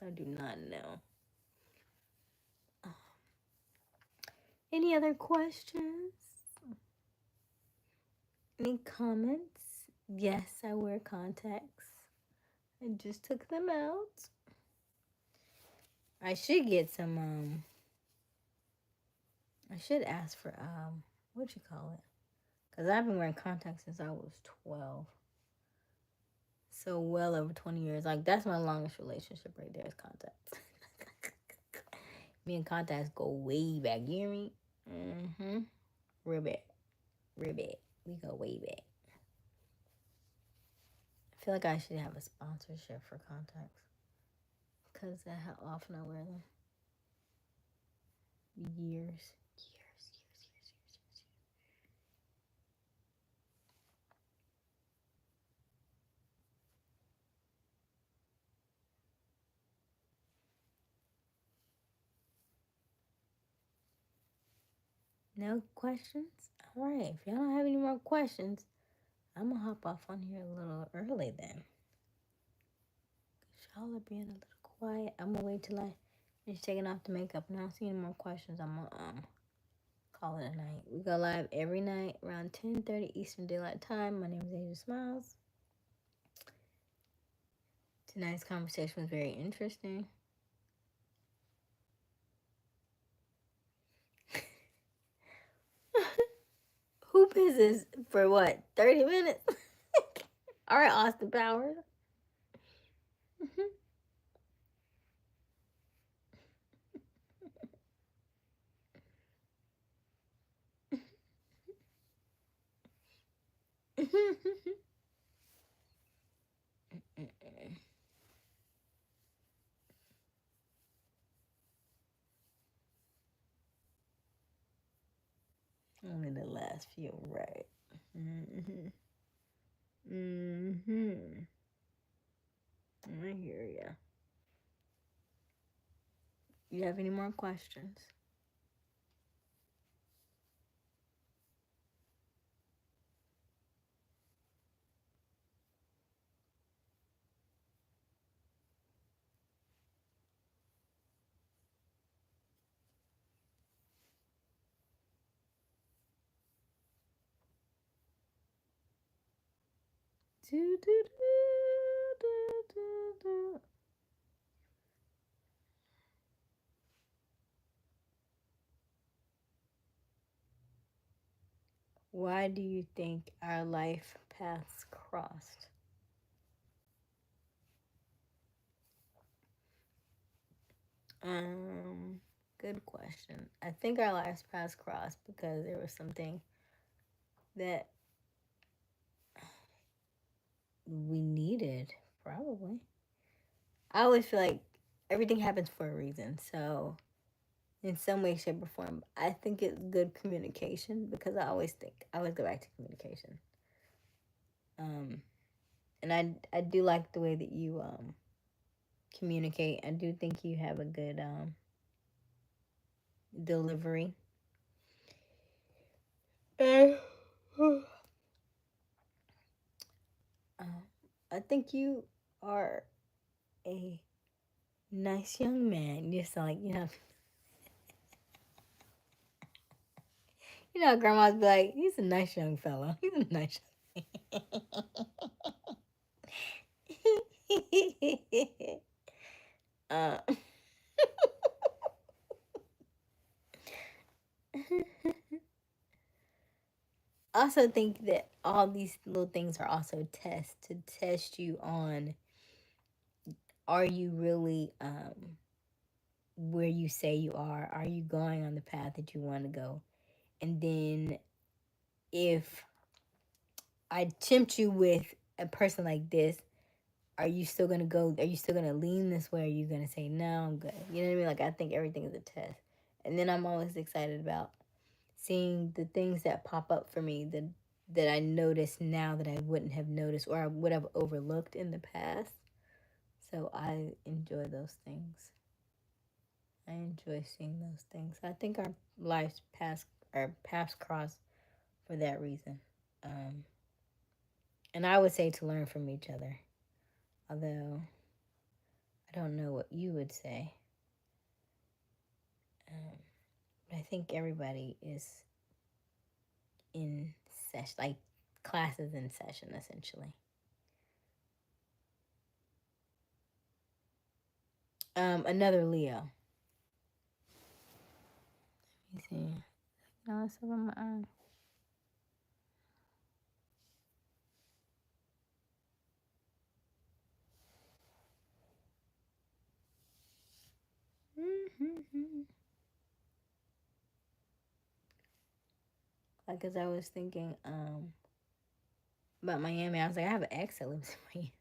I do not know. Any other questions? Any comments? Yes, I wear contacts. I just took them out. I should get some, I should ask for, what you call it? Because I've been wearing contacts since I was 12. So well over 20 years. Like, that's my longest relationship right there is contacts. Me and contacts go way back. You hear me? Mm-hmm. Ribbit. We go way back. I feel like I should have a sponsorship for contacts. Because of how often I wear them. Years. No questions? All right. If y'all don't have any more questions, I'm going to hop off on here a little early then. Y'all are being a little quiet. I'm going to wait till I finish taking off the makeup. And I don't see any more questions. I'm going to call it a night. We go live every night around 10:30 Eastern Daylight Time. My name is Aysia Smiles. Tonight's conversation was very interesting. This is for what, 30 minutes? All right, Austin Powers. Only the last few, right? Mm-hmm. Mm-hmm. I hear ya. You have any more questions? Do, do, do, do, do. Why do you think our life paths crossed? Good question. I think our lives paths crossed because there was something that we needed, probably. I always feel like everything happens for a reason. So, in some way, shape, or form, I think it's good communication because I always go back to communication. And I do like the way that you communicate. I do think you have a good delivery. I think you are a nice young man. You sound like grandmas be like, he's a nice young fella. He's a nice. uh, I also think that all these little things are also tests to test you on, are you really where you say you are? Are you going on the path that you want to go? And then if I tempt you with a person like this, are you still gonna go? Are you still gonna lean this way? Or are you gonna say no? I'm good. You know what I mean? Like I think everything is a test, and then I'm always excited about seeing the things that pop up for me that I notice now that I wouldn't have noticed or I would have overlooked in the past. So I enjoy those things. I enjoy seeing those things. I think our paths cross for that reason. Um, and I would say to learn from each other. Although I don't know what you would say. But I think everybody is in session, like classes in session, essentially. Another Leo. Let me see. No, it's over my eye. Like, as I was thinking about Miami, I was like, I have an ex that lives in Miami.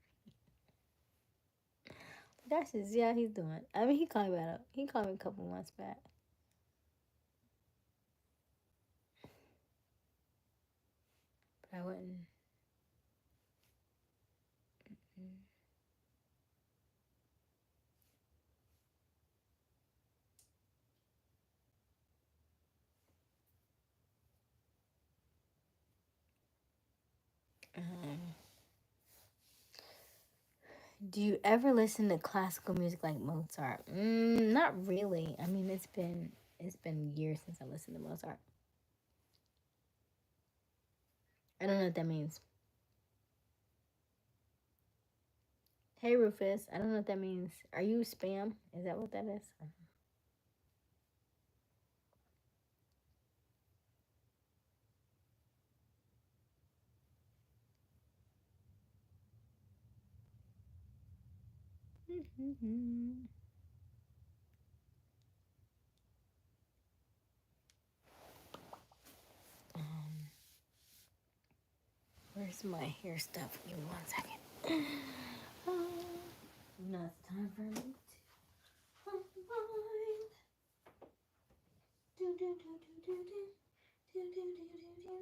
That's just, yeah, he's doing. I mean, he called me back up. He called me a couple months back. But I wouldn't. Do you ever listen to classical music like Mozart? Not really. I mean, it's been years since I listened to Mozart. I don't know what that means. Hey Rufus, I don't know what that means. Are you spam? Is that what that is? Where's my hair stuff? Give me 1 second. Now it's time for me to unwind. Do, do, do, do, do, do. Do, do, do, do, do,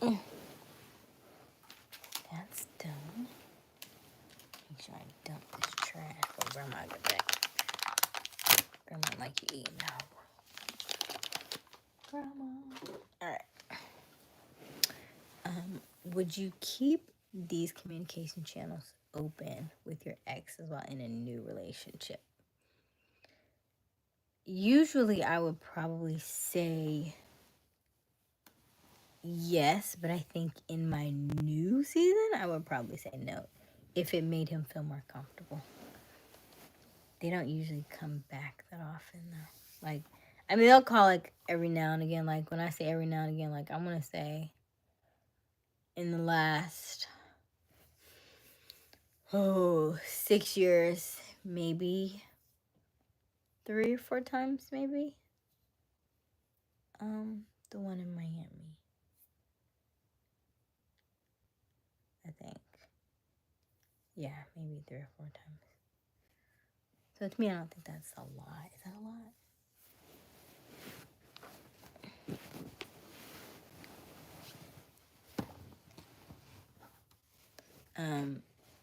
do. That's done. Make sure I dump this trash for Grandma to get back. Grandma like you eating now. Grandma. Alright. Would you keep these communication channels open with your ex as well in a new relationship? Usually I would probably say yes, but I think in my new season, I would probably say no if it made him feel more comfortable. They don't usually come back that often, though. Like, I mean, they'll call, like, every now and again. Like, when I say every now and again, like, I'm going to say in the last, 6 years, maybe 3 or 4 times, maybe. The one in Miami, I think. Yeah, maybe 3 or 4 times. So to me, I don't think that's a lot. Is that a lot?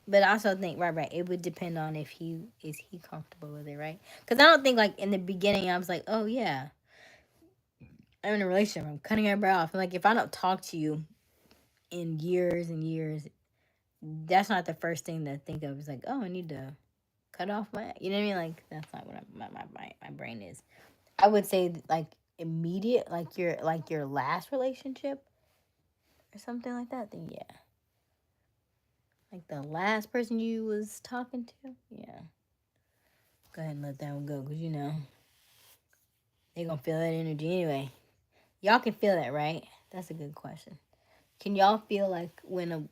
But I also think, right, it would depend on if he comfortable with it, right? Because I don't think, like, in the beginning, I was like, oh, yeah, I'm in a relationship, I'm cutting everybody off. And, like, if I don't talk to you in years and years, that's not the first thing to think of. It's like, oh, I need to cut off my, you know what I mean? Like, that's not what my brain is. I would say, like, immediate, like your last relationship or something like that, then yeah. Like the last person you was talking to, yeah. Go ahead and let that one go, because you know they gonna feel that energy anyway. Y'all can feel that, right? That's a good question. Can y'all feel like when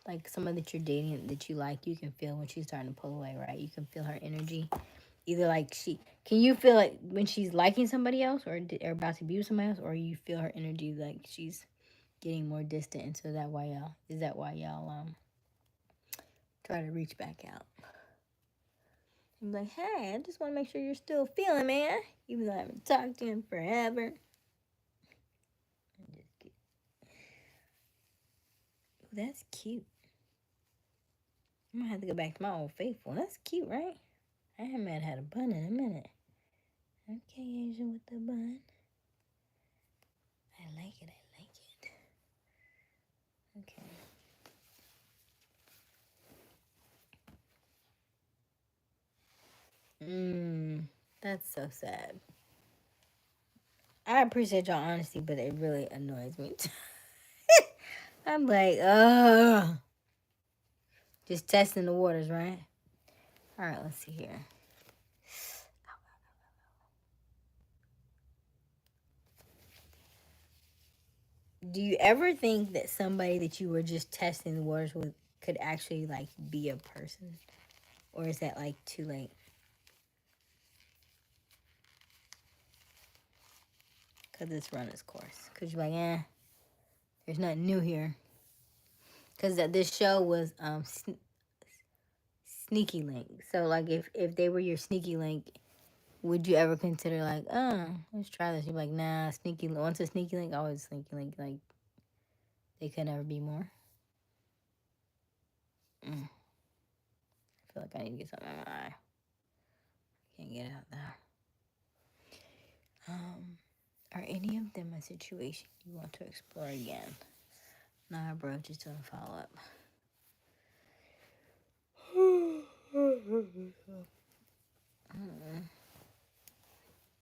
like someone that you're dating that you like, you can feel when she's starting to pull away, right? You can feel her energy. Either like can you feel like when she's liking somebody else or about to be with somebody else, or you feel her energy like she's getting more distant, and so that why y'all try to reach back out? I'm like, hey, I just want to make sure you're still feeling, man, even though I haven't talked to you in forever. That's cute. I'm gonna have to go back to my old faithful. That's cute, right? I haven't had a bun in a minute. Okay, Asia with the bun. I like it. Okay. That's so sad. I appreciate your honesty, but it really annoys me. I'm like, ugh. Just testing the waters, right? All right, let's see here. Do you ever think that somebody that you were just testing the waters with could actually, like, be a person? Or is that, like, too late? Because it's run its course. Because you're like, there's nothing new here. Because this show was Sneaky Link. So, like, if they were your Sneaky Link, would you ever consider, like, let's try this? You're like, nah, Sneaky Link. Once a Sneaky Link, always Sneaky Link. Like, they could never be more. I feel like I need to get something in my eye. Can't get it out now. Are any of them a situation you want to explore again? Nah, bro, just doing a follow up.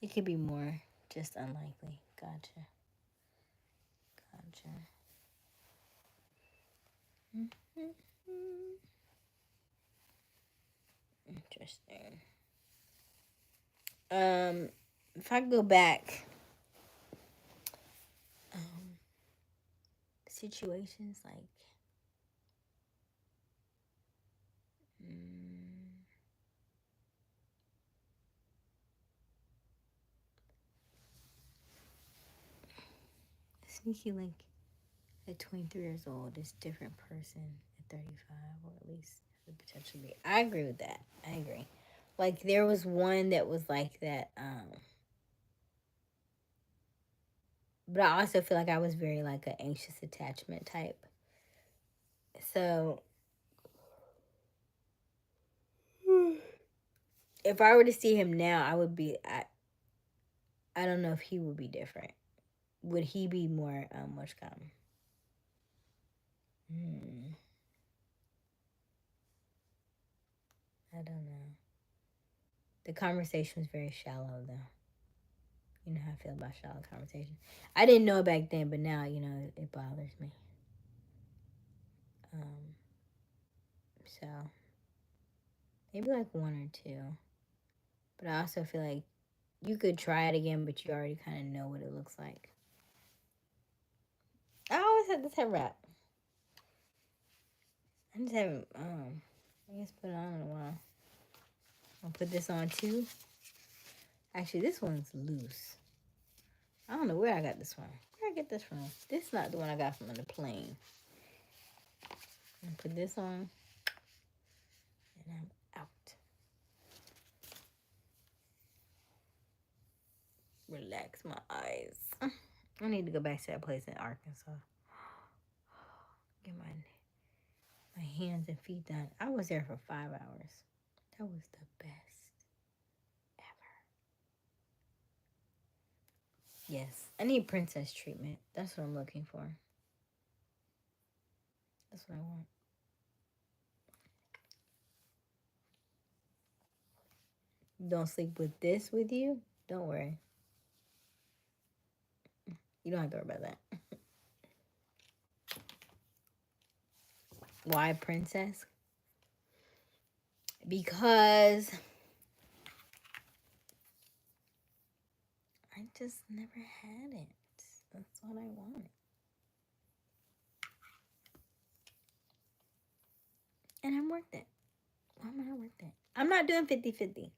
It could be more, just unlikely. Gotcha. Interesting. If I go back, situations like Sneaky link at 23 years old is different person at 35, or at least the potential be. I agree with that. I agree. Like there was one that was like that, but I also feel like I was very like an anxious attachment type. So if I were to see him now, I would be. I don't know if he would be different. Would he be more much calm? I don't know. The conversation was very shallow, though. You know how I feel about shallow conversation. I didn't know it back then, but now you know it bothers me. So maybe like one or two. But I also feel like you could try it again, but you already kind of know what it looks like. I always have this head wrap. I just haven't. I guess put it on in a while. I'll put this on too. Actually, this one's loose. I don't know where I got this from. Where I get this from? This is not the one I got from on the plane. I'm gonna put this on, and I'm out. Relax my eyes. I need to go back to that place in Arkansas. Get my hands and feet done. I was there for 5 hours. That was the best ever. Yes, I need princess treatment. That's what I'm looking for. That's what I want. Don't sleep with this with you? Don't worry. You don't have to worry about that. Why princess? Because I just never had it. That's what I want. And I'm worth it. Why am I not worth it? I'm not doing 50-50.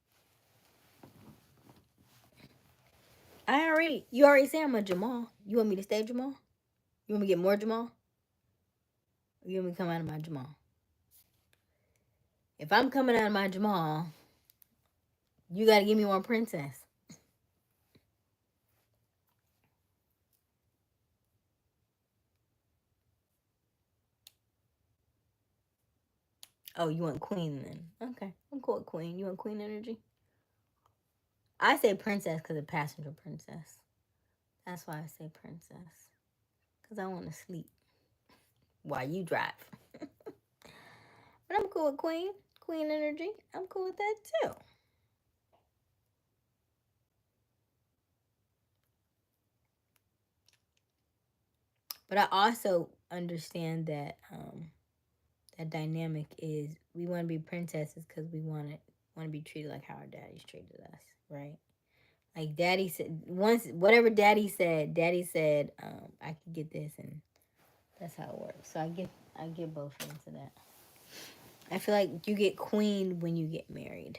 You already say I'm a Jamal. You want me to stay Jamal? You want me to get more Jamal? Or you want me to come out of my Jamal? If I'm coming out of my Jamal, you got to give me more princess. Oh, you want queen then? Okay, I'm cool with queen. You want queen energy? I say princess because of passenger princess. That's why I say princess. Because I want to sleep while you drive. But I'm cool with queen. Queen energy. I'm cool with that too. But I also understand that that dynamic is we want to be princesses because we want to be treated like how our daddies treated us, right? Like daddy said once, whatever daddy said I could get this, and that's how it works. So I get both into that. I feel like you get queen when you get married.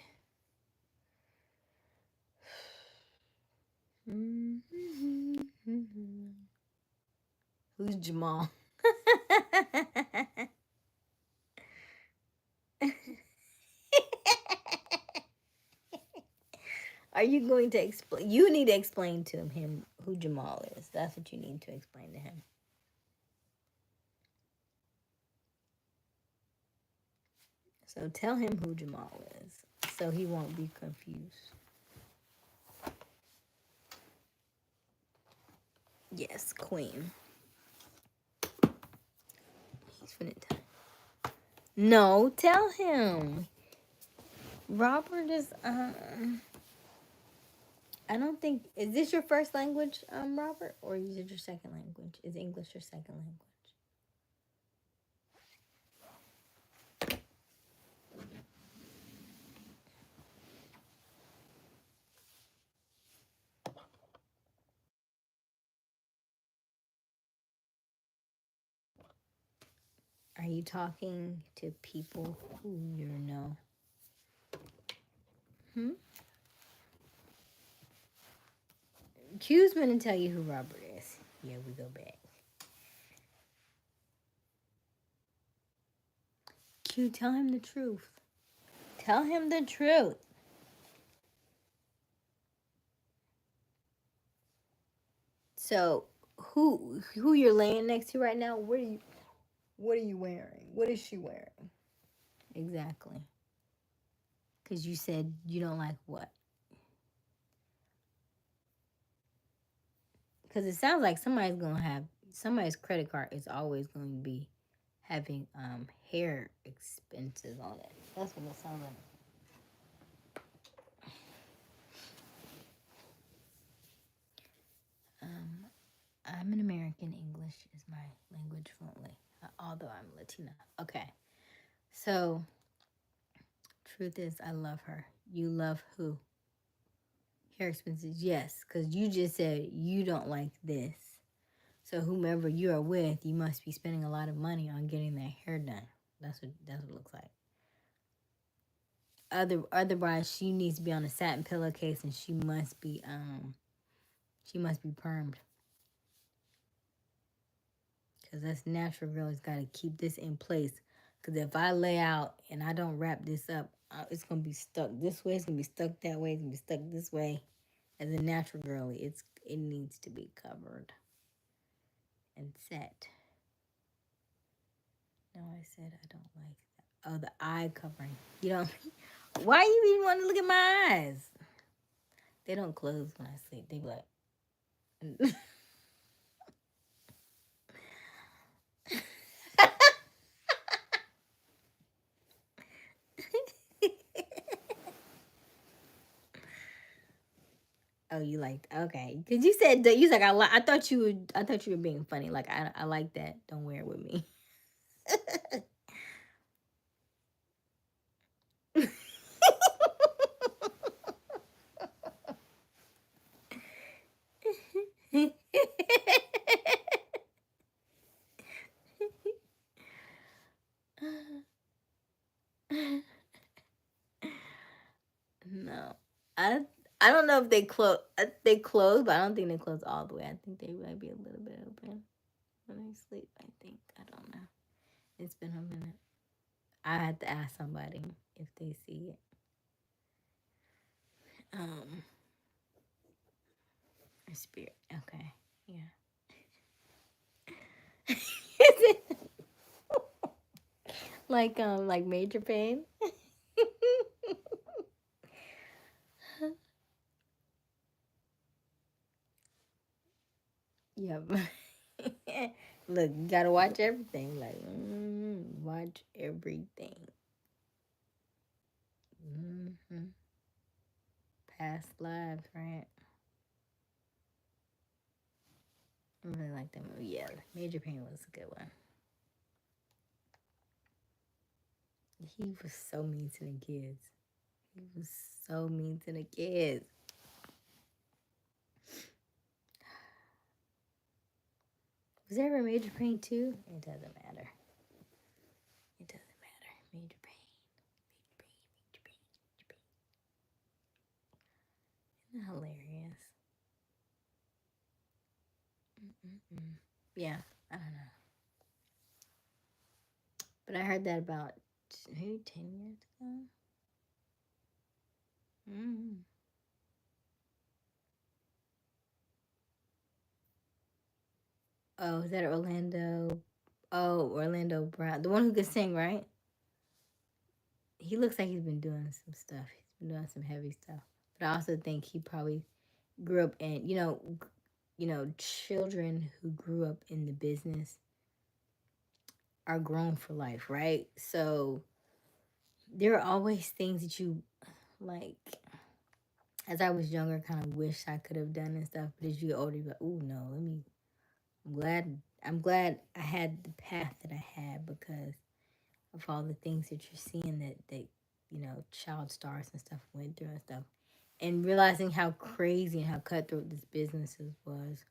Who's Jamal? Are you going to explain? You need to explain to him who Jamal is. That's what you need to explain to him. So tell him who Jamal is, so he won't be confused. Yes, queen. He's finna tell. No, tell him. Robert is. I don't think. Is this your first language, Robert, or is it your second language? Is English your second language? Are you talking to people who you know? Q's gonna tell you who Robert is. Yeah, we go back. Q, tell him the truth. Tell him the truth. So, who you're laying next to right now? What are you wearing? What is she wearing? Exactly. Because you said you don't like what? Because it sounds like somebody's credit card is always going to be having hair expenses on it. That's what it sounds like. I'm an American. English is my language fluently, although I'm Latina. Okay. So, truth is, I love her. You love who? Hair expenses, yes, because you just said you don't like this. So whomever you are with, you must be spending a lot of money on getting that hair done. That's what it looks like. Otherwise, she needs to be on a satin pillowcase, and she must be permed. Because that's natural girl has got to keep this in place. Because if I lay out and I don't wrap this up, it's going to be stuck this way. It's going to be stuck that way. It's going to be stuck this way. As a natural girly, it needs to be covered and set. No, I said I don't like that. Oh, the eye covering. You don't. Why you even want to look at my eyes? They don't close when I sleep. They be like. Oh, you liked okay? Cause you said that you was like I thought you were being funny. Like I like that. Don't wear it with me. No, I I don't know if they close. They close, but I don't think they close all the way. I think they might be a little bit open when I sleep. I think I don't know. It's been a minute. I had to ask somebody if they see it. Um, spirit. Okay, yeah. Is it like major pain? Yep. Look, you gotta watch everything. Like, watch everything. Mm-hmm. Past lives, right? I really like that movie. Yeah, Major Pain was a good one. He was so mean to the kids. He was so mean to the kids. Was there ever Major Pain too? It doesn't matter. It doesn't matter. Major Pain. Major Pain. Major Pain. Isn't that hilarious? Mm-mm-mm. Yeah, I don't know. But I heard that about maybe 10 years ago. Mm. Oh, is that Orlando? Oh, Orlando Brown. The one who could sing, right? He looks like he's been doing some stuff. He's been doing some heavy stuff. But I also think he probably grew up in, children who grew up in the business are grown for life, right? So there are always things that you like. As I was younger, kind of wish I could have done and stuff. But as you get older, you're like, oh no, let me. I'm glad I had the path that I had because of all the things that you're seeing that child stars and stuff went through and stuff, and realizing how crazy and how cutthroat this businesses was,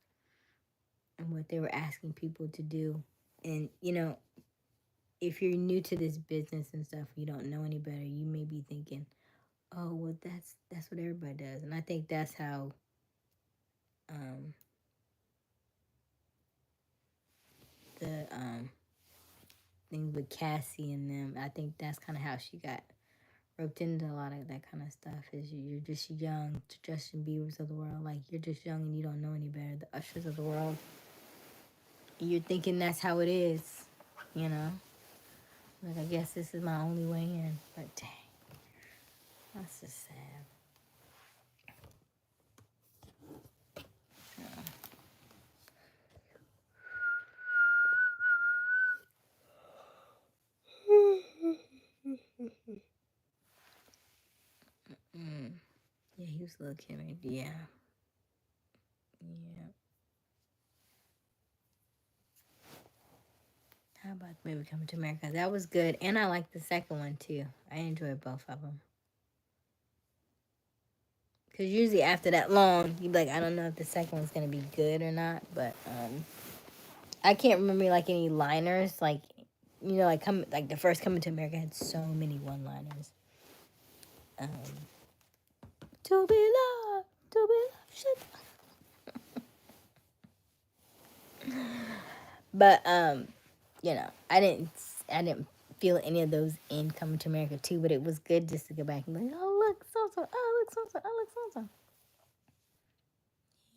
and what they were asking people to do, and if you're new to this business and stuff, you don't know any better, you may be thinking, oh, well, that's what everybody does. And I think that's how the things with Cassie and them, I think that's kind of how she got roped into a lot of that kind of stuff. Is you're just young, to Justin Bieber's of the world. Like, you're just young and you don't know any better. The Ushers of the world. You're thinking that's how it is, you know. Like, I guess this is my only way in. But dang, that's just sad. Yeah, he was a little kid. Yeah. Yeah. How about the movie Coming to America? That was good. And I liked the second one, too. I enjoyed both of them. Because usually after that long, you'd be like, I don't know if the second one's going to be good or not. But I can't remember, like, any liners. Like, you know, like the first Coming to America had so many one-liners. To be loved, shit. But, you know, I didn't feel any of those in Coming to America, too. But it was good just to go back and be like, oh, look, so-so. Oh, look, so-so. Oh, look, so-so.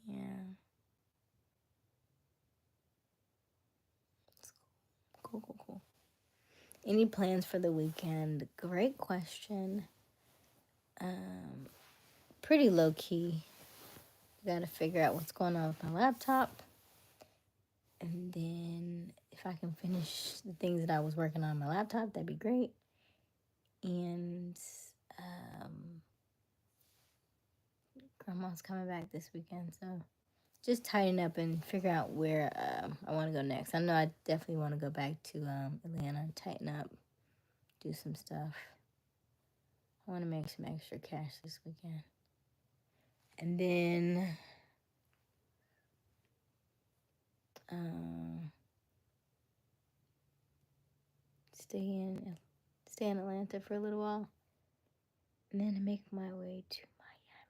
Yeah. Cool. Any plans for the weekend? Great question. Pretty low key. Got to figure out what's going on with my laptop. And then if I can finish the things that I was working on my laptop, that'd be great. And grandma's coming back this weekend, so just tighten up and figure out where I want to go next. I know I definitely want to go back to Atlanta, tighten up, do some stuff. I want to make some extra cash this weekend. And then stay in Atlanta for a little while. And then make my way to Miami.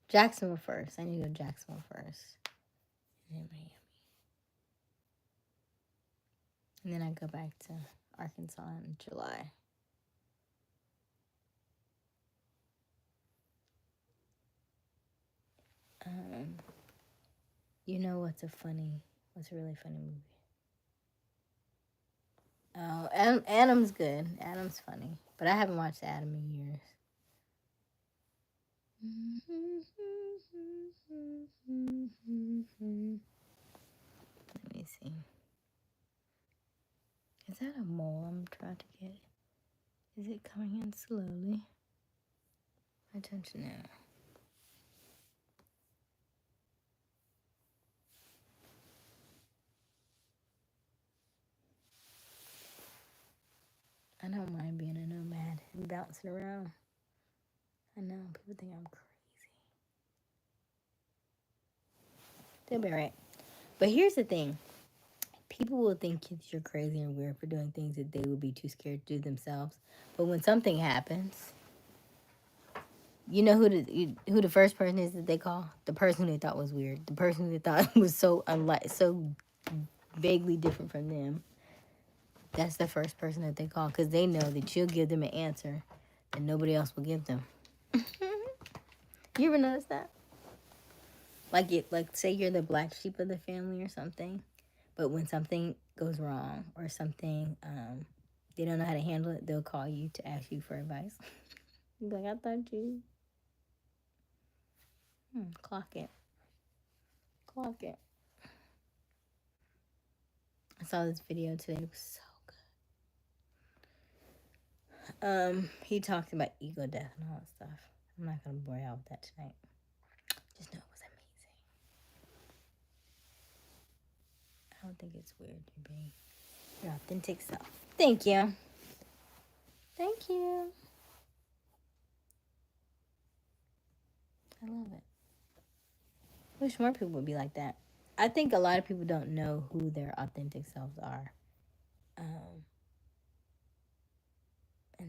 Jacksonville first. I need to go to Jacksonville first. And then Miami. And then I go back to Arkansas in July. You know what's a really funny movie? Oh, Adam's good. Adam's funny. But I haven't watched Adam in years. Let me see. Is that a mole I'm trying to get? Is it coming in slowly? Attention now. I don't mind being a nomad and bouncing around. I know, people think I'm crazy. They'll be right. But here's the thing. People will think you're crazy and weird for doing things that they would be too scared to do themselves. But when something happens, you know who the first person is that they call? The person they thought was weird. The person they thought was so vaguely different from them. That's the first person that they call because they know that you'll give them an answer that nobody else will give them. You ever notice that? Like say you're the black sheep of the family or something, but when something goes wrong or something, they don't know how to handle it, they'll call you to ask you for advice. You'll be like, I thought you. Clock it. I saw this video today. It was so good. He talked about ego death and all that stuff. I'm not gonna bore y'all with that tonight. Just know it was amazing. I don't think it's weird to be your authentic self. Thank you. I love it. Wish more people would be like that. I think a lot of people don't know who their authentic selves are.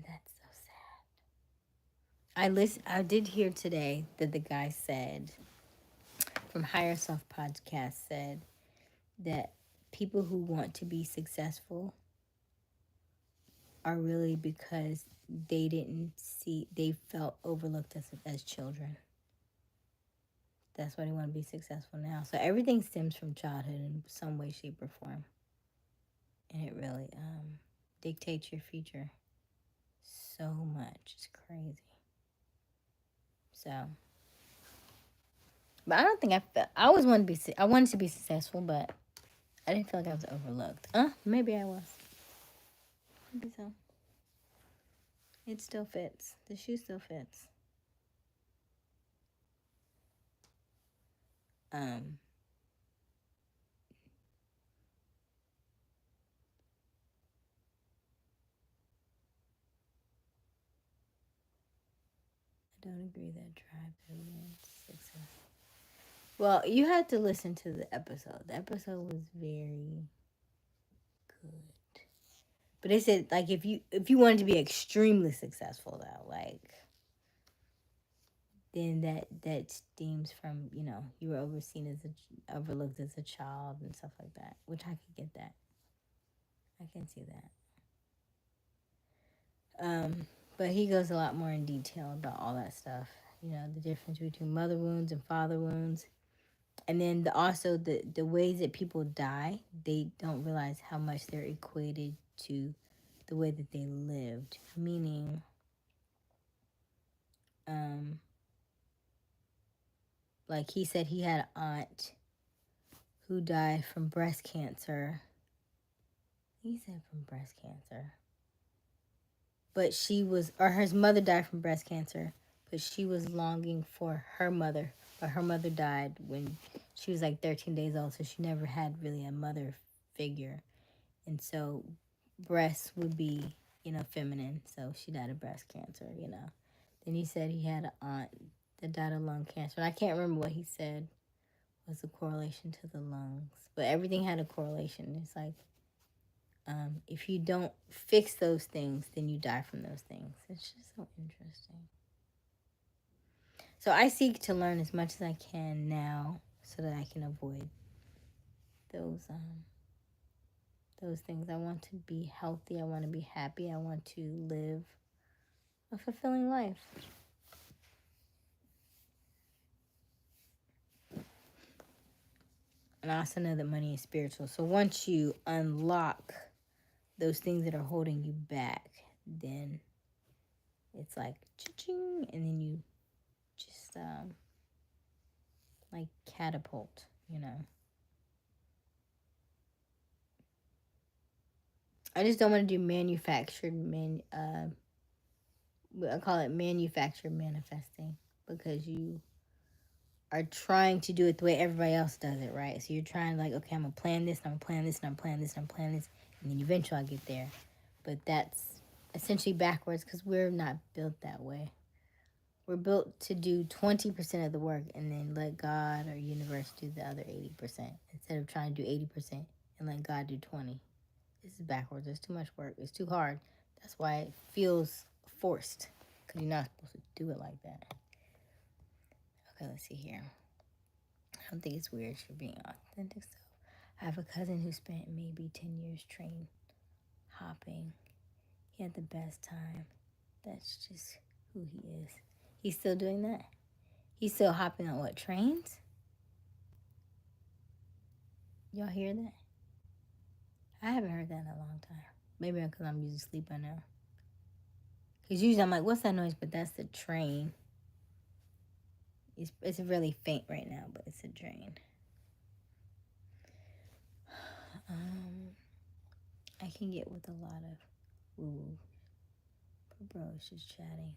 And that's so sad. I did hear today that the guy said from Higher Self podcast said that people who want to be successful are really because they felt overlooked as children. That's why they want to be successful now. So everything stems from childhood in some way, shape, or form. And it really dictates your future so much. It's crazy. So, but I don't think I always I wanted to be successful, but I didn't feel like I was overlooked. Maybe I was. Maybe so. It still fits. The shoe still fits. I don't agree that drive evidence success. Well, you had to listen to the episode. The episode was very good. But they said like if you wanted to be extremely successful though, like then that stems from you were overlooked as a child and stuff like that, which I could get that. I can see that. But he goes a lot more in detail about all that stuff. The difference between mother wounds and father wounds, and then also the ways that people die. They don't realize how much they're equated to the way that they lived. Meaning, like he said, he had an aunt who died from breast cancer. He said from breast cancer. But his mother died from breast cancer, but she was longing for her mother. But her mother died when she was like 13 days old, so she never had really a mother figure. And so breasts would be, feminine. So she died of breast cancer, Then he said he had an aunt that died of lung cancer. And I can't remember what he said was the correlation to the lungs. But everything had a correlation. It's like, if you don't fix those things, then you die from those things. It's just so interesting. So I seek to learn as much as I can now so that I can avoid those things. I want to be healthy. I want to be happy. I want to live a fulfilling life. And I also know that money is spiritual. So once you unlock those things that are holding you back, then it's like cha-ching, and then you just like catapult, I just don't want to do I call it manufactured manifesting, because you are trying to do it the way everybody else does it, right? So you're trying like, okay, I'm going to plan this, and I'm going to plan this, and I'm planning this, and I'm planning this, and then eventually I'll get there. But that's essentially backwards, because we're not built that way. We're built to do 20% of the work and then let God or universe do the other 80%, instead of trying to do 80% and let God do 20%. This is backwards. It's too much work. It's too hard. That's why it feels forced, because you're not supposed to do it like that. Okay, let's see here. I don't think it's weird for being authentic self. I have a cousin who spent maybe 10 years train hopping. He had the best time. That's just who he is. He's still doing that. He's still hopping on what, trains? Y'all hear that? I haven't heard that in a long time. Maybe because I'm usually asleep by now. Because usually I'm like, what's that noise? But that's the train. It's really faint right now, but it's a train. I can get with a lot of woo-woo. But bro, it's just chatting.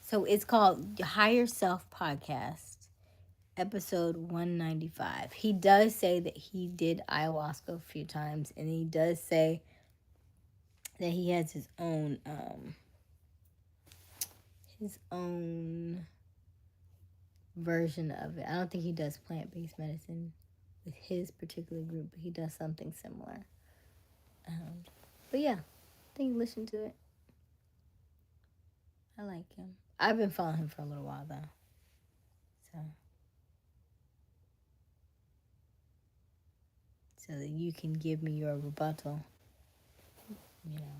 So it's called Higher Self Podcast, episode 195. He does say that he did ayahuasca a few times, and he does say that he has his own version of it. I don't think he does plant-based medicine with his particular group, but he does something similar. But yeah, I think listen to it. I like him. I've been following him for a little while though. So that you can give me your rebuttal, you know,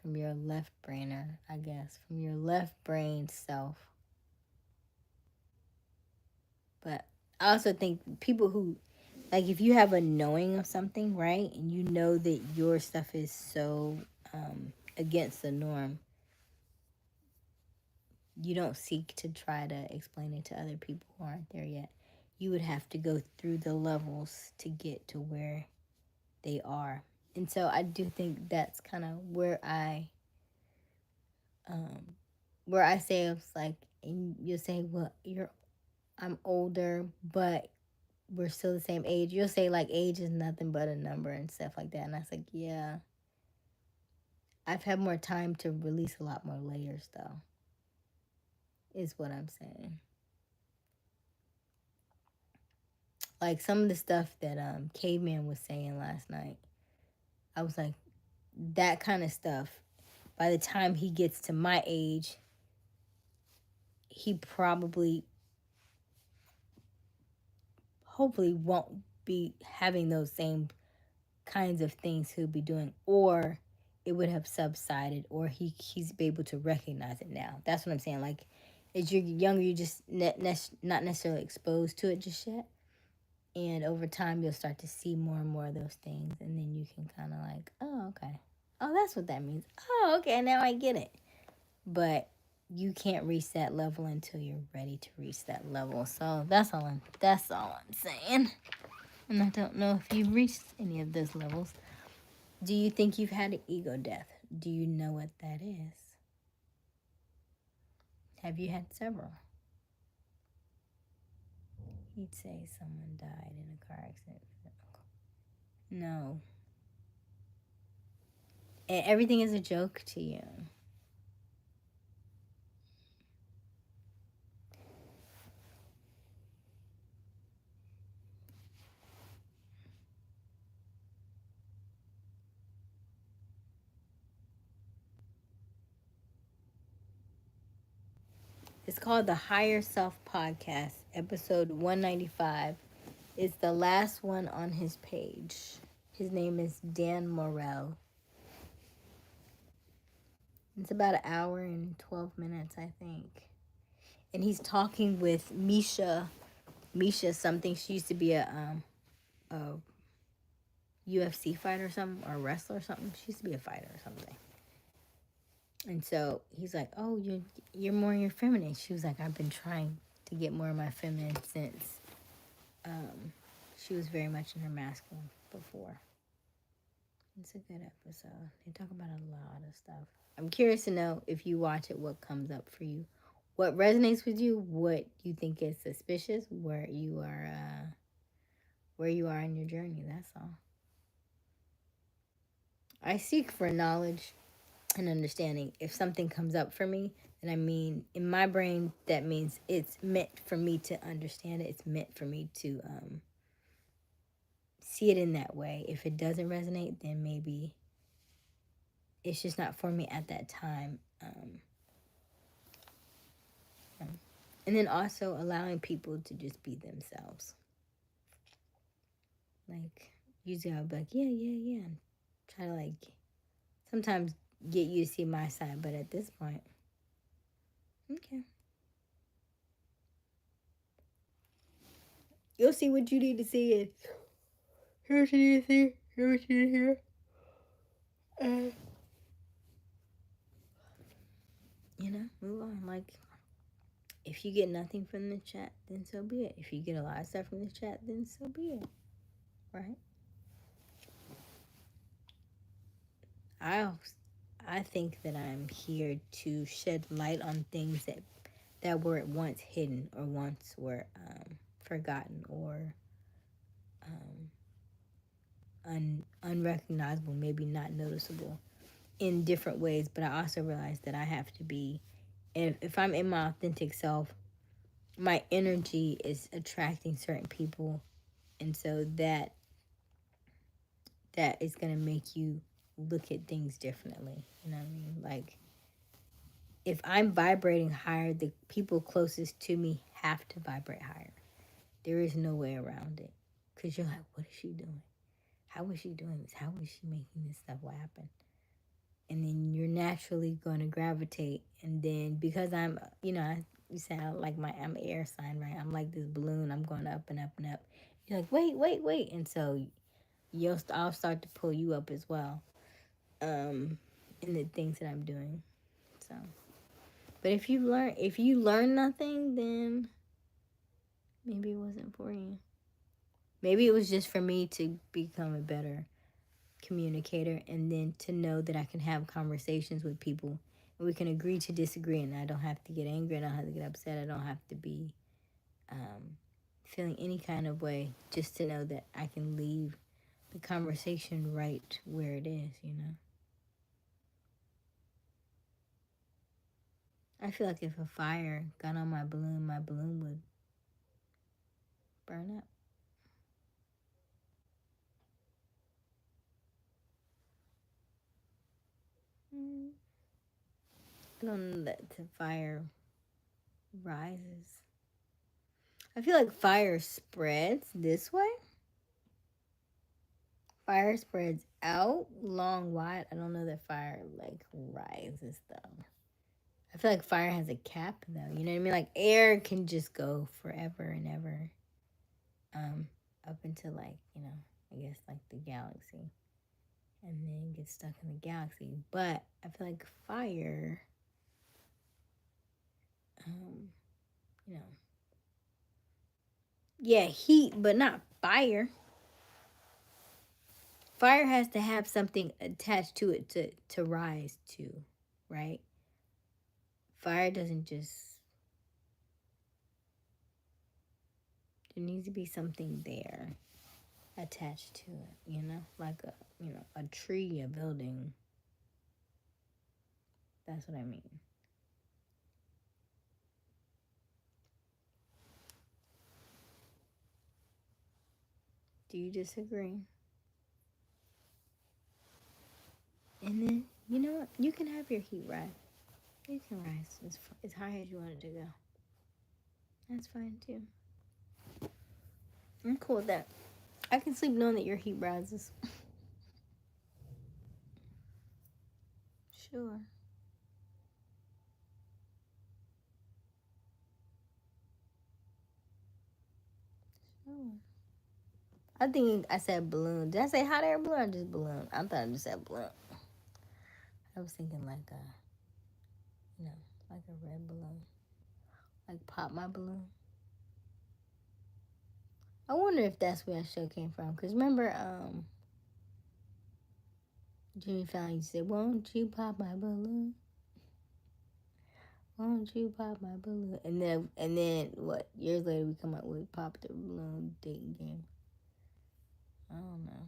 from your left brainer, I guess, from your left brain self. But I also think people who, like, if you have a knowing of something, right, and you know that your stuff is so against the norm, you don't seek to try to explain it to other people who aren't there yet. You would have to go through the levels to get to where they are. And so I do think that's kind of where I say it's like, and you'll say, well, I'm older, but we're still the same age. You'll say like age is nothing but a number and stuff like that. And I was like, yeah, I've had more time to release a lot more layers though, is what I'm saying. Like some of the stuff that Caveman was saying last night, I was like, that kind of stuff, by the time he gets to my age, he probably, hopefully, won't be having those same kinds of things he'll be doing, or it would have subsided, or he's be able to recognize it now. That's what I'm saying. Like, as you're younger, you're just not necessarily exposed to it just yet. And over time, you'll start to see more and more of those things. And then you can kind of like, oh, okay. Oh, that's what that means. Oh, okay. Now I get it. But you can't reach that level until you're ready to reach that level. So that's all I'm saying. And I don't know if you've reached any of those levels. Do you think you've had an ego death? Do you know what that is? Have you had several? He'd say someone died in a car accident. No. And everything is a joke to you. It's called the Higher Self Podcast, episode 195. It's the last one on his page. His name is Dan Morell. It's about an hour and 12 minutes, I think. And he's talking with Misha something. She used to be a UFC fighter or something, or a wrestler or something. She used to be a fighter or something. And so he's like, oh, you're more in your feminine. She was like, I've been trying to get more of my feminine since she was very much in her masculine before. It's a good episode. They talk about a lot of stuff. I'm curious to know, if you watch it, what comes up for you. What resonates with you, what you think is suspicious, where you are in your journey. That's all. I seek for knowledge and understanding. If something comes up for me, then I mean, in my brain, that means it's meant for me to understand it. It's meant for me to see it in that way. If it doesn't resonate, then maybe it's just not for me at that time. And then also allowing people to just be themselves. Like, usually I'll be like, yeah, and try to, like, sometimes get you to see my side, but at this point, okay. You'll see what you need to see, and hear what you need to see, hear what you need to hear. Move on. Like, if you get nothing from the chat, then so be it. If you get a lot of stuff from the chat, then so be it. Right? I think that I'm here to shed light on things that were once hidden, or once were forgotten, or unrecognizable, maybe not noticeable in different ways. But I also realize that I have to be, if I'm in my authentic self, my energy is attracting certain people, and so that is going to make you look at things differently. You know what I mean? Like, if I'm vibrating higher, the people closest to me have to vibrate higher. There is no way around it. Because you're like, what is she doing? How is she doing this? How is she making this stuff happen? And then you're naturally going to gravitate. And then because I'm, you say I'm an air sign, right? I'm like this balloon. I'm going up and up and up. You're like, wait. And so I'll start to pull you up as well in the things that I'm doing. So, but if you learn nothing, then maybe it wasn't for you. Maybe it was just for me to become a better communicator, and then to know that I can have conversations with people and we can agree to disagree, and I don't have to get angry, I don't have to get upset, I don't have to be feeling any kind of way, just to know that I can leave the conversation right where it is. I feel like if a fire got on my balloon would burn up. I don't know that the fire rises. I feel like fire spreads this way. Fire spreads out long, wide. I don't know that fire rises though. I feel like fire has a cap though. You know what I mean? Like air can just go forever and ever, up until I guess the galaxy, and then get stuck in the galaxy. But I feel like fire, you know, yeah, heat, but not fire. Fire has to have something attached to it to rise to, right? Fire doesn't just. There needs to be something there attached to it, like a tree, a building. That's what I mean. Do you disagree? And then, you know what? You can have your heat rise. You can rise as high as you want it to go. That's fine too. I'm cool with that. I can sleep knowing that your heat rises. Sure. Sure. I think I said balloon. Did I say hot air balloon or just balloon? I thought I just said balloon. I was thinking like like a red balloon. Like pop my balloon. I wonder if that's where that show came from. Because remember, Jimmy Fallon used to say, "Won't you pop my balloon? Won't you pop my balloon?" And then what? Years later, we come up with Pop the Balloon dating game. I don't know.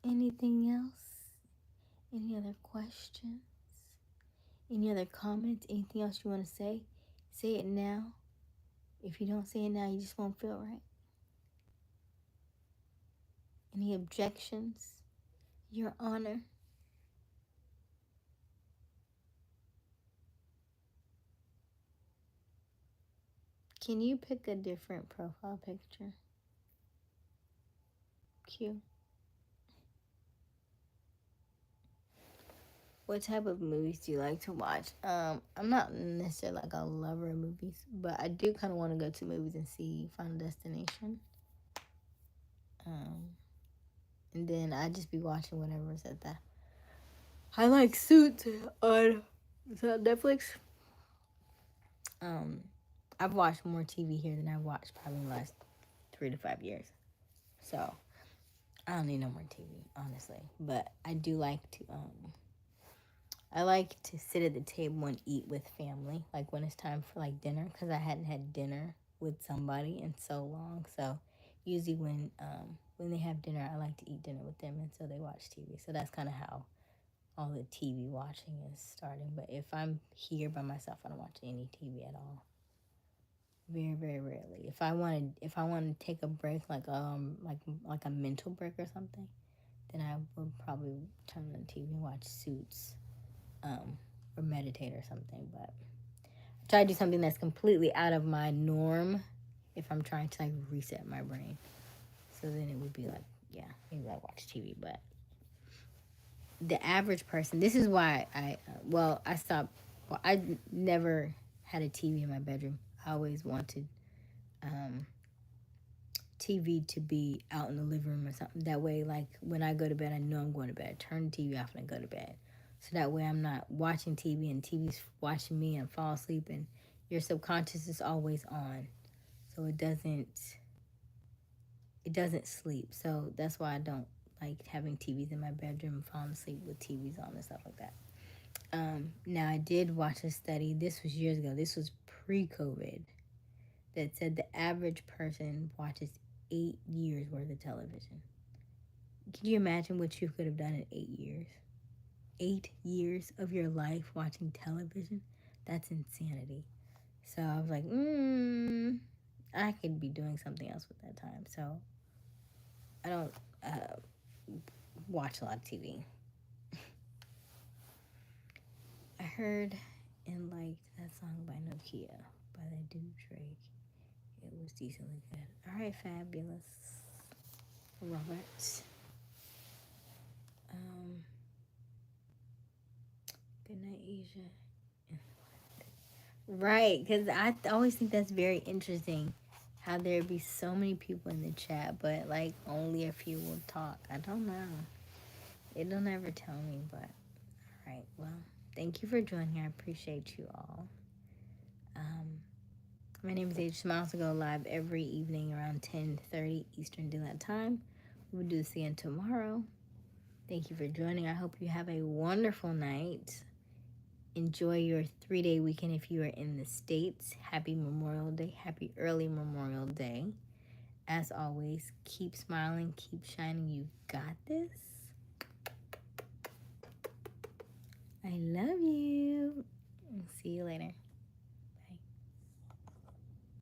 Anything else? Any other questions? Any other comments? Anything else you want to say? Say it now. If you don't say it now, you just won't feel right. Any objections? Your Honor. Can you pick a different profile picture? Q. What type of movies do you like to watch? I'm not necessarily like a lover of movies, but I do kind of want to go to movies and see Final Destination. And then I just be watching whatever's at that. I like Suits on Netflix. I've watched more TV here than I've watched probably in the last 3 to 5 years. So I don't need no more TV, honestly. But I do like to sit at the table and eat with family, like when it's time for dinner, because I hadn't had dinner with somebody in so long. So usually when they have dinner, I like to eat dinner with them, and so they watch TV. So that's kind of how all the TV watching is starting. But if I'm here by myself, I don't watch any TV at all. Very, very rarely. If I want to take a break, like a mental break or something, then I would probably turn on the TV and watch Suits, or meditate or something. But I try to do something that's completely out of my norm if I'm trying to like reset my brain. So then it would be like, yeah, maybe I watch TV. But the average person, this is why I stopped. Well, I never had a TV in my bedroom. I always wanted TV to be out in the living room or something. That way, like when I go to bed, I know I'm going to bed. Turn the TV off and I go to bed. So that way I'm not watching TV and TV's watching me and fall asleep, and your subconscious is always on. So it doesn't sleep. So that's why I don't like having TVs in my bedroom, falling asleep with TVs on and stuff like that. Now I did watch a study. This was years ago. This was pre-COVID. That said the average person watches 8 years worth of television. Can you imagine what you could have done in 8 years? 8 years of your life watching television? That's insanity. So I was like, I could be doing something else with that time. So I don't watch a lot of TV. I heard and liked that song by Nokia by that dude Drake. It was decently good. All right, fabulous Robert. Good night, Asia. Right, because I always think that's very interesting how there'd be so many people in the chat, but like only a few will talk. I don't know. It don't ever tell me, but all right. Well, thank you for joining. I appreciate you all. My name is Aysia Smiles. I go live every evening around 10:30 Eastern Daylight Time. We will do this again tomorrow. Thank you for joining. I hope you have a wonderful night. Enjoy your 3-day weekend if you are in the States. Happy Memorial Day. Happy early Memorial Day. As always, keep smiling, keep shining. You got this. I love you. See you later.